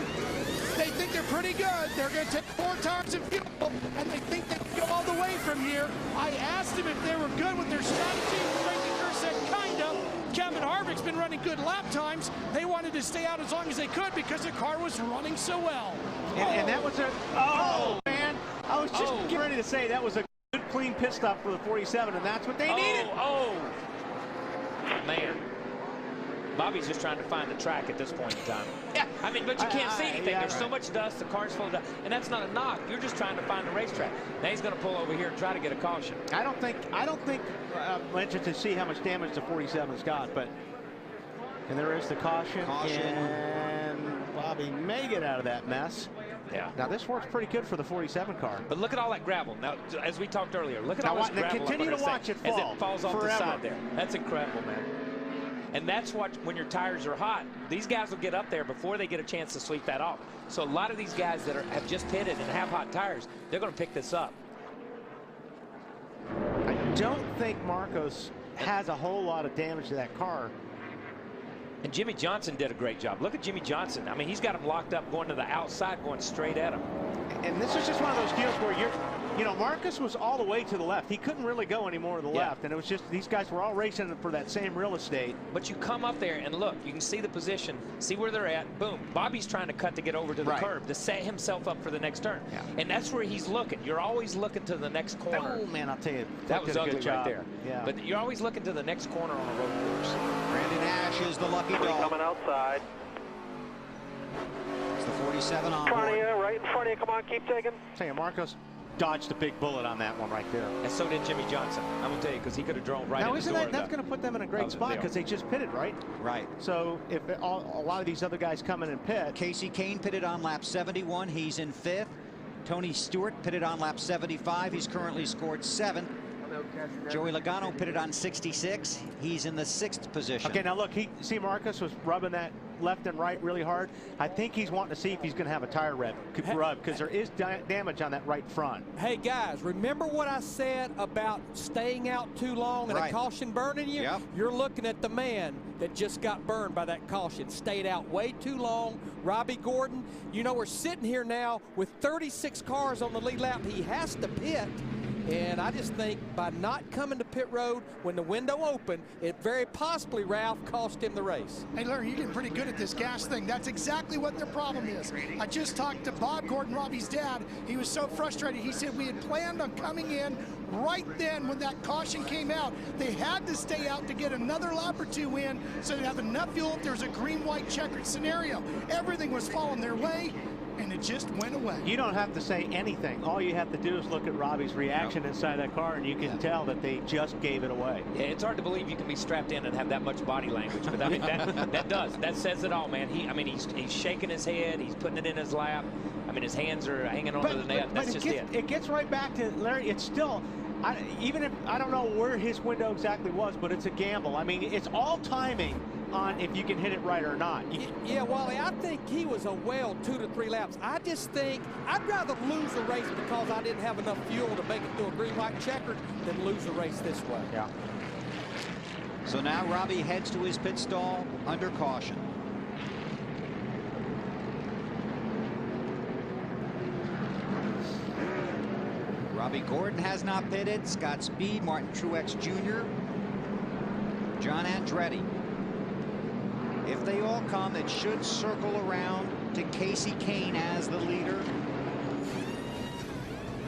Speaker 5: They think they're pretty good. They're going to take 4 tires of fuel, and they think they can go all the way from here. I asked them if they were good with their strategy. Frankie Kerr said, kind of. Kevin Harvick's been running good lap times. They wanted to stay out as long as they could because the car was running so well.
Speaker 11: And that was a, man, I was just getting ready to say that was a good, clean pit stop for the 47, and that's what they needed.
Speaker 7: Man. Bobby's just trying to find the track at this point in time. Yeah. I mean, but you can't see anything. There's so much dust, the car's full of dust, and that's not a knock. You're just trying to find the racetrack. Now he's going to pull over here and try to get a caution.
Speaker 11: I don't think I'm interested to see how much damage the 47's got, but and there is the caution. And Bobby may get out of that mess.
Speaker 7: Yeah.
Speaker 11: Now this works pretty good for the 47 car.
Speaker 7: But look at all that gravel. Now, as we talked earlier, look at all this gravel.
Speaker 11: Continue to watch it fall
Speaker 7: as it falls off the side there. That's incredible, man. And that's what, when your tires are hot, these guys will get up there before they get a chance to sweep that off. So a lot of these guys that have just pitted and have hot tires, they're going to pick this up.
Speaker 11: I don't think Marcos has a whole lot of damage to that car.
Speaker 7: And Jimmy Johnson did a great job. Look at Jimmy Johnson. I mean, he's got him locked up going to the outside, going straight at him.
Speaker 11: And this is just one of those deals where You know, Marcus was all the way to the left. He couldn't really go any more to the left, and it was just these guys were all racing for that same real estate.
Speaker 7: But you come up there and look, you can see the position, see where they're at. Boom. Bobby's trying to cut to get over to the curb to set himself up for the next turn. And that's where he's looking. You're always looking to the next corner.
Speaker 11: Oh, man, I'll tell you.
Speaker 7: That was ugly right there.
Speaker 11: Yeah.
Speaker 7: But you're always looking to the next corner on a road course.
Speaker 1: Brandon Ash is the lucky dog.
Speaker 23: Coming outside.
Speaker 1: It's the 47 on
Speaker 23: Front of
Speaker 1: board.
Speaker 23: you, right in front of you. Come on, keep taking.
Speaker 11: Say, Marcos dodged a big bullet on that one right there.
Speaker 7: And so did Jimmy Johnson. I'm going to tell you, because he could have drove right
Speaker 11: now,
Speaker 7: in the
Speaker 11: isn't
Speaker 7: door.
Speaker 11: that's going to put them in a great spot because they just pitted, right?
Speaker 1: Right.
Speaker 11: So if a lot of these other guys come in and pit.
Speaker 1: Casey Kane pitted on lap 71. He's in 5th. Tony Stewart pitted on lap 75. He's currently scored 7th. Joey Logano pitted on 66. He's in the 6th position.
Speaker 11: Okay, now look, see Marcus was rubbing that left and right really hard. I think he's wanting to see if he's going to have a tire rub because there is damage on that right front.
Speaker 13: Hey guys, remember what I said about staying out too long and a caution burning you?
Speaker 1: Yep.
Speaker 13: You're looking at the man that just got burned by that caution. Stayed out way too long. Robbie Gordon, you know, we're sitting here now with 36 cars on the lead lap. He has to pit. And I just think by not coming to pit road when the window opened, it very possibly, Ralph, cost him the race.
Speaker 5: Hey, Larry, you're getting pretty good at this gas thing. That's exactly what their problem is. I just talked to Bob Gordon, Robbie's dad. He was so frustrated. He said we had planned on coming in right then when that caution came out. They had to stay out to get another lap or two in so they'd have enough fuel if there was a green-white checkered scenario. Everything was falling their way, and it just went away.
Speaker 11: You don't have to say anything. All you have to do is look at Robbie's reaction inside that car, and you can tell that they just gave it away.
Speaker 7: Yeah, it's hard to believe you can be strapped in and have that much body language, but I mean, that says it all, man. He's shaking his head, he's putting it in his lap. I mean, his hands are hanging onto the net. That's just it.
Speaker 11: It gets right back to Larry. It's still, even if I don't know where his window exactly was, but it's a gamble. I mean, it's all timing on if you can hit it right or not.
Speaker 13: Yeah, Wally, I think he was a well 2 to 3 laps. I just think I'd rather lose the race because I didn't have enough fuel to make it through a green-white checkered than lose the race this way.
Speaker 11: Yeah.
Speaker 1: So now Robbie heads to his pit stall under caution. Robbie Gordon has not pitted. Scott Speed, Martin Truex Jr., John Andretti. If they all come, it should circle around to Casey Kane as the leader.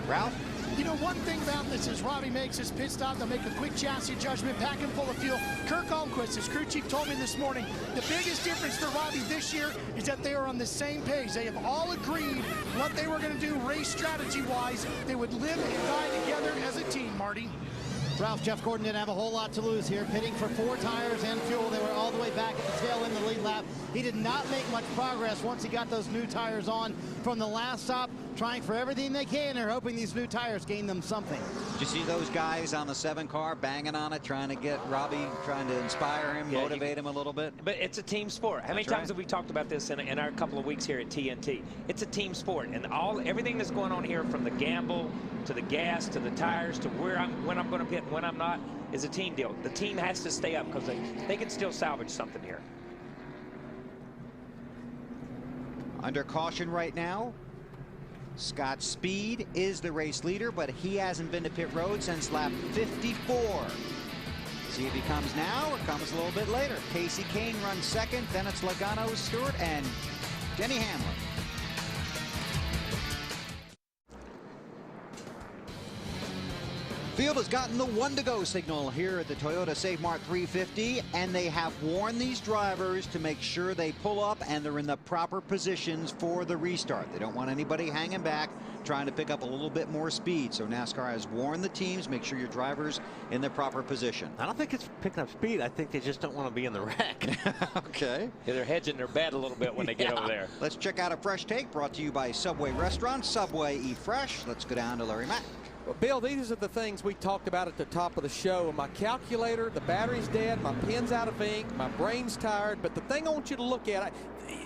Speaker 1: Ralph?
Speaker 5: You know, one thing about this is Robbie makes his pit stop. They'll make a quick chassis adjustment, pack him full of fuel. Kirk Almquist, his crew chief, told me this morning, the biggest difference for Robbie this year is that they are on the same page. They have all agreed what they were going to do race strategy-wise. They would live and die together as a team, Marty.
Speaker 2: Ralph, Jeff Gordon didn't have a whole lot to lose here, pitting for 4 tires and fuel. They were all the way back at the tail end of the lead lap. He did not make much progress once he got those new tires on from the last stop, trying for everything they can. They're hoping these new tires gain them something.
Speaker 1: Did you see those guys on the 7 car banging on it, trying to get Robbie, trying to inspire him, motivate him a little bit?
Speaker 7: But it's a team sport. How many times have we talked about this in our couple of weeks here at TNT? It's a team sport, and everything that's going on here, from the gamble to the gas to the tires to when I'm going to pit and when I'm not, is a team deal. The team has to stay up because they can still salvage something here.
Speaker 1: Under caution right now, Scott Speed is the race leader, but he hasn't been to pit road since lap 54. See if he comes now or comes a little bit later. Casey Kane runs 2nd, then it's Logano, Stewart, and Denny Hamlin. Field has gotten the 1-to-go signal here at the Toyota Save Mart 350, and they have warned these drivers to make sure they pull up and they're in the proper positions for the restart. They don't want anybody hanging back trying to pick up a little bit more speed. So NASCAR has warned the teams, make sure your driver's in the proper position.
Speaker 11: I don't think it's picking up speed. I think they just don't want to be in the wreck.
Speaker 1: Okay.
Speaker 7: Yeah, they're hedging their bet a little bit when they get over there.
Speaker 1: Let's check out a fresh take brought to you by Subway Restaurant. Subway, eat fresh. Let's go down to Larry Mack.
Speaker 13: Well, Bill, these are the things we talked about at the top of the show. My calculator, the battery's dead, my pen's out of ink, my brain's tired. But the thing I want you to look at,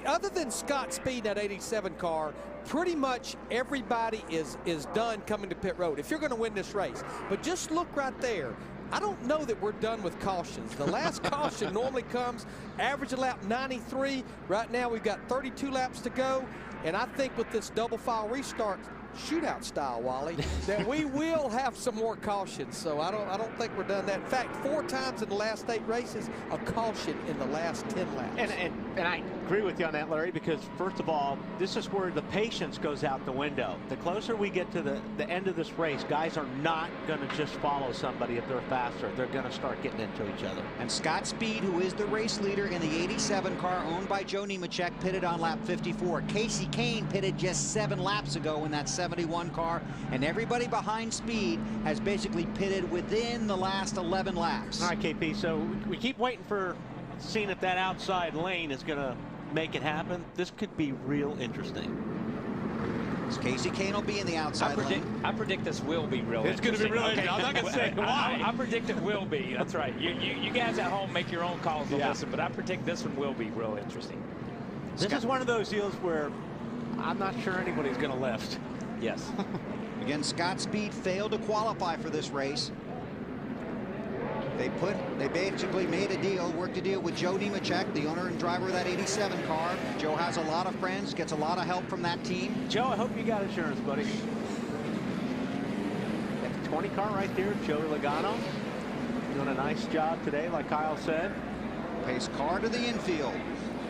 Speaker 13: other than Scott Speed, that 87 car, pretty much everybody is done coming to pit road if you're going to win this race. But just look right there. I don't know that we're done with cautions. The last caution normally comes average a lap 93. Right now we've got 32 laps to go. And I think with this double file restart, shootout style, Wally, that we will have some more cautions. So I don't think we're done that. In fact, 4 times in the last 8 races, a caution in the last 10 laps.
Speaker 11: And I agree with you on that, Larry, because first of all, this is where the patience goes out the window. The closer we get to the end of this race, guys are not going to just follow somebody if they're faster. They're going to start getting into each other.
Speaker 1: And Scott Speed, who is the race leader in the 87 car owned by Joe Nemechek, pitted on lap 54. Casey Kane pitted just 7 laps ago in that 71 car, and everybody behind Speed has basically pitted within the last 11 laps.
Speaker 11: All right, KP, so we keep waiting for seeing if that outside lane is going to make it happen. This could be real interesting.
Speaker 1: Casey Kane will be in the outside lane.
Speaker 7: I predict this will be real
Speaker 11: It's going to be real interesting. I'm not going to say why.
Speaker 7: I predict it will be. That's right. You guys at home make your own calls to listen, but I predict this one will be real interesting.
Speaker 11: This is one of those deals where I'm not sure anybody's going to lift.
Speaker 7: Yes.
Speaker 1: Again, Scott Speed failed to qualify for this race. They basically made a deal, worked a deal with Joe Nemechek, the owner and driver of that 87 car. Joe has a lot of friends, gets a lot of help from that team.
Speaker 11: Joe, I hope you got insurance, buddy. That 20 car right there, Joey Logano, doing a nice job today, like Kyle said.
Speaker 1: Pace car to the infield.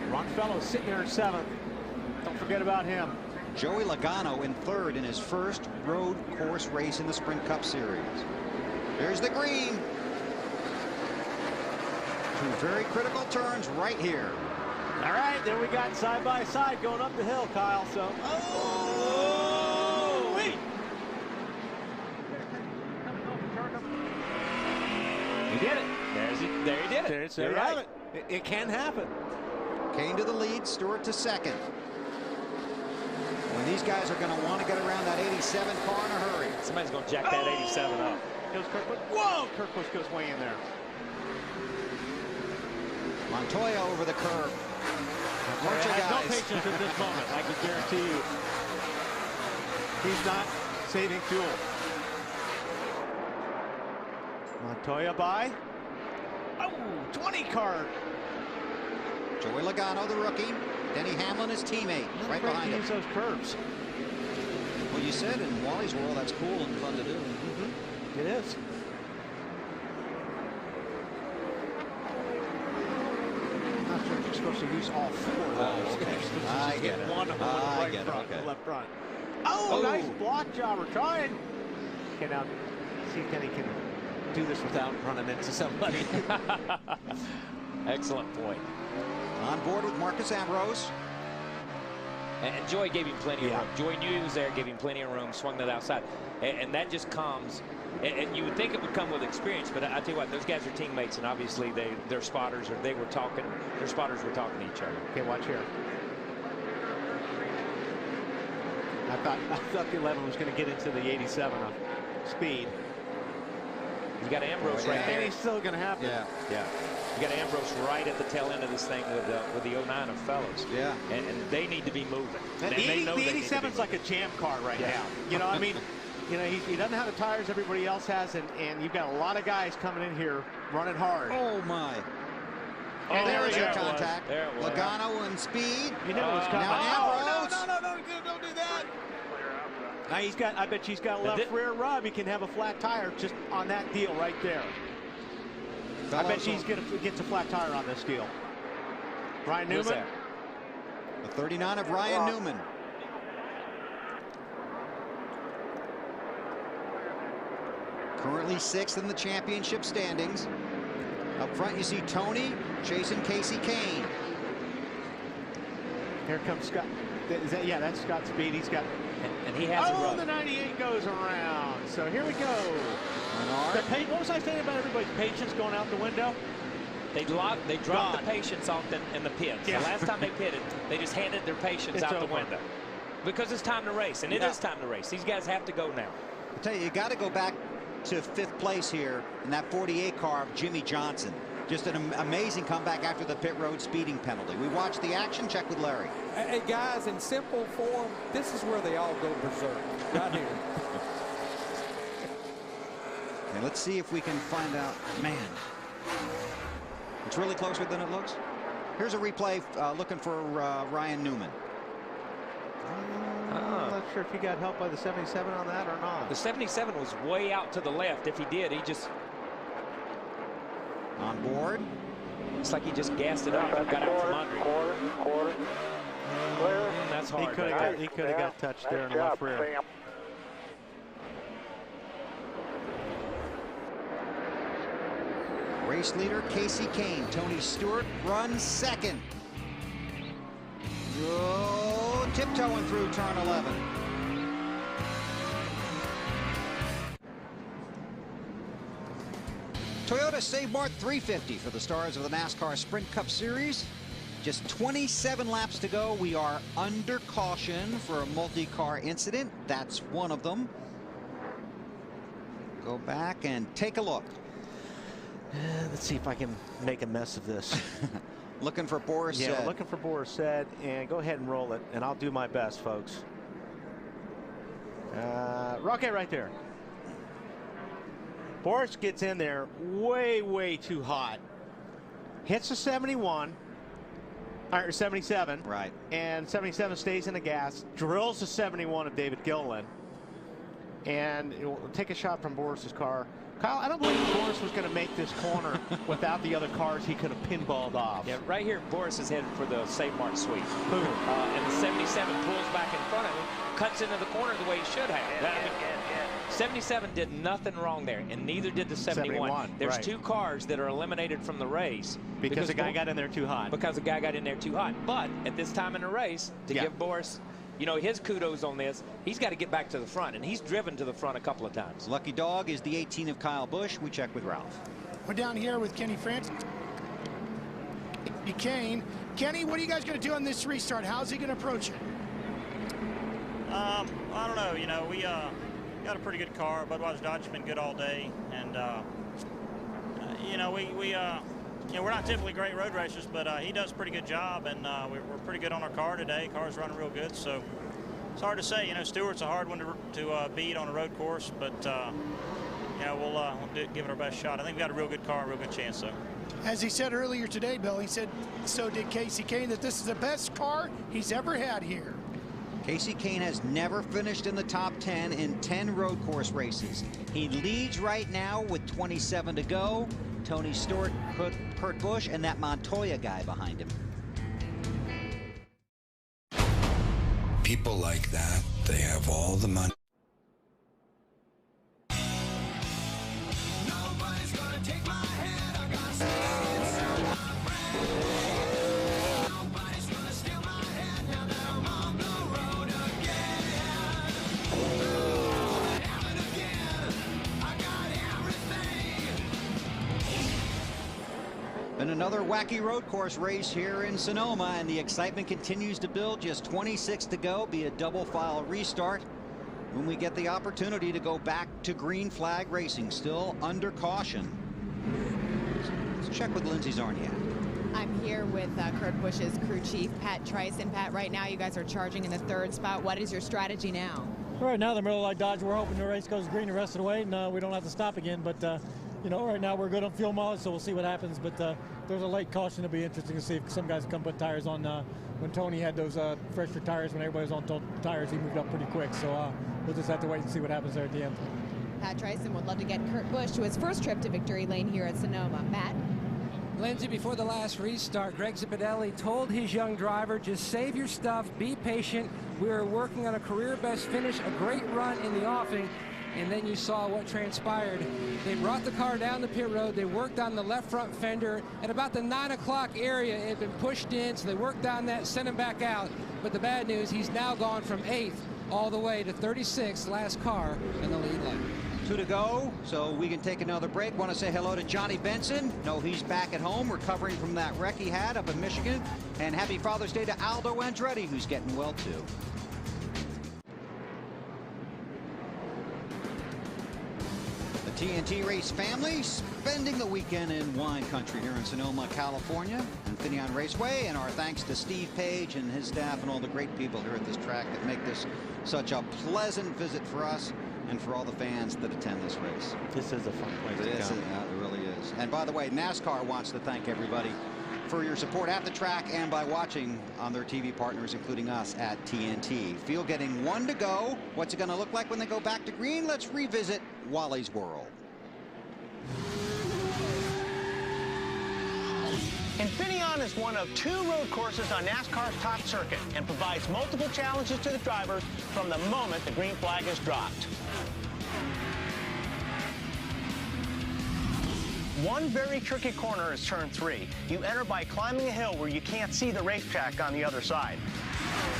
Speaker 11: Ron Fellows sitting there in 7th. Don't forget about him.
Speaker 1: Joey Logano in 3rd in his first road course race in the Sprint Cup Series. There's the green. 2 very critical turns right here.
Speaker 11: All right, there we got side by side going up the hill, Kyle. So, wait.
Speaker 7: He did it. There he did it.
Speaker 11: There you have it. It can happen.
Speaker 1: Kane to the lead, Stewart to 2nd. When these guys are going to want to get around that 87 car in a hurry.
Speaker 7: Somebody's going to jack that 87 up.
Speaker 11: Here's Kirkwood. Whoa! Kirkwood goes way in there.
Speaker 1: Montoya over the curb.
Speaker 11: I have no patience at this moment, I can guarantee you. He's not saving fuel. Montoya by. Oh, 20 car.
Speaker 1: Joey Logano, the rookie. Denny Hamlin, his teammate, right behind him.
Speaker 11: Use those curves.
Speaker 1: Well, you said in Wally's world that's cool and fun to do.
Speaker 11: It is. I'm not sure if you're supposed to use all 4 of those.
Speaker 1: Okay.
Speaker 11: I get it. One right front, left front. Oh, nice block job. We're trying. Okay, now see if Denny can do this without running into somebody.
Speaker 7: Excellent point.
Speaker 1: On board with Marcus Ambrose.
Speaker 7: And Joey gave him plenty of room. Joey knew he was there, gave him plenty of room, swung that outside. And that just comes. And you would think it would come with experience, but I tell you what, those guys are teammates, and obviously they're spotters, or their spotters were talking to each other.
Speaker 11: Okay, watch here. I thought the 11 was going to get into the 87 of Speed.
Speaker 7: You got Ambrose right there.
Speaker 11: And he's still going to happen.
Speaker 7: Yeah. You got Ambrose right at the tail end of this thing with the 09 of Fellows.
Speaker 1: Yeah.
Speaker 7: And they need to be moving.
Speaker 11: The 87's like a jam car right now. You know, I mean, you know, he doesn't have the tires everybody else has, and you've got a lot of guys coming in here running hard.
Speaker 1: Oh, my.
Speaker 11: And
Speaker 1: there is
Speaker 11: your
Speaker 1: contact. Logano and Speed.
Speaker 11: You knew it was coming.
Speaker 1: Now Ambrose.
Speaker 11: No, don't do that. Now I bet he's got a left rear rub. He can have a flat tire just on that deal right there. I bet he's gets a flat tire on this deal. Ryan Newman.
Speaker 1: The 39 of Ryan Newman. Currently 6th in the championship standings. Up front you see Tony chasing Casey Kane.
Speaker 11: Here comes Scott. That's Scott Speed. He's got.
Speaker 7: And he has a rub.
Speaker 11: The 98 goes around. So here we go. What was I saying about everybody's patience going out the window?
Speaker 7: They dropped the patience off in the pits. Yeah. The last time they pitted, they just handed their patience out the window. Because it's time to race, and it is time to race. These guys have to go now.
Speaker 1: I tell you got to go back to 5th place here in that 48 car of Jimmy Johnson. Just an amazing comeback after the pit road speeding penalty. We watched the action. Check with Larry.
Speaker 13: Hey, guys, in simple form, this is where they all go berserk. Right here.
Speaker 1: Okay, let's see if we can find out. Man, it's really closer than it looks. Here's a replay looking for Ryan Newman.
Speaker 11: sure if he got help by the 77 on that or not.
Speaker 7: The 77 was way out to the left. If he did, he just...
Speaker 1: On board.
Speaker 7: Looks like he just gassed it up and got out from under.
Speaker 15: Quarter. Clear.
Speaker 7: That's hard.
Speaker 11: He could have got touched there in the left rear.
Speaker 15: Sam.
Speaker 1: Race leader Casey Kane. Tony Stewart runs second. Oh, tiptoeing through turn 11. Toyota Save Mart 350 for the stars of the NASCAR Sprint Cup Series. Just 27 laps to go. We are under caution for a multi-car incident. That's one of them. Go back and take a look.
Speaker 11: Let's see if I can make a mess of this.
Speaker 1: Looking for Boris
Speaker 11: Yeah,
Speaker 1: Said.
Speaker 11: looking for Boris Said, and go ahead and roll it, and I'll do my best, folks. Okay, right there. Boris gets in there way too hot. Hits the 71. Or 77.
Speaker 1: Right.
Speaker 11: And 77 stays in the gas. Drills the 71 of David Gilliland. And it will take a shot from Boris's car. Kyle, I don't believe Boris was going to make this corner without the other cars he could have pinballed off.
Speaker 7: Yeah, right here, Boris is headed for the Save Mart sweep.
Speaker 11: Boom.
Speaker 7: And the 77 pulls back in front of him, cuts into the corner the way he should have. 77 did nothing wrong there, and neither did the 71. There's
Speaker 11: right.
Speaker 7: two cars that are eliminated from the race.
Speaker 11: Because the guy got in there too hot.
Speaker 7: Because the guy got in there too hot. But at this time in the race, to give Boris, you know, his kudos on this, he's got to get back to the front, and he's driven to the front a couple of times.
Speaker 1: Lucky Dog is the 18 of Kyle Busch. We check with Ralph.
Speaker 5: We're down here with Kenny Francis. Kane. Kenny, what are you guys going to do on this restart? How's he going to approach it?
Speaker 9: I don't know. You know, we got a pretty good car. Budweiser Dodge has been good all day, and you know, you know, we're not typically great road racers, but he does a pretty good job, and we're pretty good on our car today. Car's running real good, so it's hard to say. You know, Stewart's a hard one to beat on a road course, but you know, we'll give it our best shot. I think we've got a real good car, a real good chance, though.
Speaker 5: As he said earlier today, Bill, he said, so did Casey Kane, that this is the best car he's ever had here.
Speaker 1: Casey Kane has never finished in the top 10 in 10 road course races. He leads right now with 27 to go. Tony Stewart, Kurt Busch, and that Montoya guy behind him.
Speaker 14: People like that, they have all the money.
Speaker 1: And another wacky road course race here in Sonoma, and the excitement continues to build. Just 26 to go, be a double file restart when we get the opportunity to go back to green flag racing, still under caution. Let's check with Lindsay Zorniak.
Speaker 3: I'm here with Kurt Busch's crew chief, Pat Trice. And Pat, right now you guys are charging in the third spot. What is your strategy now?
Speaker 16: Right now, the Miller Lite Dodge, we're hoping the race goes green the rest of the way, and we don't have to stop again. But you know, right now we're good on fuel mileage, so we'll see what happens. But there's a late caution. It'll be interesting to see if some guys come put tires on. When Tony had those fresher tires, when everybody was on tires, he moved up pretty quick. So we'll just have to wait and see what happens there at the end.
Speaker 3: Pat Trice would love to get Kurt Busch to his first trip to victory lane here at Sonoma. Matt?
Speaker 4: Lindsay, before the last restart, Greg Zipadelli told his young driver, just save your stuff, be patient. We are working on a career best finish, a great run in the offing. And then you saw what transpired. They brought the car down the pit road. They worked on the left front fender. At about the 9 o'clock area, it had been pushed in, so they worked on that, sent him back out. But the bad news, he's now gone from 8th all the way to 36th, last car in the lead lane.
Speaker 1: 2 to go, so we can take another break. Want to say hello to Johnny Benson. No, he's back at home, recovering from that wreck he had up in Michigan. And happy Father's Day to Aldo Andretti, who's getting well, too. TNT Race family spending the weekend in wine country here in Sonoma, California, Infineon Raceway, and our thanks to Steve Page and his staff and all the great people here at this track that make this such a pleasant visit for us and for all the fans that attend this race.
Speaker 11: This is a fun place to come.
Speaker 1: It really is. And by the way, NASCAR wants to thank everybody for your support at the track and by watching on their TV partners, including us at TNT. Field getting 1 to go. What's it going to look like when they go back to green? Let's revisit Wally's World.
Speaker 10: Infineon is one of 2 road courses on NASCAR's top circuit and provides multiple challenges to the drivers from the moment the green flag is dropped. One very tricky corner is turn 3. You enter by climbing a hill where you can't see the racetrack on the other side.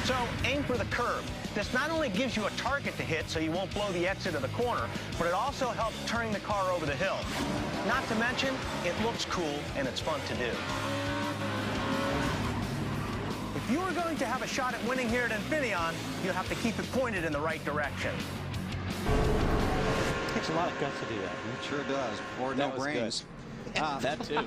Speaker 10: So aim for the curb. This not only gives you a target to hit so you won't blow the exit of the corner, but it also helps turning the car over the hill. Not to mention, it looks cool and it's fun to do. If you are going to have a shot at winning here at Infineon, you'll have to keep it pointed in the right direction.
Speaker 11: It takes a lot of guts to do that.
Speaker 1: It sure does. Or no brains.
Speaker 11: That too.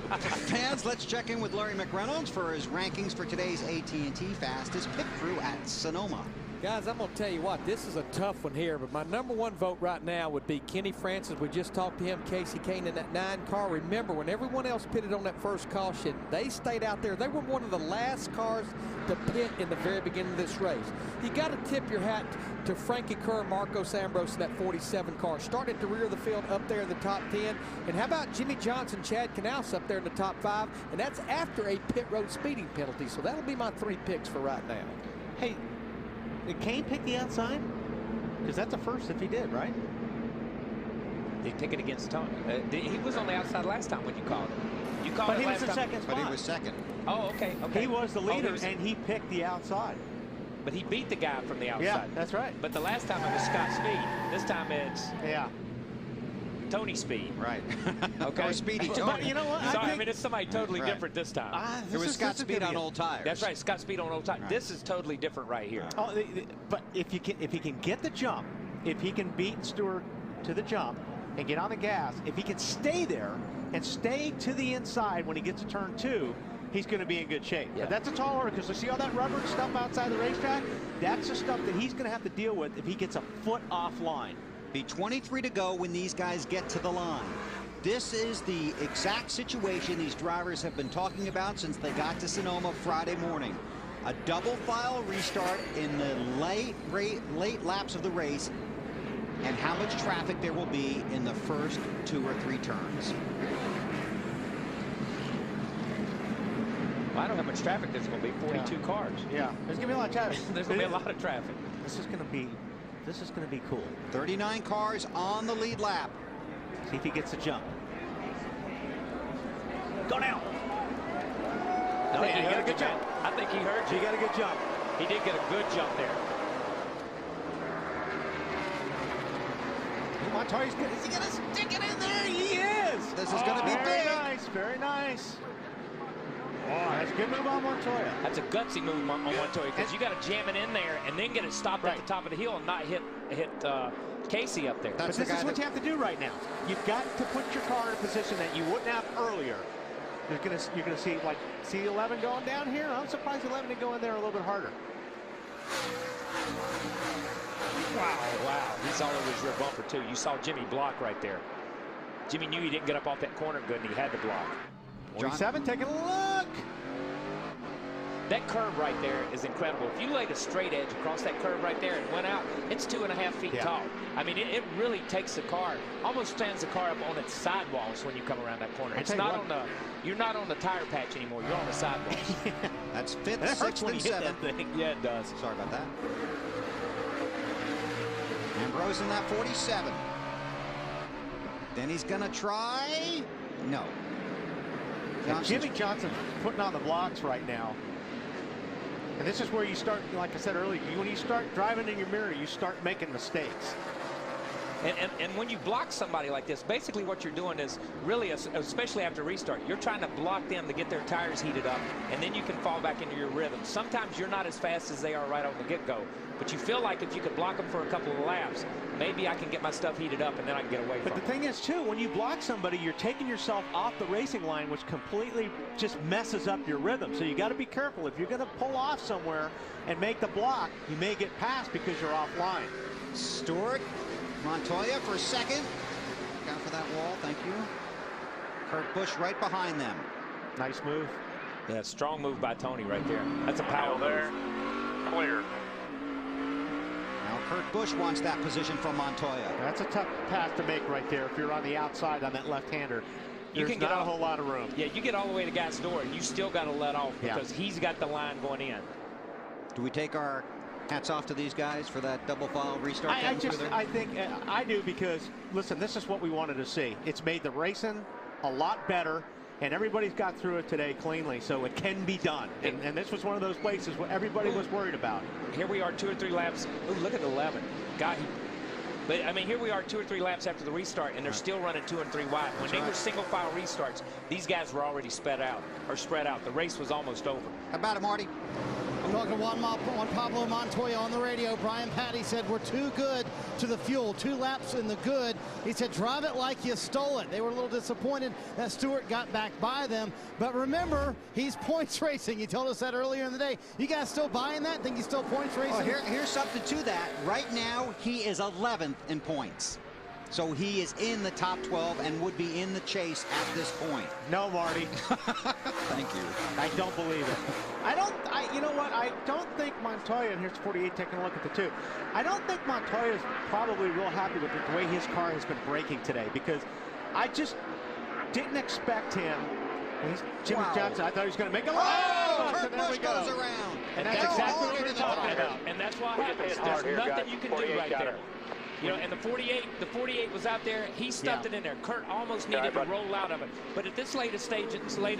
Speaker 1: Fans, let's check in with Larry McReynolds for his rankings for today's AT&T Fastest Pit Crew at Sonoma.
Speaker 13: Guys, I'm going to tell you what, this is a tough one here, but my #1 vote right now would be Kenny Francis. We just talked to him, Casey Kane in that 9 car. Remember, when everyone else pitted on that first caution, they stayed out there. They were one of the last cars to pit in the very beginning of this race. You got to tip your hat to Frankie Kerr, Marcos Ambrose in that 47 car. Starting at the rear of the field up there in the top 10. And how about Jimmy Johnson, Chad Knaus up there in the top 5? And that's after a pit road speeding penalty. So that'll be my 3 picks for right now.
Speaker 11: Hey, did Kane pick the outside? Because that's a first if he did, right?
Speaker 7: They pick it against Tony. He was on the outside last time when you called him. You called
Speaker 11: but
Speaker 7: it
Speaker 11: he
Speaker 7: last
Speaker 11: was in
Speaker 7: time.
Speaker 11: second spot.
Speaker 1: But he was second.
Speaker 7: Oh, okay. Okay.
Speaker 11: He was the leader,
Speaker 7: was,
Speaker 11: and he picked the outside.
Speaker 7: But he beat the guy from the outside.
Speaker 11: Yeah, that's right.
Speaker 7: But the last time it was Scott Speed. This time it's Tony Speed.
Speaker 1: Right.
Speaker 7: Okay.
Speaker 1: Or Speedy Tony.
Speaker 11: But you know what?
Speaker 7: So, I mean, it's somebody totally different this time.
Speaker 1: It was Scott Speed on old tires.
Speaker 7: That's right, Scott Speed on old tires.
Speaker 1: Right.
Speaker 7: This is totally different right here.
Speaker 11: Oh, but if he can get the jump, if he can beat Stewart to the jump and get on the gas, if he can stay there and stay to the inside when he gets to turn 2, he's going to be in good shape.
Speaker 7: Yeah.
Speaker 11: But that's a tall order because you see all that rubber stuff outside the racetrack? That's the stuff that he's going to have to deal with if he gets a foot off line.
Speaker 1: Be 23 to go when these guys get to the line. This is the exact situation these drivers have been talking about since they got to Sonoma Friday morning. A double file restart in the late laps of the race, and how much traffic there will be in the first 2 or 3 turns.
Speaker 7: Well, I don't know how much traffic there's going to be. 42 cars.
Speaker 11: Yeah, there's going to be a lot of traffic.
Speaker 7: There's going to be a lot of traffic.
Speaker 11: This is going to be cool.
Speaker 1: 39 cars on the lead lap.
Speaker 11: See if he gets a jump.
Speaker 7: Go down.
Speaker 11: No, he got a good jump.
Speaker 7: I think he heard you.
Speaker 11: He got a good jump.
Speaker 7: He did get a good jump there.
Speaker 11: Montoya's good. Is he going to stick it in there? He is.
Speaker 1: This is going to be big.
Speaker 11: Very nice. Very nice. Oh, that's a good move on Montoya.
Speaker 7: That's a gutsy move on Montoya because you got to jam it in there and then get it stopped at the top of the hill and not hit Casey up there.
Speaker 11: But this is what you have to do right now. You've got to put your car in a position that you wouldn't have earlier. You're gonna see like 11 going down here. I'm surprised 11 didn't go in there a little bit harder.
Speaker 7: Wow. He's all over his rear bumper too. You saw Jimmy block right there. Jimmy knew he didn't get up off that corner good and he had to block.
Speaker 11: 27, taking a look.
Speaker 7: That curve right there is incredible. If you laid a straight edge across that curve right there and went out, it's 2.5 feet tall. I mean, it really takes the car, almost stands the car up on its sidewalls when you come around that corner. It's not on the, you're not on the tire patch anymore. You're on the sidewalls.
Speaker 1: That's 5th, 6th, and 7th.
Speaker 7: Yeah, it does.
Speaker 1: Sorry about that. Ambrose in that 47. Then he's going to try. No.
Speaker 11: Jimmy Johnson putting on the blocks right now. And this is where you start, like I said earlier, when you start driving in your mirror, you start making mistakes.
Speaker 7: And when you block somebody like this, basically what you're doing is really, especially after restart, you're trying to block them to get their tires heated up, and then you can fall back into your rhythm. Sometimes you're not as fast as they are right on the get-go, but you feel like if you could block them for a couple of laps, maybe I can get my stuff heated up and then I can get away from
Speaker 11: it. But the thing is, too, when you block somebody, you're taking yourself off the racing line, which completely just messes up your rhythm. So you got to be careful. If you're going to pull off somewhere and make the block, you may get past because you're offline.
Speaker 1: Stewart, Montoya for 2nd. Look out for that wall. Thank you. Kurt Busch right behind them.
Speaker 11: Nice move.
Speaker 7: Yeah, strong move by Tony right there. That's a power
Speaker 15: there. Clear.
Speaker 1: Now Kurt Busch wants that position from Montoya.
Speaker 11: That's a tough pass to make right there if you're on the outside on that left-hander.
Speaker 7: You
Speaker 11: There's
Speaker 7: can get
Speaker 11: not a whole lot of room.
Speaker 7: Yeah, you get all the way to Guy's door, and you still got to let off because he's got the line going in.
Speaker 1: Do we take our hats off to these guys for that double file restart?
Speaker 11: I think I do, because listen, this is what we wanted to see. It's made the racing a lot better, and everybody's got through it today cleanly, so it can be done. And this was one of those places where everybody was worried about.
Speaker 7: Here we are 2 or 3 laps. Oh, look at 11. God, but I mean, here we are 2 or 3 laps after the restart, and they're still running 2 and 3 wide. When they were single file restarts, these guys were already spread out. The race was almost over.
Speaker 1: How about it, Marty?
Speaker 2: I'm talking to Juan Pablo Montoya on the radio. Brian Patty said we're too good to the fuel. 2 laps in the good. He said drive it like you stole it. They were a little disappointed that Stewart got back by them. But remember, he's points racing. He told us that earlier in the day. You guys still buying that? Think he's still points racing?
Speaker 1: Oh, here's something to that. Right now, he is 11th in points. So he is in the top 12 and would be in the chase at this point.
Speaker 11: No, Marty.
Speaker 1: Thank you.
Speaker 11: I don't believe it. You know what? I don't think Montoya, and here's 48 taking a look at the 2. I don't think Montoya is probably real happy with the way his car has been braking today, because I just didn't expect him. Jimmy Johnson, I thought he was going to make a
Speaker 1: Kurt Busch goes around.
Speaker 11: And that's exactly what we're talking about.
Speaker 7: And that's what happens. There's nothing you can do right there. You know, and the 48 was out there. He stuffed it in there. Kurt almost needed to roll out of it. But at this latest stage, at this late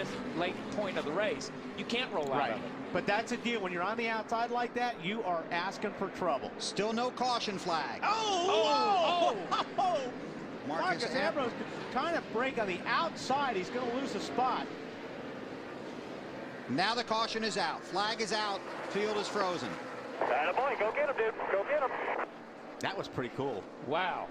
Speaker 7: point of the race, you can't roll out of it.
Speaker 11: But that's a deal. When you're on the outside like that, you are asking for trouble.
Speaker 1: Still no caution flag.
Speaker 11: Marcus Ambrose trying to brake on the outside. He's going to lose a spot.
Speaker 1: Now the caution is out. Flag is out. Field is frozen.
Speaker 12: Attaboy, go get him, dude. Go get him.
Speaker 11: That was pretty cool.
Speaker 7: Wow.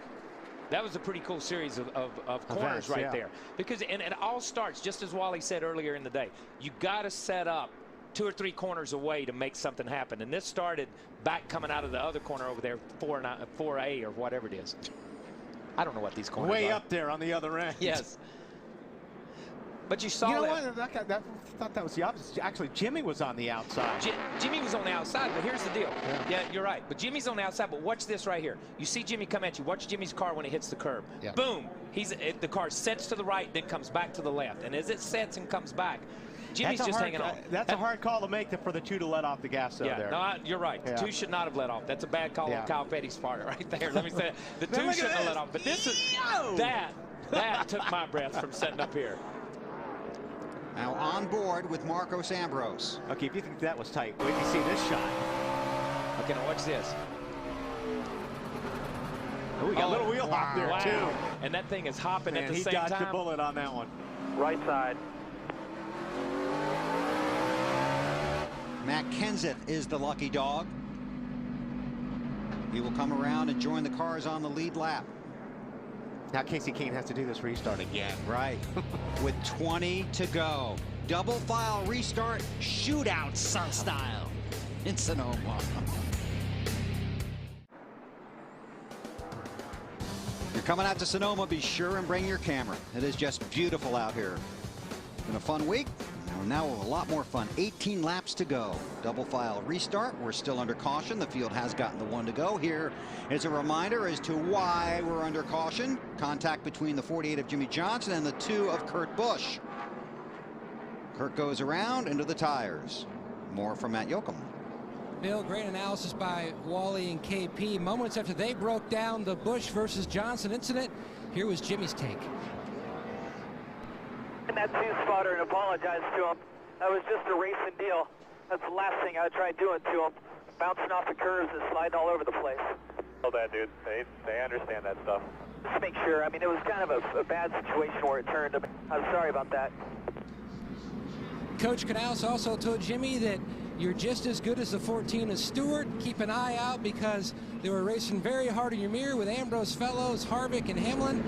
Speaker 7: That was a pretty cool series of corners right there. Because and it all starts, just as Wally said earlier in the day, you got to set up 2 or 3 corners away to make something happen. And this started back coming out of the other corner over there, 4A or whatever it is. I don't know what these corners are.
Speaker 11: Way up there on the other end.
Speaker 7: Yes. But you saw
Speaker 11: what? I thought that was the opposite. Actually, Jimmy was on the outside.
Speaker 7: Jimmy was on the outside, but here's the deal. Yeah, you're right. But Jimmy's on the outside, but watch this right here. You see Jimmy come at you. Watch Jimmy's car when it hits the curb. Yeah. Boom. The car sets to the right, then comes back to the left. And as it sets and comes back, Jimmy's just hanging on.
Speaker 11: That's a hard call to make for the 2 to let off the gas there.
Speaker 7: No, you're right. The 2 should not have let off. That's a bad call on Kyle Petty's part right there. Let me say it. The 2 shouldn't have let off. But this is that took my breath from setting up here.
Speaker 1: Now on board with Marcos Ambrose.
Speaker 11: Okay, if you think that was tight, wait till you see this shot.
Speaker 7: Okay, now watch this.
Speaker 11: Oh, we got a little wheel hop there, too.
Speaker 7: And that thing is hopping at the same time.
Speaker 11: He dodged a bullet on that one.
Speaker 12: Right side.
Speaker 1: Matt Kenseth is the lucky dog. He will come around and join the cars on the lead lap.
Speaker 11: Now Casey Kane has to do this restart again.
Speaker 1: Right. With 20 to go. Double file restart, shootout style in Sonoma. You're coming out to Sonoma, be sure and bring your camera. It is just beautiful out here. It's been a fun week. Now a lot more fun. 18 laps to go. Double file restart. We're still under caution. The field has gotten the 1 to go. Here is a reminder as to why we're under caution. Contact between the 48 of Jimmy Johnson and the 2 of Kurt Busch. Kurt goes around into the tires. More from Matt Yoakum.
Speaker 4: Bill, great analysis by Wally and KP. Moments after they broke down the Busch versus Johnson incident, here was Jimmy's take.
Speaker 12: That 2-spotter and apologize to him. That was just a racing deal. That's the last thing I would try doing to him. Bouncing off the curves and sliding all over the place.
Speaker 15: Oh, that dude. They understand that stuff.
Speaker 12: Just make sure. I mean, it was kind of a bad situation where it turned. I'm sorry about that.
Speaker 4: Coach Canals also told Jimmy that you're just as good as the 14 as Stewart. Keep an eye out because they were racing very hard in your mirror with Ambrose Fellows, Harvick, and Hamlin.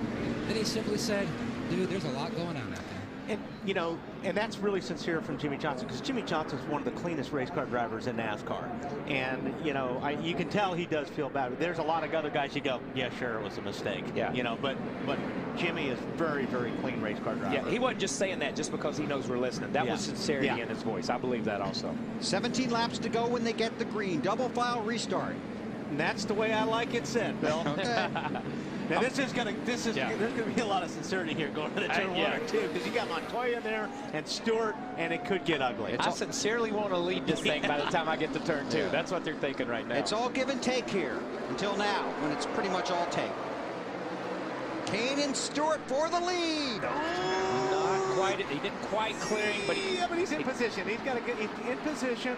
Speaker 4: Then he simply said, dude, there's a lot going on out there.
Speaker 11: And, you know, and that's really sincere from Jimmy Johnson, because Jimmy Johnson's one of the cleanest race car drivers in NASCAR. And, you know, you can tell he does feel bad. There's a lot of other guys you go, yeah, sure, it was a mistake.
Speaker 7: Yeah.
Speaker 11: You know, but Jimmy is very, very clean race car driver.
Speaker 7: Yeah, he wasn't just saying that just because he knows we're listening. That was sincerity in his voice. I believe that also.
Speaker 1: 17 laps to go when they get the green. Double file restart.
Speaker 11: And that's the way I like it said, Bill.
Speaker 1: Okay.
Speaker 11: Now there's gonna be a lot of sincerity here going to the turn 1 or 2, because you got Montoya in there and Stewart, and it could get ugly.
Speaker 7: I sincerely want to lead this thing by the time I get to turn 2. That's what they're thinking right now.
Speaker 1: It's all give and take here until now, when it's pretty much all take. Kane and Stewart for the lead.
Speaker 7: Not quite. He didn't quite clear him, but
Speaker 11: he's in position. He's got to get in position.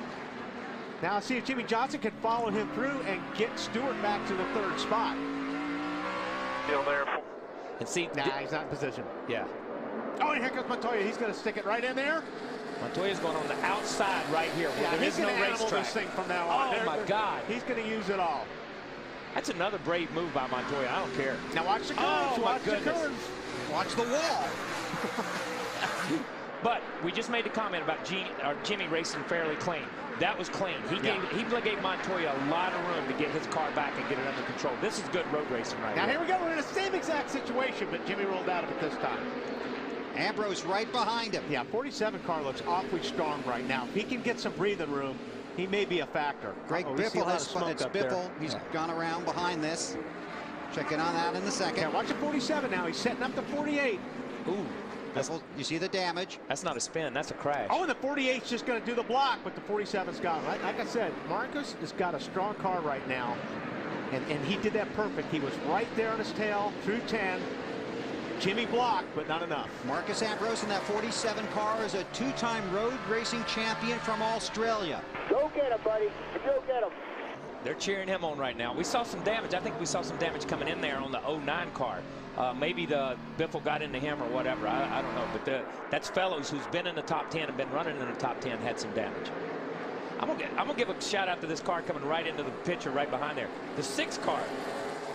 Speaker 11: Now see if Jimmy Johnson can follow him through and get Stewart back to the 3rd spot.
Speaker 15: Still there.
Speaker 7: And see,
Speaker 11: he's not in position.
Speaker 7: Yeah.
Speaker 11: Oh, and here comes Montoya. He's going to stick it right in there.
Speaker 7: Montoya's going on the outside right here where there is no racetrack.
Speaker 11: This thing from now on.
Speaker 7: Oh, my God.
Speaker 11: He's going to use it all.
Speaker 7: That's another brave move by Montoya. I don't care.
Speaker 11: Now watch the curves.
Speaker 7: Oh,
Speaker 11: watch the curves.
Speaker 1: Watch the wall.
Speaker 7: But we just made the comment about Jimmy racing fairly clean. That was clean. He gave Montoya a lot of room to get his car back and get it under control. This is good road racing right
Speaker 11: now.
Speaker 7: here.
Speaker 11: Here we go. We're in the same exact situation, but Jimmy rolled out of it this time.
Speaker 1: Ambrose right behind him.
Speaker 11: Yeah, 47 car looks awfully strong right now. If he can get some breathing room, he may be a factor.
Speaker 1: Greg Biffle has it's Biffle. He's gone around behind this. Checking on that in the second.
Speaker 11: Yeah, watch the 47 now. He's setting up the 48.
Speaker 7: Ooh.
Speaker 1: Biffle, you see the damage.
Speaker 7: That's not a spin. That's a crash.
Speaker 11: Oh, and the 48's just going to do the block, but the 47's got him. Like I said, Marcus has got a strong car right now, and he did that perfect. He was right there on his tail through 10. Jimmy blocked, but not enough.
Speaker 1: Marcus Ambrose in that 47 car is a 2-time road racing champion from Australia.
Speaker 17: Go get him, buddy. Go get him.
Speaker 7: They're cheering him on right now. We saw some damage. I think we saw some damage coming in there on the 09 car. Maybe the Biffle got into him or whatever. I don't know. But that's Fellows, who's been in the top 10 and been running in the top 10, had some damage. I'm gonna give a shout out to this car coming right into the picture right behind there. The 6 car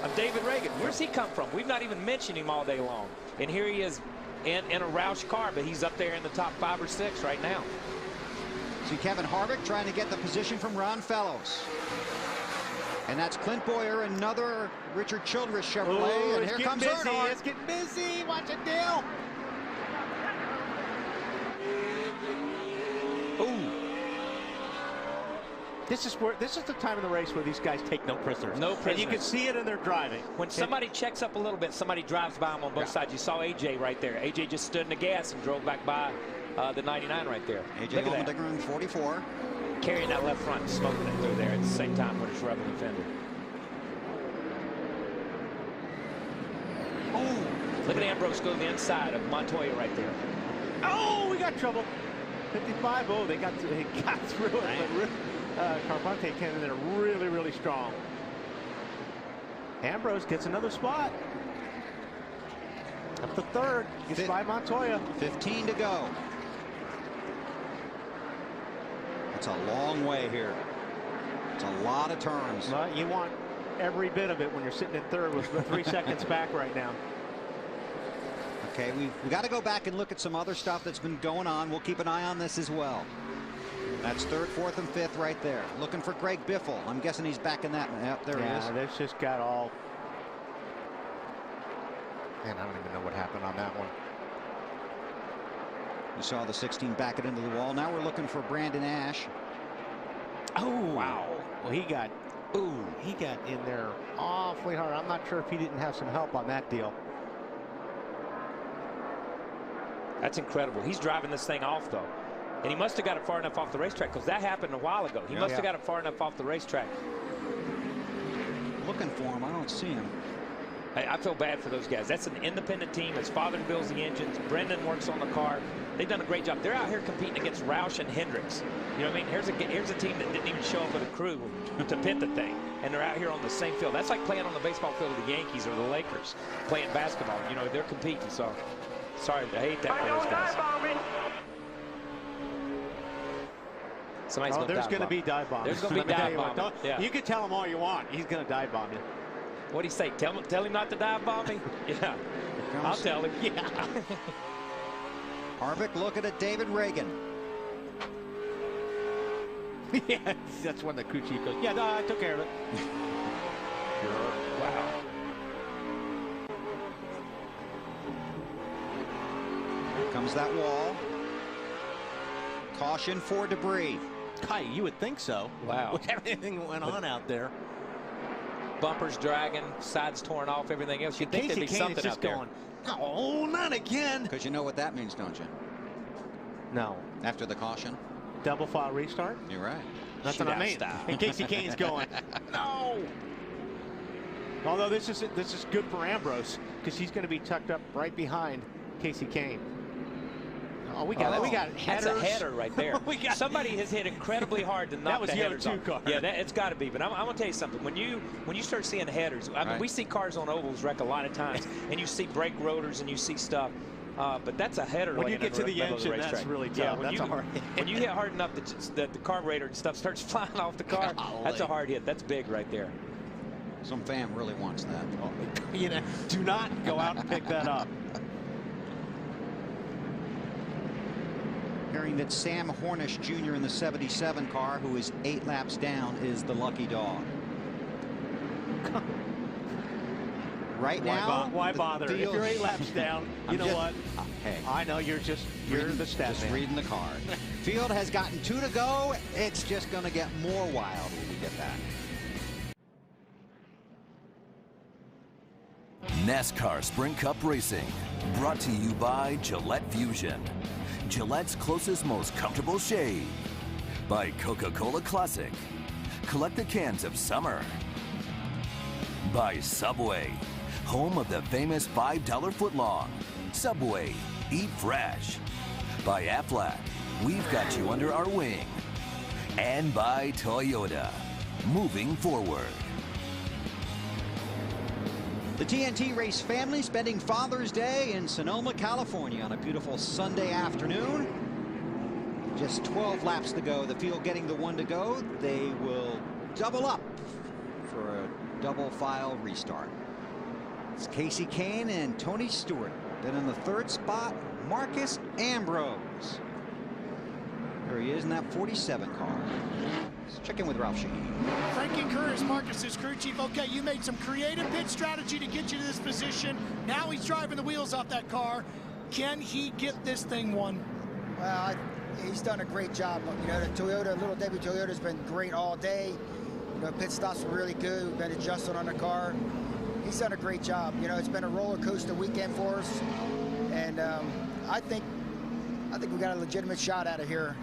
Speaker 7: of David Reagan. Where's he come from? We've not even mentioned him all day long. And here he is in a Roush car, but he's up there in the top 5 or 6 right now.
Speaker 1: See Kevin Harvick trying to get the position from Ron Fellows. And that's Clint Boyer, another Richard Childress Chevrolet.
Speaker 11: Ooh,
Speaker 1: and here comes Earnhardt.
Speaker 11: It's getting busy. Watch it, Dale.
Speaker 7: Ooh.
Speaker 11: This is the time of the race where these guys take no prisoners.
Speaker 7: No prisoners.
Speaker 11: And you can see it in their driving.
Speaker 7: When somebody checks up a little bit, somebody drives by them on both sides. You saw AJ right there. AJ just stood in the gas and drove back by the 99 right there.
Speaker 1: AJ Allmendinger in 44.
Speaker 7: Carrying that left front and smoking it through there at the same time when it's rubbing the fender. Oh, look at Ambrose go to the inside of Montoya right there.
Speaker 11: Oh, we got trouble. 55. Oh, they got through it. But Carpante came in there really, really strong. Ambrose gets another spot. Up to 3rd. Gets by Montoya.
Speaker 1: 15 to go. It's a long way here. It's a lot of turns.
Speaker 11: Well, you want every bit of it when you're sitting in 3rd with 3 seconds back right now.
Speaker 1: Okay, we got to go back and look at some other stuff that's been going on. We'll keep an eye on this as well. That's 3rd, 4th, and 5th right there. Looking for Greg Biffle. I'm guessing he's back in that. Yep, there he is.
Speaker 11: Yeah, they've just got all. Man, I don't even know what happened on that one.
Speaker 1: You saw the 16 back it into the wall. Now we're looking for Brandon Ash.
Speaker 11: Oh, wow. Well, he got in there awfully hard. I'm not sure if he didn't have some help on that deal.
Speaker 7: That's incredible. He's driving this thing off, though. And he must have got it far enough off the racetrack, because that happened a while ago. He must have got it far enough off the racetrack.
Speaker 1: Looking for him. I don't see him.
Speaker 7: I feel bad for those guys. That's an independent team. His father builds the engines. Brendan works on the car. They've done a great job. They're out here competing against Roush and Hendricks. You know what I mean? Here's a team that didn't even show up with a crew to pit the thing, and they're out here on the same field. That's like playing on the baseball field of the Yankees or the Lakers playing basketball. You know, they're competing. So, sorry, I hate that for those guys.
Speaker 11: There's going to be dive bombing.
Speaker 7: There's going to be dive bombing. Yeah.
Speaker 11: You can tell him all you want. He's going to dive bomb you.
Speaker 7: What do you say? Tell him not to dive bomb me? Yeah. I'll tell him.
Speaker 11: Yeah.
Speaker 1: Harvick looking at David Reagan.
Speaker 11: Yeah, that's when the crew chief goes, yeah, no, I took care of it.
Speaker 7: Wow.
Speaker 1: comes that wall. Caution for debris.
Speaker 11: Hi, you would think so.
Speaker 7: Wow.
Speaker 11: With everything that went on out there.
Speaker 7: Bumpers dragging, sides torn off, everything else. You'd think there'd be something
Speaker 11: just
Speaker 7: out there.
Speaker 11: going, oh, not again.
Speaker 1: Because you know what that means, don't you?
Speaker 11: No.
Speaker 1: After the caution.
Speaker 11: Double file restart?
Speaker 1: You're right.
Speaker 11: That's what I mean. And Casey Kane's going, no. Although this is good for Ambrose because he's going to be tucked up right behind Casey Kane. Oh, we got headers.
Speaker 7: That's a header right there. Somebody has hit incredibly hard to knock
Speaker 11: that was
Speaker 7: the headers off.
Speaker 11: car.
Speaker 7: Yeah, it's got to be. But I'm going to tell you something. When you start seeing headers, I mean, we see cars on ovals wreck a lot of times, and you see brake rotors and you see stuff. But that's a header.
Speaker 11: When you get to the engine, that's really tough.
Speaker 7: Yeah,
Speaker 11: that's a hard hit.
Speaker 7: When you hit hard enough that the carburetor and stuff starts flying off the car, that's a hard hit. That's big right there.
Speaker 1: Some fan really wants that.
Speaker 11: Oh, you know, do not go out and pick that up.
Speaker 1: Hearing that Sam Hornish Jr. in the 77 car, who is 8 laps down, is the lucky dog. Right now,
Speaker 11: why bother? If you're 8 laps down, you know what?
Speaker 1: Hey,
Speaker 11: I know you're the stat man.
Speaker 1: Reading the card. Field has gotten 2 to go. It's just going to get more wild when we get that.
Speaker 8: NASCAR Sprint Cup Racing, brought to you by Gillette Fusion. Gillette's closest, most comfortable shave. By Coca-Cola Classic. Collect the cans of summer. By Subway, home of the famous $5 footlong. Subway, eat fresh. By Aflac, we've got you under our wing. And by Toyota, moving forward.
Speaker 1: The TNT Race family spending Father's Day in Sonoma, California on a beautiful Sunday afternoon. Just 12 laps to go. The field getting the 1 to go. They will double up for a double file restart. It's Casey Kane and Tony Stewart. Then in the 3rd spot, Marcus Ambrose. There he is in that 47 car. Let's check in with Ralph Shaheen.
Speaker 5: Frankie Kerr is Marcus's crew chief. Okay, you made some creative pit strategy to get you to this position. Now he's driving the wheels off that car. Can he get this thing won?
Speaker 18: Well, he's done a great job. You know, the Toyota, little Debbie Toyota has been great all day. You know, pit stops were really good. We've been adjusting on the car. He's done a great job. You know, it's been a roller coaster weekend for us. And I think we got a legitimate shot out of here.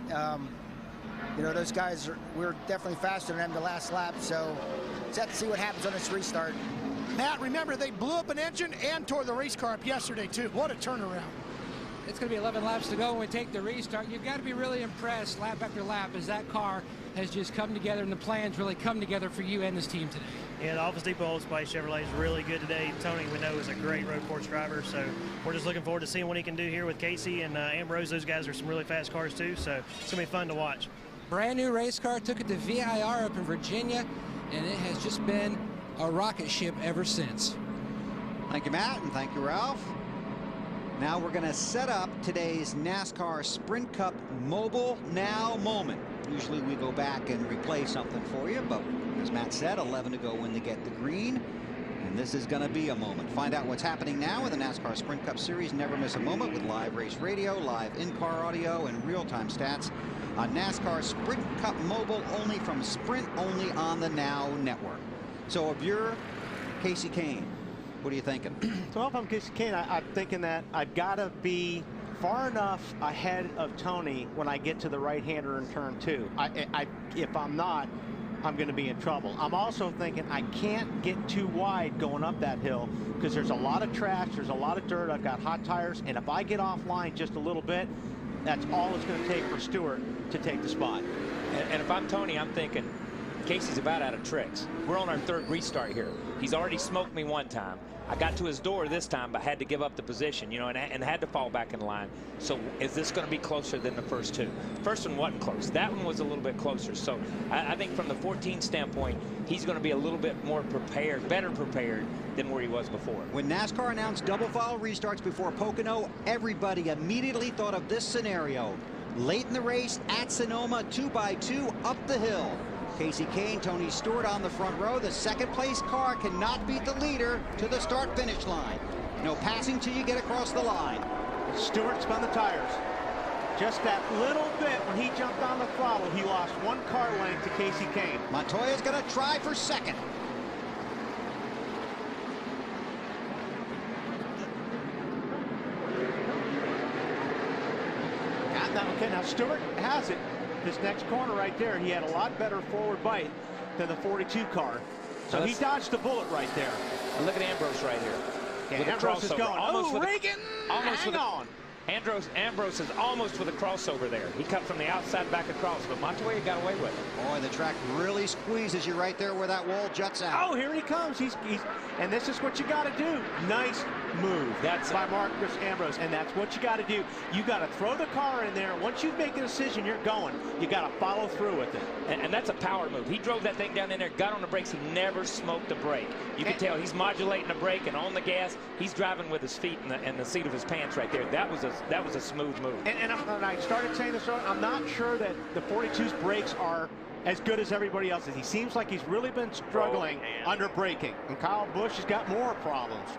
Speaker 18: You know, those guys, we're definitely faster than them the last lap, so let's have to see what happens on this restart.
Speaker 5: Matt, remember, they blew up an engine and tore the race car up yesterday, too. What a turnaround.
Speaker 4: It's going to be 11 laps to go when we take the restart. You've got to be really impressed lap after lap as that car has just come together and the plans really come together for you and this team today.
Speaker 19: Yeah, the Office Depot Old Spice Chevrolet is really good today. Tony, we know, is a great road course driver, so we're just looking forward to seeing what he can do here with Casey and Ambrose. Those guys are some really fast cars, too, so it's going to be fun to watch.
Speaker 4: Brand new race car, took it to VIR up in Virginia, and it has just been a rocket ship ever since.
Speaker 1: Thank you, Matt, and thank you, Ralph. Now we're going to set up today's NASCAR Sprint Cup Mobile Now moment. Usually we go back and replay something for you, but as Matt said, 11 to go when they get the green. And this is going to be a moment. Find out what's happening now in the NASCAR Sprint Cup Series. Never miss a moment with live race radio, live in-car audio, and real-time stats on NASCAR Sprint Cup Mobile, only from Sprint, only on the Now Network. So if you're Casey Kane, what are you thinking?
Speaker 11: So if I'm Casey Kane, I'm thinking that I've got to be far enough ahead of Tony when I get to the right-hander in turn 2. If I'm not, I'm going to be in trouble. I'm also thinking I can't get too wide going up that hill because there's a lot of trash, there's a lot of dirt, I've got hot tires, and if I get offline just a little bit, that's all it's going to take for Stewart to take the spot.
Speaker 7: And if I'm Tony, I'm thinking Casey's about out of tricks. We're on our 3rd restart here. He's already smoked me 1 time. I got to his door this time, but had to give up the position, you know, and had to fall back in line. So is this going to be closer than the first 2? First one wasn't close. That one was a little bit closer. So I think from the 14 standpoint, he's going to be a little bit more prepared, better prepared than where he was before.
Speaker 1: When NASCAR announced double file restarts before Pocono, everybody immediately thought of this scenario. Late in the race at Sonoma, 2x2 up the hill. Casey Kane, Tony Stewart on the front row. The 2nd place car cannot beat the leader to the start-finish line. No passing till you get across the line.
Speaker 11: Stewart spun the tires. Just that little bit when he jumped on the throttle, he lost 1 car length to Casey Kane.
Speaker 1: Montoya's going to try for second.
Speaker 11: Okay, now Stewart has it. This next corner right there, he had a lot better forward bite than the 42 car. So he dodged the bullet right there.
Speaker 7: And look at Ambrose right here.
Speaker 11: Yeah, Ambrose is going.
Speaker 7: Almost
Speaker 11: Reagan! Hang on.
Speaker 7: Ambrose is almost with a crossover there. He cut from the outside back across, but Montoya got away with it.
Speaker 1: Boy, the track really squeezes you right there where that wall juts out.
Speaker 11: Oh, here he comes. He's and this is what you got to do. Nice move. That's by Marcus Ambrose, and that's what you got to do. You got to throw the car in there. Once you make a decision, you're going. You got to follow through with it.
Speaker 7: And that's a power move. He drove that thing down in there, got on the brakes. He never smoked a brake. You can tell he's modulating the brake and on the gas. He's driving with his feet in the seat of his pants right there. That was a smooth move.
Speaker 11: And I started saying this, I'm not sure that the 42's brakes are as good as everybody else's. He seems like he's really been struggling under braking. And Kyle Busch has got more problems.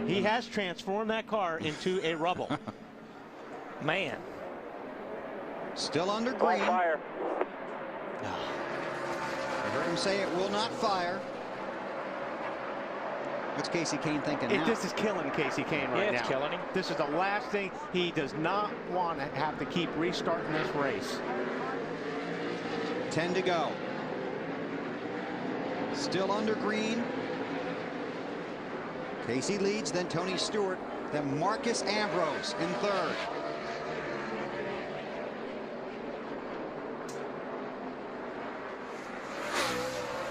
Speaker 11: He has transformed that car into a rubble.
Speaker 7: Man.
Speaker 1: Still under green.
Speaker 12: Fire.
Speaker 1: I heard him say it will not fire. What's Casey Kane thinking now?
Speaker 11: This is killing Casey Kane right now.
Speaker 7: It's killing him.
Speaker 11: This is the last thing. He does not want to have to keep restarting this race.
Speaker 1: 10 to go. Still under green. Casey leads, then Tony Stewart, then Marcus Ambrose in third.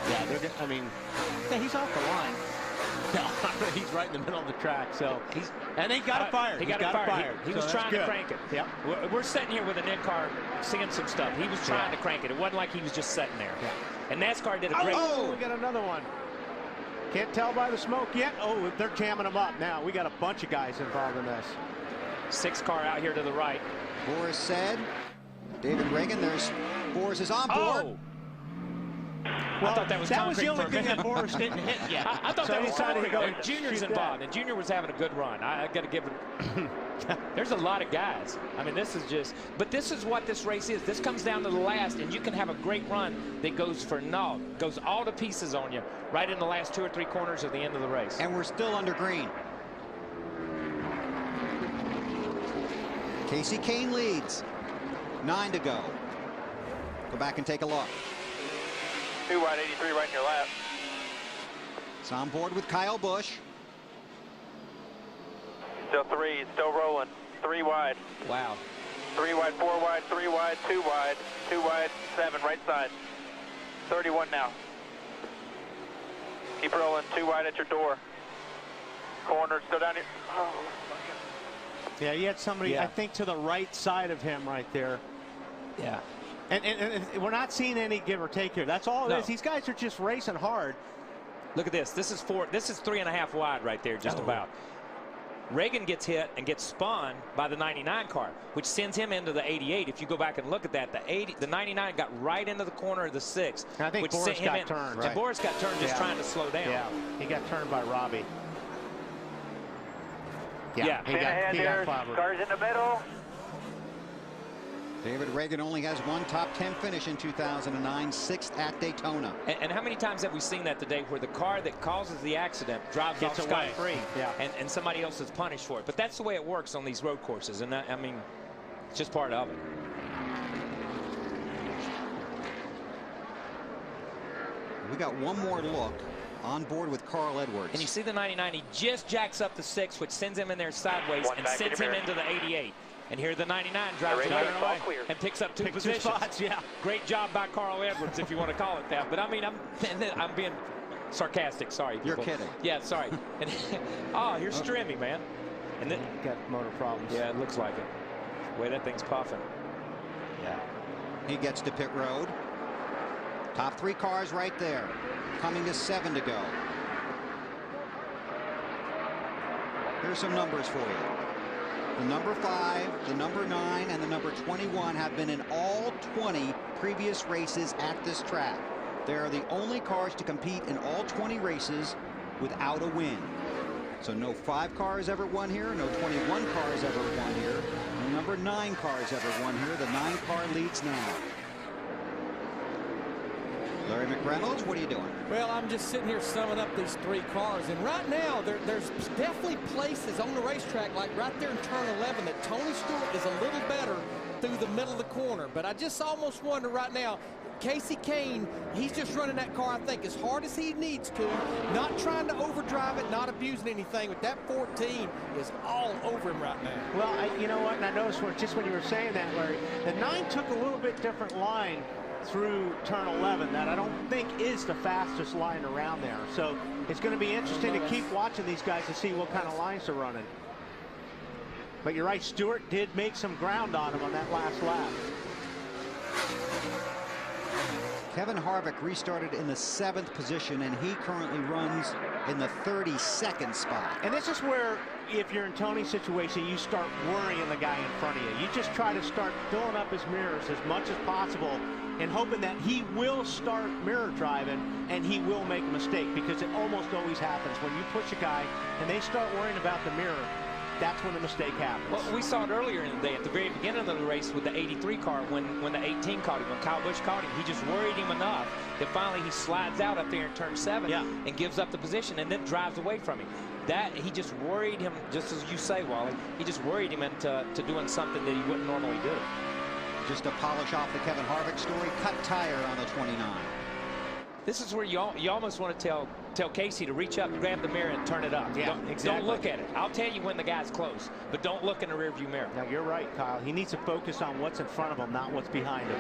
Speaker 11: Yeah, I mean, he's off the line. No, he's right in the middle of the track. So and he got it fired.
Speaker 7: He got it fired. He was trying to crank it.
Speaker 11: Yeah.
Speaker 7: We're sitting here with an in-car seeing some stuff. He was trying to crank it. It wasn't like he was just sitting there. Yeah. And NASCAR did a great.
Speaker 11: Oh, we got another one. Can't tell by the smoke yet. Oh, they're jamming them up now. We got a bunch of guys involved in this.
Speaker 7: 6 car out here to the right.
Speaker 1: Boris said. David Reagan. There's Boris is on board.
Speaker 7: Oh. Well, I thought that was
Speaker 11: the only thing that Boris didn't hit yet.
Speaker 7: I thought that was
Speaker 11: decided to go.
Speaker 7: Junior's involved, and Junior was having a good run. I got to give it. There's a lot of guys. I mean, this is just. But this is what this race is. This comes down to the last, and you can have a great run that goes for naught, goes all to pieces on you, right in the last 2 or 3 corners of the end of the race.
Speaker 1: And we're still under green. Casey Kane leads. 9 to go. Go back and take a look.
Speaker 15: 2 wide, 83 right in your lap.
Speaker 1: It's on board with Kyle Busch.
Speaker 15: Still 3, still rolling. 3 wide.
Speaker 7: Wow.
Speaker 15: 3 wide, 4 wide, 3 wide, 2 wide, 2 wide, 7 right side. 31 now. Keep rolling. 2 wide at your door. Corner still down here. Oh.
Speaker 11: Yeah, he had somebody, I think, to the right side of him right there.
Speaker 7: Yeah.
Speaker 11: And we're not seeing any give or take here. That's all it is. These guys are just racing hard.
Speaker 7: Look at this. This is 3.5 wide right there, just about. Reagan gets hit and gets spun by the 99 car, which sends him into the 88. If you go back and look at that, the 99 got right into the corner of the 6.
Speaker 11: I think Boris got turned.
Speaker 7: And Boris got turned just trying to slow down.
Speaker 11: Yeah, he got turned by Robbie.
Speaker 7: Yeah.
Speaker 15: He got clobbered. Cars in the middle.
Speaker 1: David Reagan only has 1 top 10 finish in 2009, 6th at Daytona.
Speaker 7: And how many times have we seen that today where the car that causes the accident drives off scot-free and somebody else is punished for it? But that's the way it works on these road courses. And I mean, it's just part of it.
Speaker 1: We got one more look on board with Carl Edwards.
Speaker 7: And you see the 99, he just jacks up the 6, which sends him in there sideways and sends him into the 88. And here the 99 drives away and picks up 2 positions.
Speaker 11: 2 spots,
Speaker 7: Great job by Carl Edwards, if you want to call it that. But I mean, I'm being sarcastic. Sorry, people.
Speaker 1: You're kidding.
Speaker 7: Yeah, sorry. And here's Strimmy, man. And then
Speaker 11: got motor problems.
Speaker 7: Yeah, it looks like it. The way that thing's puffing.
Speaker 1: Yeah. He gets to pit road. Top 3 cars right there. Coming to 7 to go. Here's some numbers for you. The number 5, the number 9, and the number 21 have been in all 20 previous races at this track. They are the only cars to compete in all 20 races without a win. So no 5 cars ever won here, no 21 cars ever won here, no number 9 cars ever won here. The 9-car leads now. Larry McReynolds, what are you doing?
Speaker 13: Well, I'm just sitting here summing up these 3 cars, and right now there's definitely places on the racetrack, like right there in turn 11, that Tony Stewart is a little better through the middle of the corner. But I just almost wonder right now, Kasey Kahne, he's just running that car, I think, as hard as he needs to, not trying to overdrive it, not abusing anything, but that 14 is all over him right now.
Speaker 11: Well, you know what, and I noticed just when you were saying that, Larry, the 9 took a little bit different line through turn 11 that I don't think is the fastest line around there. So it's going to be interesting to keep watching these guys to see what kind of lines they're running. But you're right, Stewart did make some ground on him on that last lap.
Speaker 1: Kevin Harvick restarted in the 7th position, and he currently runs in the 32nd spot.
Speaker 11: And this is where, if you're in Tony's situation, you start worrying the guy in front of you. You just try to start filling up his mirrors as much as possible and hoping that he will start mirror driving and he will make a mistake, because it almost always happens when you push a guy and they start worrying about the mirror. That's when the mistake happens.
Speaker 7: Well, we saw it earlier in the day at the very beginning of the race with the 83 car when the 18 caught him, when Kyle Busch caught him. He just worried him enough that finally he slides out up there in turn 7 and gives up the position and then drives away from him. That he just worried him, just as you say, Wally, he just worried him into doing something that he wouldn't normally do.
Speaker 1: Just to polish off the Kevin Harvick story, cut tire on the 29.
Speaker 7: This is where you almost want to tell Kasey to reach up, grab the mirror, and turn it up.
Speaker 11: Yeah,
Speaker 7: Don't look at it. I'll tell you when the guy's close, but don't look in the rearview mirror.
Speaker 11: Now, you're right, Kyle. He needs to focus on what's in front of him, not what's behind him.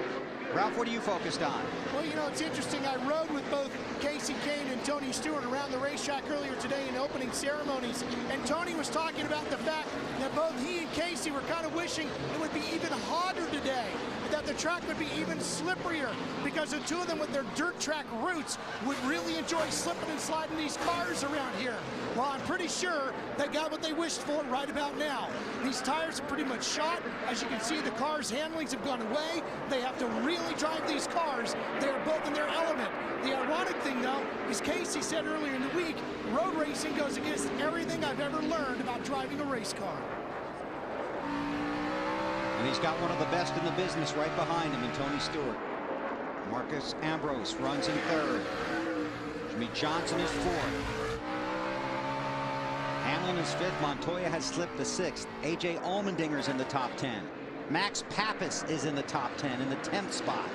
Speaker 1: Ralph, what are you focused on?
Speaker 5: Well, you know, it's interesting. I rode with both Kasey Kahne and Tony Stewart around the racetrack earlier today in opening ceremonies, and Tony was talking about the fact that both he and Kasey were kind of wishing it would be even hotter today, that the track would be even slipperier, because the two of them with their dirt track roots would really enjoy slipping and sliding these cars around here. Well, I'm pretty sure they got what they wished for right about now. These tires are pretty much shot. As you can see, the cars' handlings have gone away. They have to really drive these cars. They are both in their element. The ironic thing, though, is Kasey said earlier in the week, road racing goes against everything I've ever learned about driving a race car.
Speaker 1: And he's got one of the best in the business right behind him in Tony Stewart. Marcus Ambrose runs in 3rd. Jimmy Johnson is 4th. Hamlin is 5th. Montoya has slipped to 6th. A.J. Allmendinger's in the top 10. Max Pappas is in the top 10 in the 10th spot.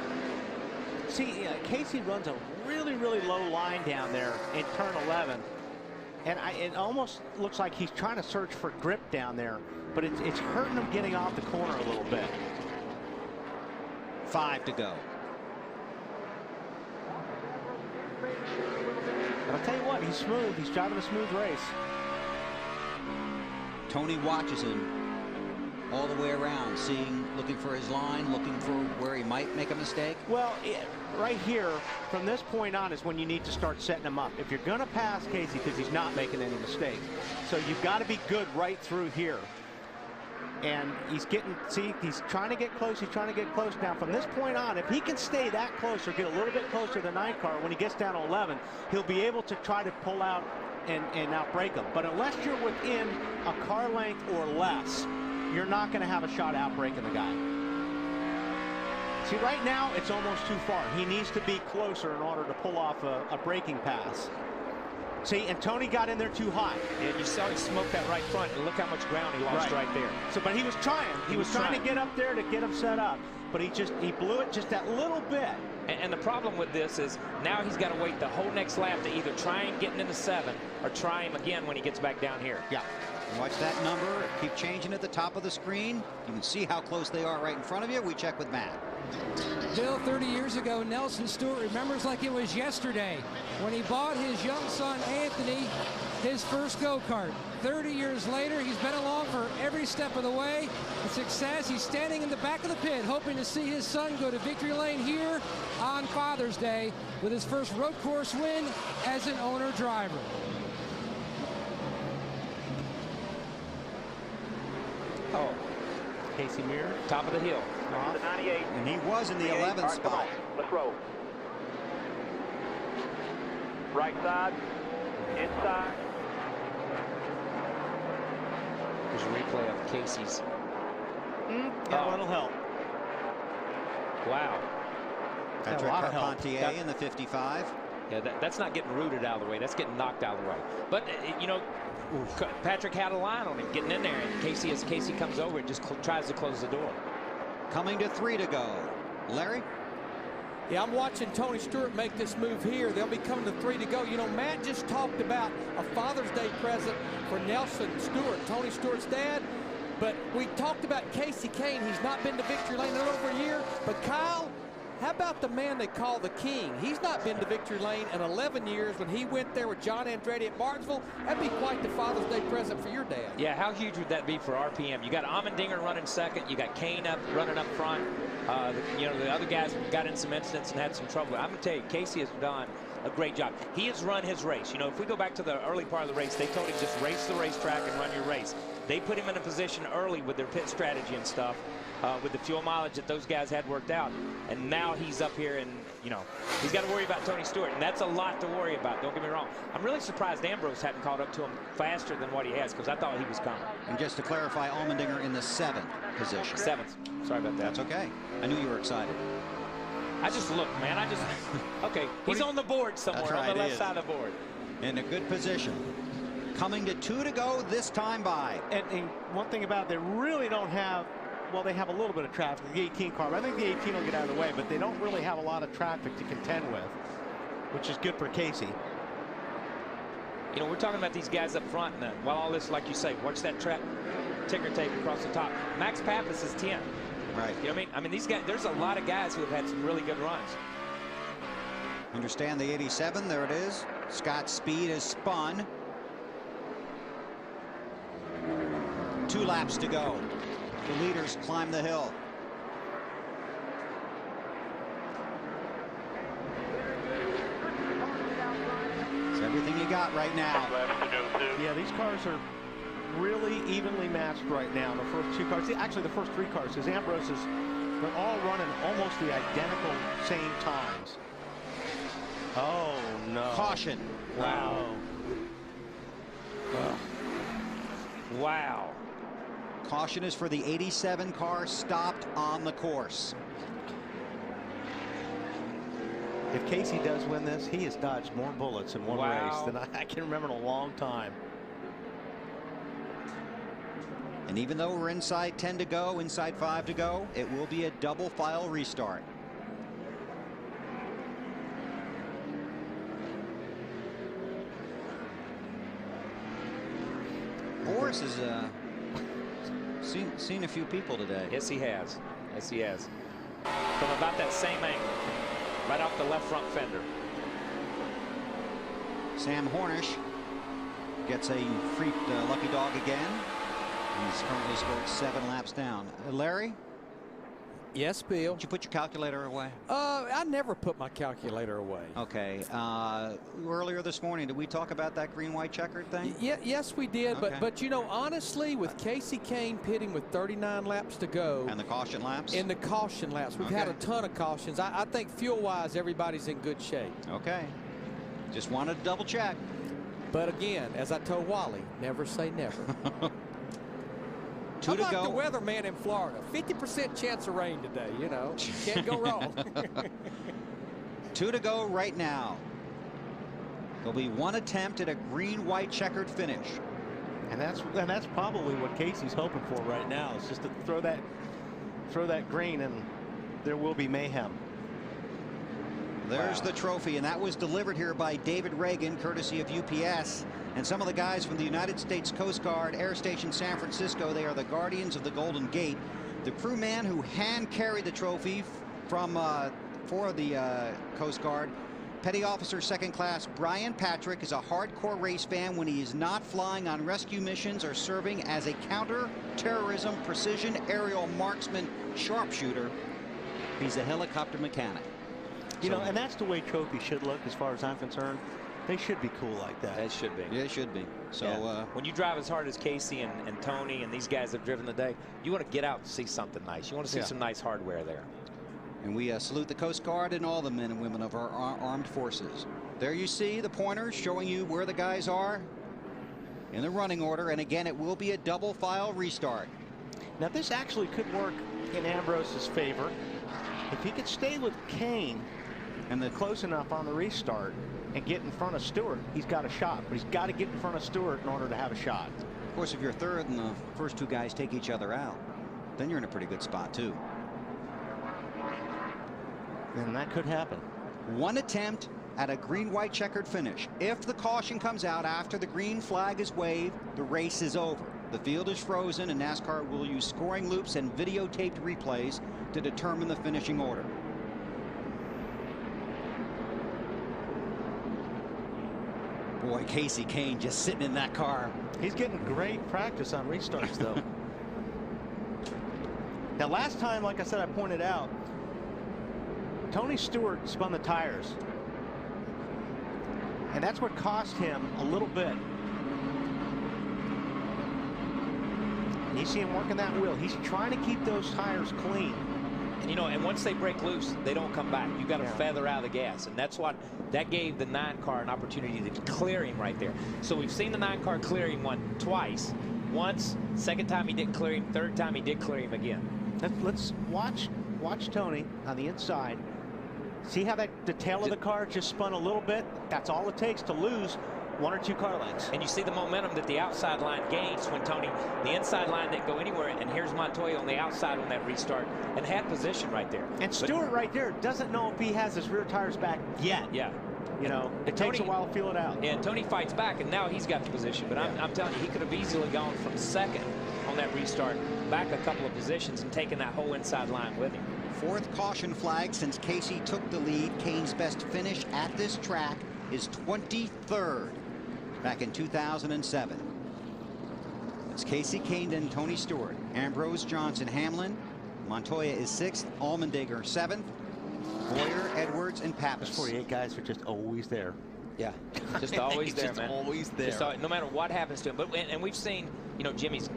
Speaker 11: See, Kasey runs a really, really low line down there in turn 11. And it almost looks like he's trying to search for grip down there, but it's hurting him getting off the corner a little bit.
Speaker 1: 5 to go.
Speaker 11: But I'll tell you what, he's smooth. He's driving a smooth race.
Speaker 1: Tony watches him all the way around, looking for his line, looking for where he might make a mistake.
Speaker 11: Well, right here, from this point on, is when you need to start setting him up. If you're going to pass Kasey, because he's not making any mistakes, so you've got to be good right through here. And he's he's trying to get close. He's trying to get close. Now, from this point on, if he can stay that close or get a little bit closer to the 9 car, when he gets down to 11, he'll be able to try to pull out and outbreak him. But unless you're within a car length or less, you're not going to have a shot outbreaking the guy. See, right now, it's almost too far. He needs to be closer in order to pull off a braking pass. See, and Tony got in there too high.
Speaker 7: And you saw he smoked that right front, and look how much ground he lost right there.
Speaker 11: So, but he was trying. He was trying to get up there to get him set up, but he blew it just that little bit.
Speaker 7: And the problem with this is now he's got to wait the whole next lap to either try and get into 7 or try him again when he gets back down here.
Speaker 1: Yeah. Watch that number. Keep changing at the top of the screen. You can see how close they are right in front of you. We check with Matt.
Speaker 4: Bill, 30 years ago, Nelson Stewart remembers like it was yesterday when he bought his young son Anthony his first go-kart. 30 years later, he's been along for every step of the way. The success, he's standing in the back of the pit hoping to see his son go to victory lane here on Father's Day with his first road course win as an owner-driver.
Speaker 7: Oh,
Speaker 11: Kasey Mirror,
Speaker 7: top of the hill.
Speaker 23: The 98.
Speaker 1: And he was in the 11th spot.
Speaker 23: Let's roll. Right side, inside.
Speaker 7: Here's a replay of Casey's.
Speaker 11: Yeah, that'll help.
Speaker 7: Wow.
Speaker 1: Patrick Carpentier in the 55.
Speaker 7: Yeah, that's not getting rooted out of the way. That's getting knocked out of the way. But, you know, Patrick had a line on him getting in there. And Casey, as Casey comes over, just tries to close the door.
Speaker 1: Coming to 3 to go. Larry?
Speaker 13: Yeah, I'm watching Tony Stewart make this move here. They'll be coming to 3 to go. You know, Matt just talked about a Father's Day present for Nelson Stewart, Tony Stewart's dad. But we talked about Casey Kane. He's not been to victory lane in over a year. But Kyle, how about the man they call the King? He's not been to victory lane in 11 years. When he went there with John Andretti at Martinsville, that'd be quite the Father's Day present for your dad.
Speaker 7: Yeah, how huge would that be for RPM? You got Allmendinger running second. You got Kane running up front. You know, the other guys got in some incidents and had some trouble. I'm going to tell you, Casey has done a great job. He has run his race. You know, if we go back to the early part of the race, they told him just race the racetrack and run your race. They put him in a position early with their pit strategy and stuff, with the fuel mileage that those guys had worked out. And now he's up here and, you know, he's got to worry about Tony Stewart. And that's a lot to worry about. Don't get me wrong. I'm really surprised Ambrose hadn't caught up to him faster than what he has, because I thought he was coming.
Speaker 1: And just to clarify, Allmendinger in the 7th position.
Speaker 7: 7th. Sorry about that.
Speaker 1: That's okay. I knew you were excited.
Speaker 7: I just looked, man. I just, okay. He's on the board somewhere,
Speaker 1: right,
Speaker 7: on the left side of the board.
Speaker 1: In a good position. Coming to 2 to go this time by.
Speaker 11: And one thing about it, they really don't have, well, they have a little bit of traffic, the 18 car. I think the 18 will get out of the way, but they don't really have a lot of traffic to contend with, which is good for Casey.
Speaker 7: You know, we're talking about these guys up front, and while all this, like you say, watch that ticker tape across the top. Max Pappas is 10.
Speaker 1: Right.
Speaker 7: You know what I mean? These guys, there's a lot of guys who have had some really good runs.
Speaker 1: Understand the 87. There it is. Scott's speed is spun. 2 laps to go. The leaders climb the hill. It's everything you got right now.
Speaker 11: Yeah, these cars are really evenly matched right now. The first 2 cars, actually the first 3 cars, because Ambrose is, they're all running almost the identical same times. Oh no!
Speaker 1: Caution!
Speaker 11: Wow!
Speaker 7: Wow!
Speaker 1: Caution is for the 87 car stopped on the course.
Speaker 11: If Casey does win this, he has dodged more bullets in one race than I can remember in a long time.
Speaker 1: And even though we're inside 10 to go, inside 5 to go, it will be a double file restart. Boris has seen a few people today.
Speaker 7: Yes, he has. Yes, he has. From about that same angle, right off the left front fender.
Speaker 1: Sam Hornish gets a free lucky dog again. He's currently scored 7 laps down. Larry?
Speaker 13: Yes, Bill.
Speaker 1: Did you put your calculator away?
Speaker 13: I never put my calculator away.
Speaker 1: Okay. Earlier this morning, did we talk about that green-white checkered thing?
Speaker 13: Yes, we did.
Speaker 1: Okay.
Speaker 13: But you know, honestly, with Casey Kane pitting with 39 laps to go.
Speaker 1: And the caution laps?
Speaker 13: In the caution laps. We've had a ton of cautions. I think fuel-wise, everybody's in good shape.
Speaker 1: Okay. Just wanted to double check.
Speaker 13: But again, as I told Wally, never say never.
Speaker 1: 2 to
Speaker 13: I'm
Speaker 1: go.
Speaker 13: like the weatherman in Florida. 50% chance of rain today, you know. Can't go wrong.
Speaker 1: 2 to go right now. There'll be 1 attempt at a green-white checkered finish.
Speaker 11: And that's probably what Casey's hoping for right now. It's just to throw that green, and there will be mayhem.
Speaker 1: There's the trophy, and that was delivered here by David Reagan, courtesy of UPS. And some of the guys from the United States Coast Guard Air Station San Francisco, they are the guardians of the Golden Gate. The crewman who hand carried the trophy from for the Coast Guard, Petty Officer 2nd Class Brian Patrick, is a hardcore race fan when he is not flying on rescue missions or serving as a counter-terrorism precision aerial marksman sharpshooter. He's a helicopter mechanic.
Speaker 11: You know, and that's the way trophies should look as far as I'm concerned. They should be cool like that.
Speaker 7: They should be.
Speaker 1: Yeah, it should be. So
Speaker 7: yeah. When you drive as hard as Casey and Tony and these guys have driven today, you want to get out and see something nice. You want to see some nice hardware there.
Speaker 1: And we salute the Coast Guard and all the men and women of our armed forces. There you see the pointers showing you where the guys are. in the running order, and again, it will be a double file restart.
Speaker 11: Now, this actually could work in Ambrose's favor. If he could stay with Kane and they're close enough on the restart and get in front of Stewart, he's got a shot. But he's got to get in front of Stewart in order to have a shot.
Speaker 1: Of course, if you're third and the first two guys take each other out, then you're in a pretty good spot, too.
Speaker 11: And that could happen.
Speaker 1: One attempt at a green-white checkered finish. If the caution comes out after the green flag is waved, the race is over. The field is frozen, and NASCAR will use scoring loops and videotaped replays to determine the finishing order. Boy, Kasey Kahne just sitting in that car.
Speaker 11: He's getting great practice on restarts, though. Now, last time, like I said, I pointed out, Tony Stewart spun the tires. And that's what cost him a little bit. And you see him working that wheel. He's trying to keep those tires clean.
Speaker 7: And, you know, and once they break loose, they don't come back. You got to feather out of the gas. And that's what that gave the 9 car an opportunity to clear him right there. So we've seen the 9 car clear him twice. Once, second time he didn't clear him, third time he did clear him again.
Speaker 11: Let's watch Tony on the inside. See how the tail of the car just spun a little bit? That's all it takes to lose 1 or 2 car lengths.
Speaker 7: And you see the momentum that the outside line gains when Tony, the inside line didn't go anywhere, and here's Montoya on the outside on that restart and had position right there.
Speaker 11: And Stewart right there doesn't know if he has his rear tires back yet.
Speaker 7: Yeah.
Speaker 11: You know, it takes a while to feel it out.
Speaker 7: And Tony fights back, and now he's got the position. But I'm telling you, he could have easily gone from second on that restart back a couple of positions and taken that whole inside line with him.
Speaker 1: 4th caution flag since Kasey took the lead. Kane's best finish at this track is 23rd back in 2007. It's Kasey Kahne and Tony Stewart. Ambrose, Johnson, Hamlin. Montoya is 6th. Allmendinger 7th. Boyer, Edwards, and Pappas.
Speaker 11: 48 guys are just always there.
Speaker 7: Yeah, just always there,
Speaker 11: just
Speaker 7: man.
Speaker 11: Always there.
Speaker 7: No matter what happens to him. But and we've seen, you know, Jimmy's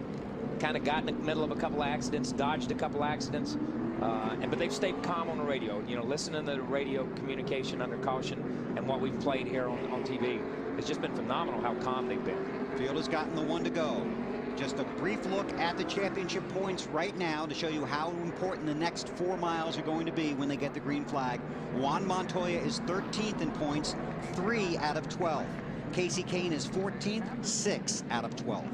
Speaker 7: kind of got in the middle of a couple accidents, dodged a couple accidents, but they've stayed calm on the radio. You know, listening to the radio communication under caution, and what we've played here on TV, it's just been phenomenal how calm they've been.
Speaker 1: Field has gotten the 1 to go. Just a brief look at the championship points right now to show you how important the next 4 miles are going to be when they get the green flag. Juan Montoya is 13th in points, 3 out of 12. Kasey Kahne is 14th, 6 out of 12.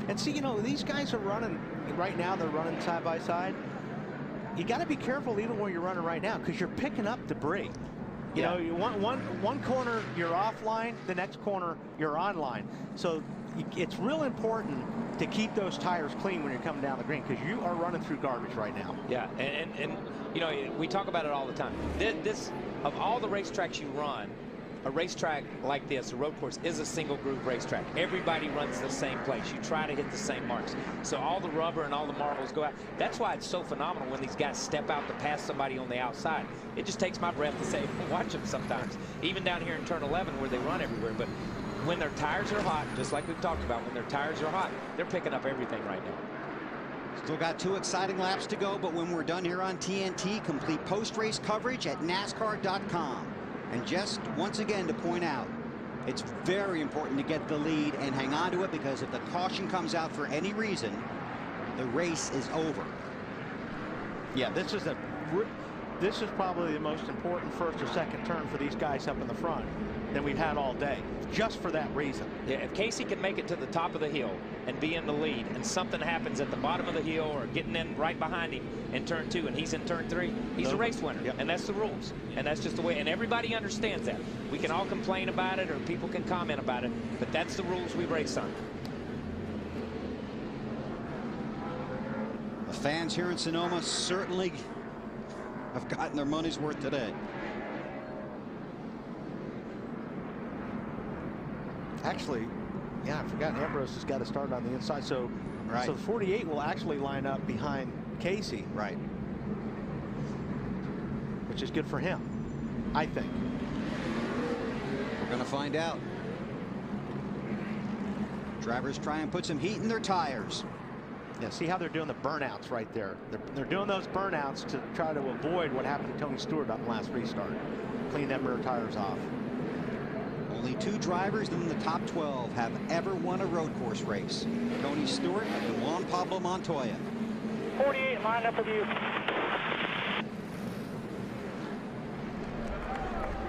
Speaker 11: And see, you know, these guys are running right now. They're running side by side. You got to be careful even when you're running right now, because you're picking up debris. You know, you want one corner you're offline, the next corner you're online. So it's real important to keep those tires clean when you're coming down the green, because you are running through garbage right now.
Speaker 7: Yeah, and you know, we talk about it all the time. This of all the racetracks you run, a racetrack like this, a road course, is a single groove racetrack. Everybody runs the same place. You try to hit the same marks. So all the rubber and all the marbles go out. That's why it's so phenomenal when these guys step out to pass somebody on the outside. It just takes my breath to say, watch them sometimes. Even down here in turn 11 where they run everywhere. But when their tires are hot, just like we've talked about, when their tires are hot, they're picking up everything right now.
Speaker 1: Still got 2 exciting laps to go, but when we're done here on TNT, complete post-race coverage at NASCAR.com. And just once again to point out, it's very important to get the lead and hang on to it, because if the caution comes out for any reason, the race is over.
Speaker 11: Yeah, this is probably the most important first or second turn for these guys up in the front than we've had all day, just for that reason.
Speaker 7: Yeah, if Kasey can make it to the top of the hill and be in the lead, and something happens at the bottom of the hill or getting in right behind him in turn 2 and he's in turn 3, he's a race winner. Yep. And that's the rules. And that's just the way, and everybody understands that. We can all complain about it, or people can comment about it, but that's the rules we race on.
Speaker 1: The fans here in Sonoma certainly have gotten their money's worth today.
Speaker 11: Actually, yeah, I forgot Ambrose has got to start on the inside. So, so the 48 will actually line up behind Kasey.
Speaker 1: Right.
Speaker 11: Which is good for him, I think.
Speaker 1: We're going to find out. Drivers try and put some heat in their tires.
Speaker 11: Yeah, see how they're doing the burnouts right there. They're doing those burnouts to try to avoid what happened to Tony Stewart on the last restart. Clean them rear tires off.
Speaker 1: Only 2 drivers in the top 12 have ever won a road course race. Tony Stewart and Juan Pablo Montoya.
Speaker 23: 48 lined up with you.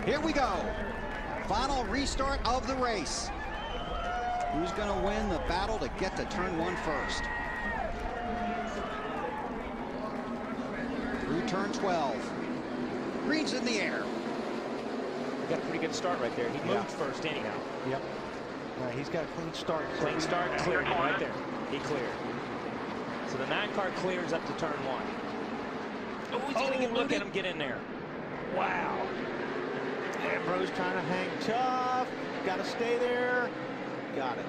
Speaker 1: Here we go. Final restart of the race. Who's going to win the battle to get to turn 1 first? Through turn 12. Green's in the air.
Speaker 7: Got a pretty good start right there. He moved first anyhow.
Speaker 11: Yep. He's got a clean start.
Speaker 7: Clean start, cleared right there. He cleared. So the 9 car clears up to turn 1. Oh, he's going to look at him get in there. Wow.
Speaker 11: Ambrose trying to hang tough. Got to stay there. Got it.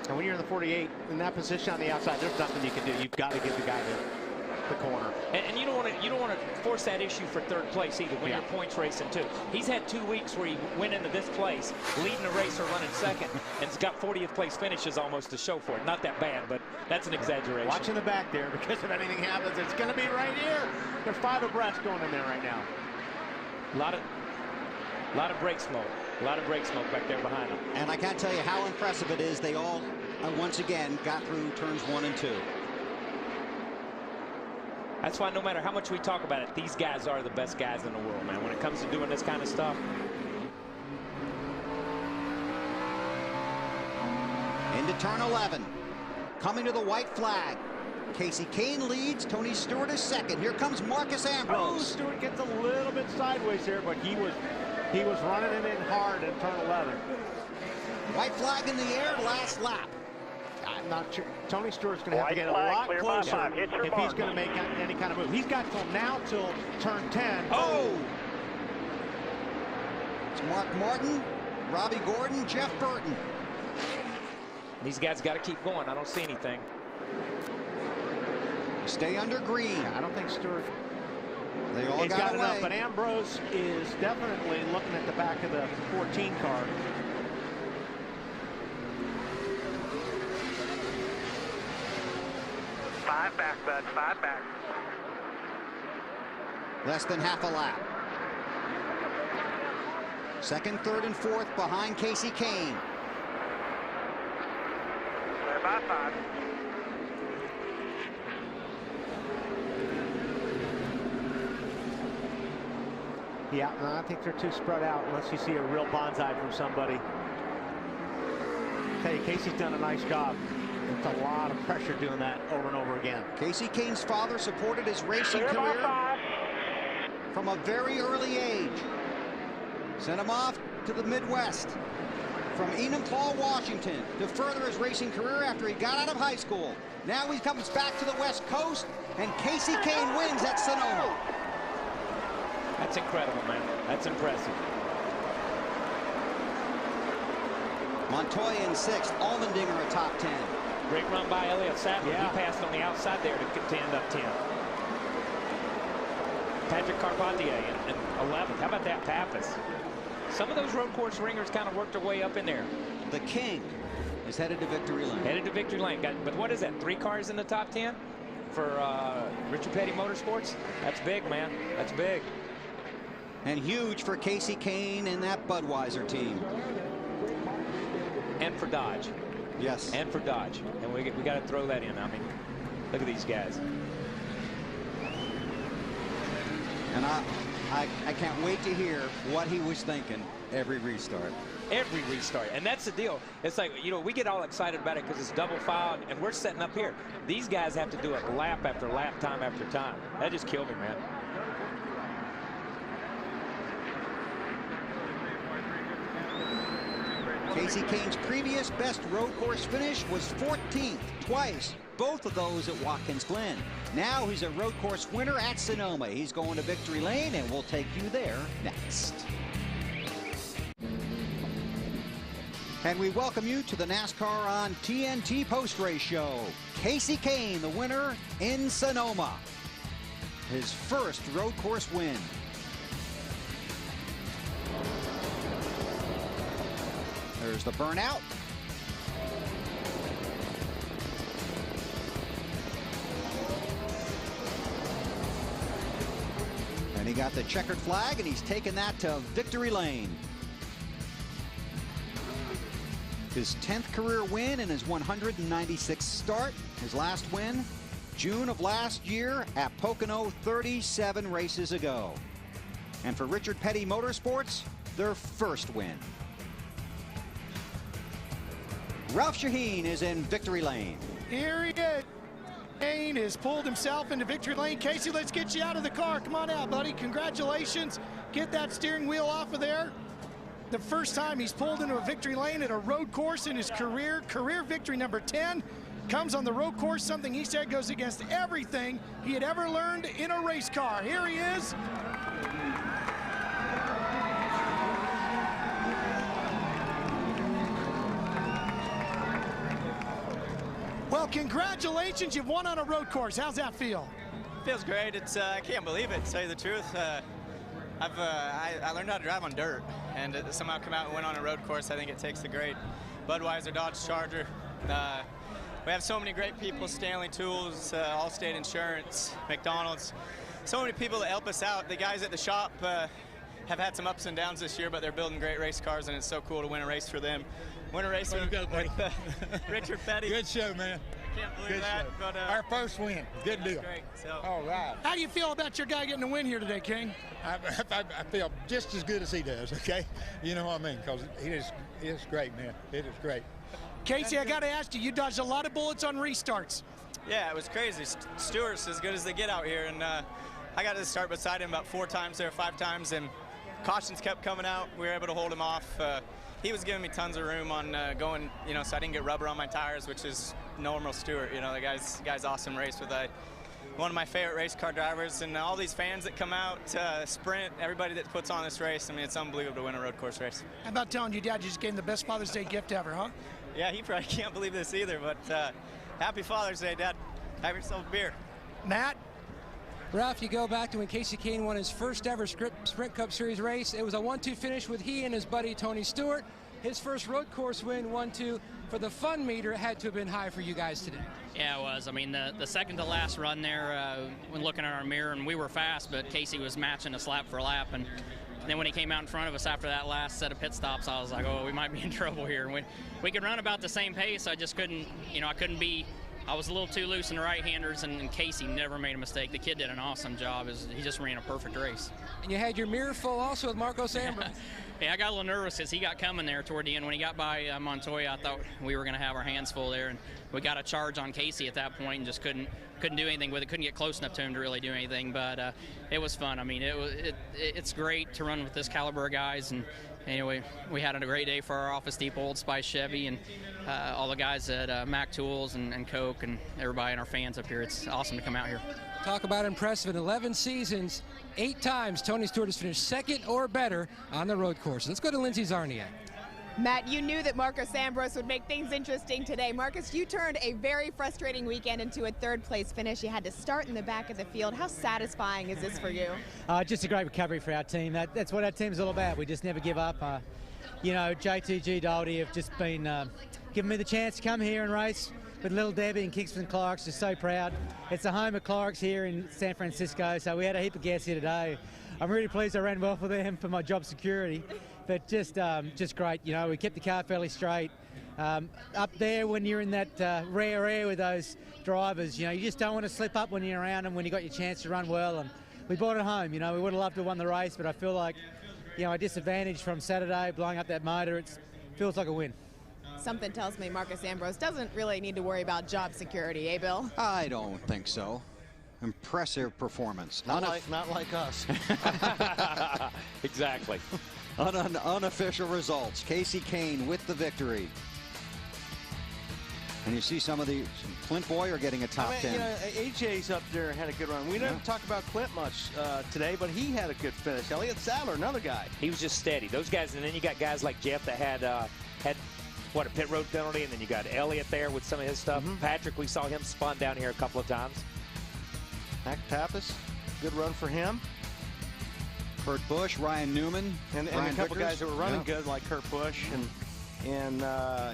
Speaker 11: And when you're in the 48 in that position on the outside, there's nothing you can do. You've got to get the guy to the corner.
Speaker 7: And you don't want to force that issue for 3rd place either when you're points racing too. He's had 2 weeks where he went into this place leading the race or running 2nd and has got 40th place finishes almost to show for it. Not that bad, but that's an exaggeration.
Speaker 11: Watch in the back there, because if anything happens, it's going to be right here. There's 5 abreast going in there right now.
Speaker 7: A lot of brake smoke. A lot of brake smoke back there behind them.
Speaker 1: And I can't tell you how impressive it is. They all, once again, got through turns 1 and 2.
Speaker 7: That's why no matter how much we talk about it, these guys are the best guys in the world, man, when it comes to doing this kind of stuff.
Speaker 1: Into turn 11. Coming to the white flag. Kasey Kahne leads. Tony Stewart is 2nd. Here comes Marcus Ambrose.
Speaker 11: Oh, Stewart gets a little bit sideways here, but he was running it in hard in turn 11.
Speaker 1: White flag in the air, last lap.
Speaker 11: I'm not sure. Tony Stewart's going to have to get a lot closer if he's going to make any kind of move. He's got till now till turn 10.
Speaker 1: Oh! It's Mark Martin, Robbie Gordon, Jeff Burton.
Speaker 7: These guys got to keep going. I don't see anything.
Speaker 1: Stay under green.
Speaker 11: I don't think Stewart.
Speaker 1: They all
Speaker 11: He's got
Speaker 1: away.
Speaker 11: enough, but Ambrose is definitely looking at the back of the 14 car.
Speaker 23: Five back, bud. 5 back.
Speaker 1: Less than half a lap. 2nd, 3rd, and 4th behind Kasey Kahne.
Speaker 23: They're by 5.
Speaker 11: Yeah, no, I think they're too spread out unless you see a real bonsai from somebody. Hey, Casey's done a nice job. It's a lot of pressure doing that over and over again.
Speaker 1: Kasey Kahne's father supported his racing career from a very early age. Sent him off to the Midwest from Enumclaw, Washington, to further his racing career after he got out of high school. Now he comes back to the West Coast, and Kasey Kahne wins at Sonoma.
Speaker 7: That's incredible, man. That's impressive.
Speaker 1: Montoya in 6th, Allmendinger a top 10.
Speaker 7: Great run by Elliott Sadler. He passed on the outside there to contend up 10. Patrick Carpentier in 11th. How about that Pappas? Some of those road course ringers kind of worked their way up in there.
Speaker 1: The King is headed to victory lane.
Speaker 7: Headed to victory lane. But what is that? 3 cars in the top 10 for Richard Petty Motorsports? That's big, man. That's big.
Speaker 1: And huge for Kasey Kahne and that Budweiser team.
Speaker 7: And for Dodge.
Speaker 1: Yes.
Speaker 7: And for Dodge. And we got to throw that in. I mean, look at these guys.
Speaker 1: And I can't wait to hear what he was thinking every restart.
Speaker 7: Every restart. And that's the deal. It's like, you know, we get all excited about it because it's double file and we're setting up here. These guys have to do it lap after lap, time after time. That just killed me, man.
Speaker 1: Kasey Kahne's previous best road course finish was 14th, twice, both of those at Watkins Glen. Now he's a road course winner at Sonoma. He's going to victory lane, and we'll take you there next. And we welcome you to the NASCAR on TNT post-race show. Kasey Kahne, the winner in Sonoma. His first road course win. There's the burnout. And he got the checkered flag, and he's taken that to victory lane. His 10th career win and his 196th start. His last win, June of last year at Pocono 37 races ago. And for Richard Petty Motorsports, their first win. Ralph Shaheen is in victory lane.
Speaker 5: Here he is. Shaheen has pulled himself into victory lane. Casey, let's get you out of the car. Come on out, buddy. Congratulations. Get that steering wheel off of there. The first time he's pulled into a victory lane at a road course in his career. Career victory number 10. Comes on the road course, something he said goes against everything he had ever learned in a race car. Here he is. Well, congratulations, you've won on a road course. How's that feel?
Speaker 20: Feels great. It's I can't believe it, to tell you the truth. I learned how to drive on dirt, and to somehow come out and win on a road course, I think it takes a great Budweiser Dodge Charger. We have so many great people, Stanley Tools, Allstate Insurance, McDonald's, so many people that help us out. The guys at the shop have had some ups and downs this year, but they're building great race cars, and it's so cool to win a race for them. Win a race with Richard Petty.
Speaker 21: Good show, man.
Speaker 20: I can't believe
Speaker 21: Good
Speaker 20: that.
Speaker 21: show.
Speaker 20: But,
Speaker 21: our first win. Good deal.
Speaker 20: Great. So.
Speaker 21: All right.
Speaker 5: How do you feel about your guy getting a win here today, King?
Speaker 21: I feel just as good as he does, okay? You know what I mean? Because it's great, man. It is great.
Speaker 5: Casey, I got to ask you, you dodged a lot of bullets on restarts.
Speaker 20: Yeah, it was crazy. Stewart's as good as they get out here, and I got to start beside him about 4 times there, 5 times, and cautions kept coming out. We were able to hold him off. He was giving me tons of room on going, you know, so I didn't get rubber on my tires, which is normal Stewart. You know, the guy's awesome race with one of my favorite race car drivers, and all these fans that come out, Sprint, everybody that puts on this race. I mean, it's unbelievable to win a road course race.
Speaker 5: How about telling your dad you just gave him the best Father's Day gift ever, huh?
Speaker 20: Yeah, he probably can't believe this either, but happy Father's Day, Dad. Have yourself a beer.
Speaker 5: Matt?
Speaker 4: Ralph, you go back to when Casey Kane won his first ever Sprint Cup Series race. It was a 1-2 finish with he and his buddy Tony Stewart. His first road course win, 1-2. For the fun meter, it had to have been high for you guys today.
Speaker 22: Yeah, it was. I mean, the second to last run there, when looking at our mirror, and we were fast, but Casey was matching us lap for lap. And then when he came out in front of us after that last set of pit stops, I was like, oh, we might be in trouble here. And we could run about the same pace. I just couldn't, you know, I was a little too loose in the right-handers, and Casey never made a mistake. The kid did an awesome job. He just ran a perfect race.
Speaker 4: And you had your mirror full also with Marcos Ambrose.
Speaker 22: Yeah, I got a little nervous because he got coming there toward the end. When he got by Montoya, I thought we were going to have our hands full there, and we got a charge on Casey at that point and just couldn't do anything with it. Couldn't get close enough to him to really do anything, but it was fun. I mean, it's great to run with this caliber of guys, and anyway, we had a great day for our Office Depot Old Spice Chevy and all the guys at Mac Tools and Coke and everybody and our fans up here. It's awesome to come out here.
Speaker 4: Talk about impressive. In 11 seasons, 8 times Tony Stewart has finished second or better on the road course. Let's go to Lindsey Zarniak.
Speaker 3: Matt, you knew that Marcos Ambrose would make things interesting today. Marcos, you turned a very frustrating weekend into a third-place finish. You had to start in the back of the field. How satisfying is this for you?
Speaker 24: Just a great recovery for our team. That's what our team's all about. We just never give up. You know, JTG Daldy have just been giving me the chance to come here and race with little Debbie and Kingston Clark's. Just so proud. It's the home of Clark's here in San Francisco, so we had a heap of guests here today. I'm really pleased I ran well for them for my job security. But just great, you know, we kept the car fairly straight. Up there when you're in that rare air with those drivers, you know, you just don't want to slip up when you're around them when you got your chance to run well. And we brought it home, you know, we would have loved to have won the race, but I feel like, you know, a disadvantage from Saturday, blowing up that motor, it feels like a win.
Speaker 3: Something tells me Marcos Ambrose doesn't really need to worry about job security, eh, Bill?
Speaker 1: I don't think so. Impressive performance.
Speaker 2: Not like us.
Speaker 1: Exactly. Unofficial results. Casey Kane with the victory. And you see some Clint Boyer getting a top 10.
Speaker 2: You know, AJ's up there and had a good run. We didn't talk about Clint much today, but he had a good finish. Elliott Sadler, another guy.
Speaker 7: He was just steady. Those guys, and then you got guys like Jeff that had what, a pit road penalty, and then you got Elliott there with some of his stuff. Patrick, we saw him spun down here a couple of times.
Speaker 2: Mac Pappas, good run for him.
Speaker 1: Kurt Busch, Ryan Newman,
Speaker 2: and a couple guys that were running good, like Kurt Busch and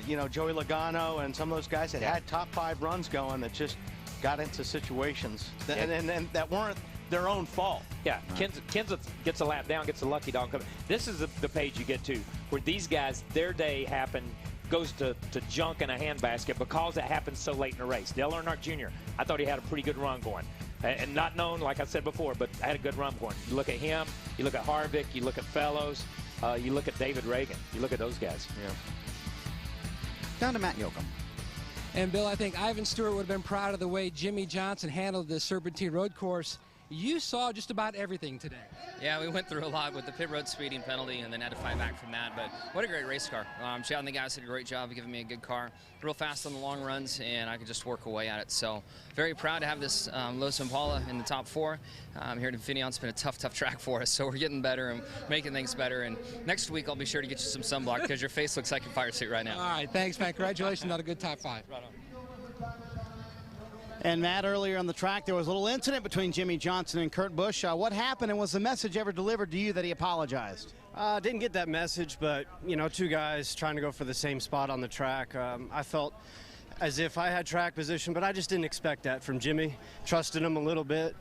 Speaker 2: you know, Joey Logano and some of those guys that had top 5 runs going that just got into situations and that weren't their own fault.
Speaker 7: Yeah, Kenseth gets a lap down, gets a lucky dog. This is the page you get to where these guys, their day happened goes to junk in a handbasket because it happens so late in the race. Dale Earnhardt Jr., I thought he had a pretty good run going. And not known, like I said before, but had a good run going. You look at him, you look at Harvick, you look at Fellows, you look at David Reagan. You look at those guys.
Speaker 1: Yeah. Down to Matt Yoakum.
Speaker 4: And, Bill, I think Ivan Stewart would have been proud of the way Jimmy Johnson handled the Serpentine Road Course. You saw just about everything today.
Speaker 22: Yeah, we went through a lot with the pit road speeding penalty and then had to fight back from that. But what a great race car. Chad and the guys did a great job of giving me a good car. Real fast on the long runs, and I could just work away at it. So very proud to have this Lotus Impala in the top 4. Here at Infineon, it's been a tough track for us. So we're getting better and making things better. And next week, I'll be sure to get you some sunblock because your face looks like a fire suit right now.
Speaker 4: All right, thanks, man. Congratulations on a good top 5.
Speaker 22: Right on.
Speaker 2: And Matt, earlier on the track, there was a little incident between Jimmy Johnson and Kurt Busch. What happened, and was the message ever delivered to you that he apologized?
Speaker 6: Didn't get that message, but, you know, 2 guys trying to go for the same spot on the track. I felt as if I had track position, but I just didn't expect that from Jimmy. Trusted him a little bit.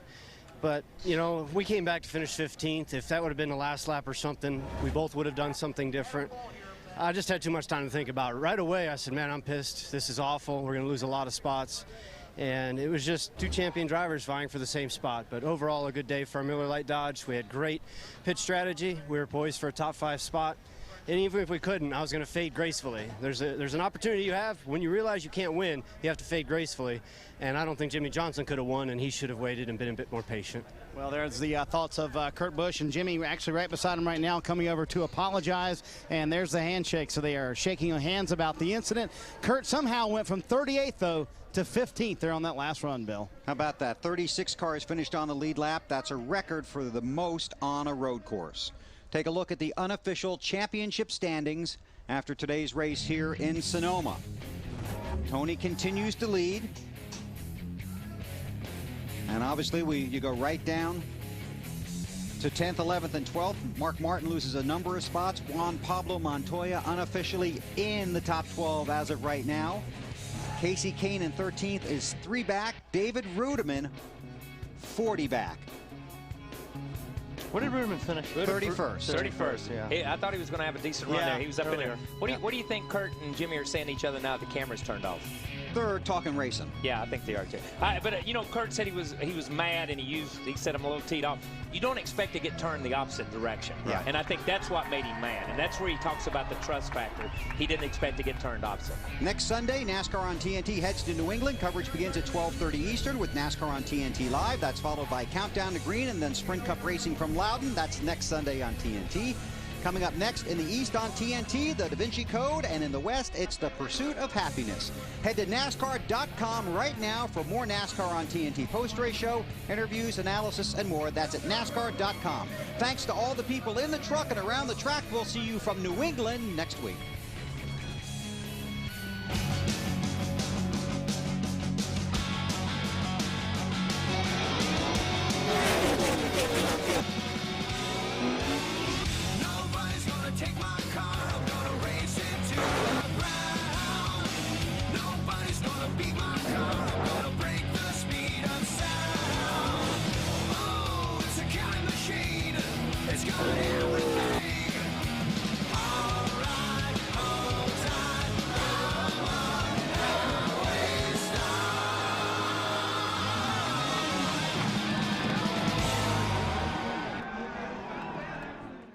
Speaker 6: But, you know, we came back to finish 15th. If that would have been the last lap or something, we both would have done something different. I just had too much time to think about it. Right away, I said, man, I'm pissed. This is awful. We're going to lose a lot of spots. And it was just 2 champion drivers vying for the same spot. But overall, a good day for our Miller Lite Dodge. We had great pit strategy. We were poised for a top 5 spot. And even if we couldn't, I was going to fade gracefully. There's an opportunity you have. When you realize you can't win, you have to fade gracefully. And I don't think Jimmy Johnson could have won, and he should have waited and been a bit more patient.
Speaker 2: Well, there's the thoughts of Kurt Busch and Jimmy actually right beside him right now, coming over to apologize. And there's the handshake. So they are shaking hands about the incident. Kurt somehow went from 38th, though, to 15th there on that last run, Bill.
Speaker 1: How about that? 36 cars finished on the lead lap. That's a record for the most on a road course. Take a look at the unofficial championship standings after today's race here in Sonoma. Tony continues to lead. And obviously you go right down to 10th, 11th, and 12th. Mark Martin loses a number of spots. Juan Pablo Montoya unofficially in the top 12 as of right now. Casey Kane in 13th is 3 back. David Rudiman 40 back.
Speaker 11: What did Rudiman finish?
Speaker 1: 31st.
Speaker 7: 31st, yeah. Hey, I thought he was going to have a decent run there. He was up in there. What do you think Kurt and Jimmy are saying to each other now that the camera's turned off?
Speaker 1: They're talking racing.
Speaker 7: Yeah, I think they are too. But you know, Kurt said he was mad and he said I'm a little teed off. You don't expect to get turned the opposite direction.
Speaker 1: Yeah.
Speaker 7: And I think that's what made him mad. And that's where he talks about the trust factor. He didn't expect to get turned opposite.
Speaker 1: Next Sunday, NASCAR on TNT heads to New England. Coverage begins at 12:30 Eastern with NASCAR on TNT Live. That's followed by Countdown to Green and then Sprint Cup Racing from Loudon. That's next Sunday on TNT. Coming up next in the East on TNT, the Da Vinci Code, and in the West, it's the Pursuit of Happiness. Head to NASCAR.com right now for more NASCAR on TNT post-race show, interviews, analysis, and more. That's at NASCAR.com. Thanks to all the people in the truck and around the track. We'll see you from New England next week.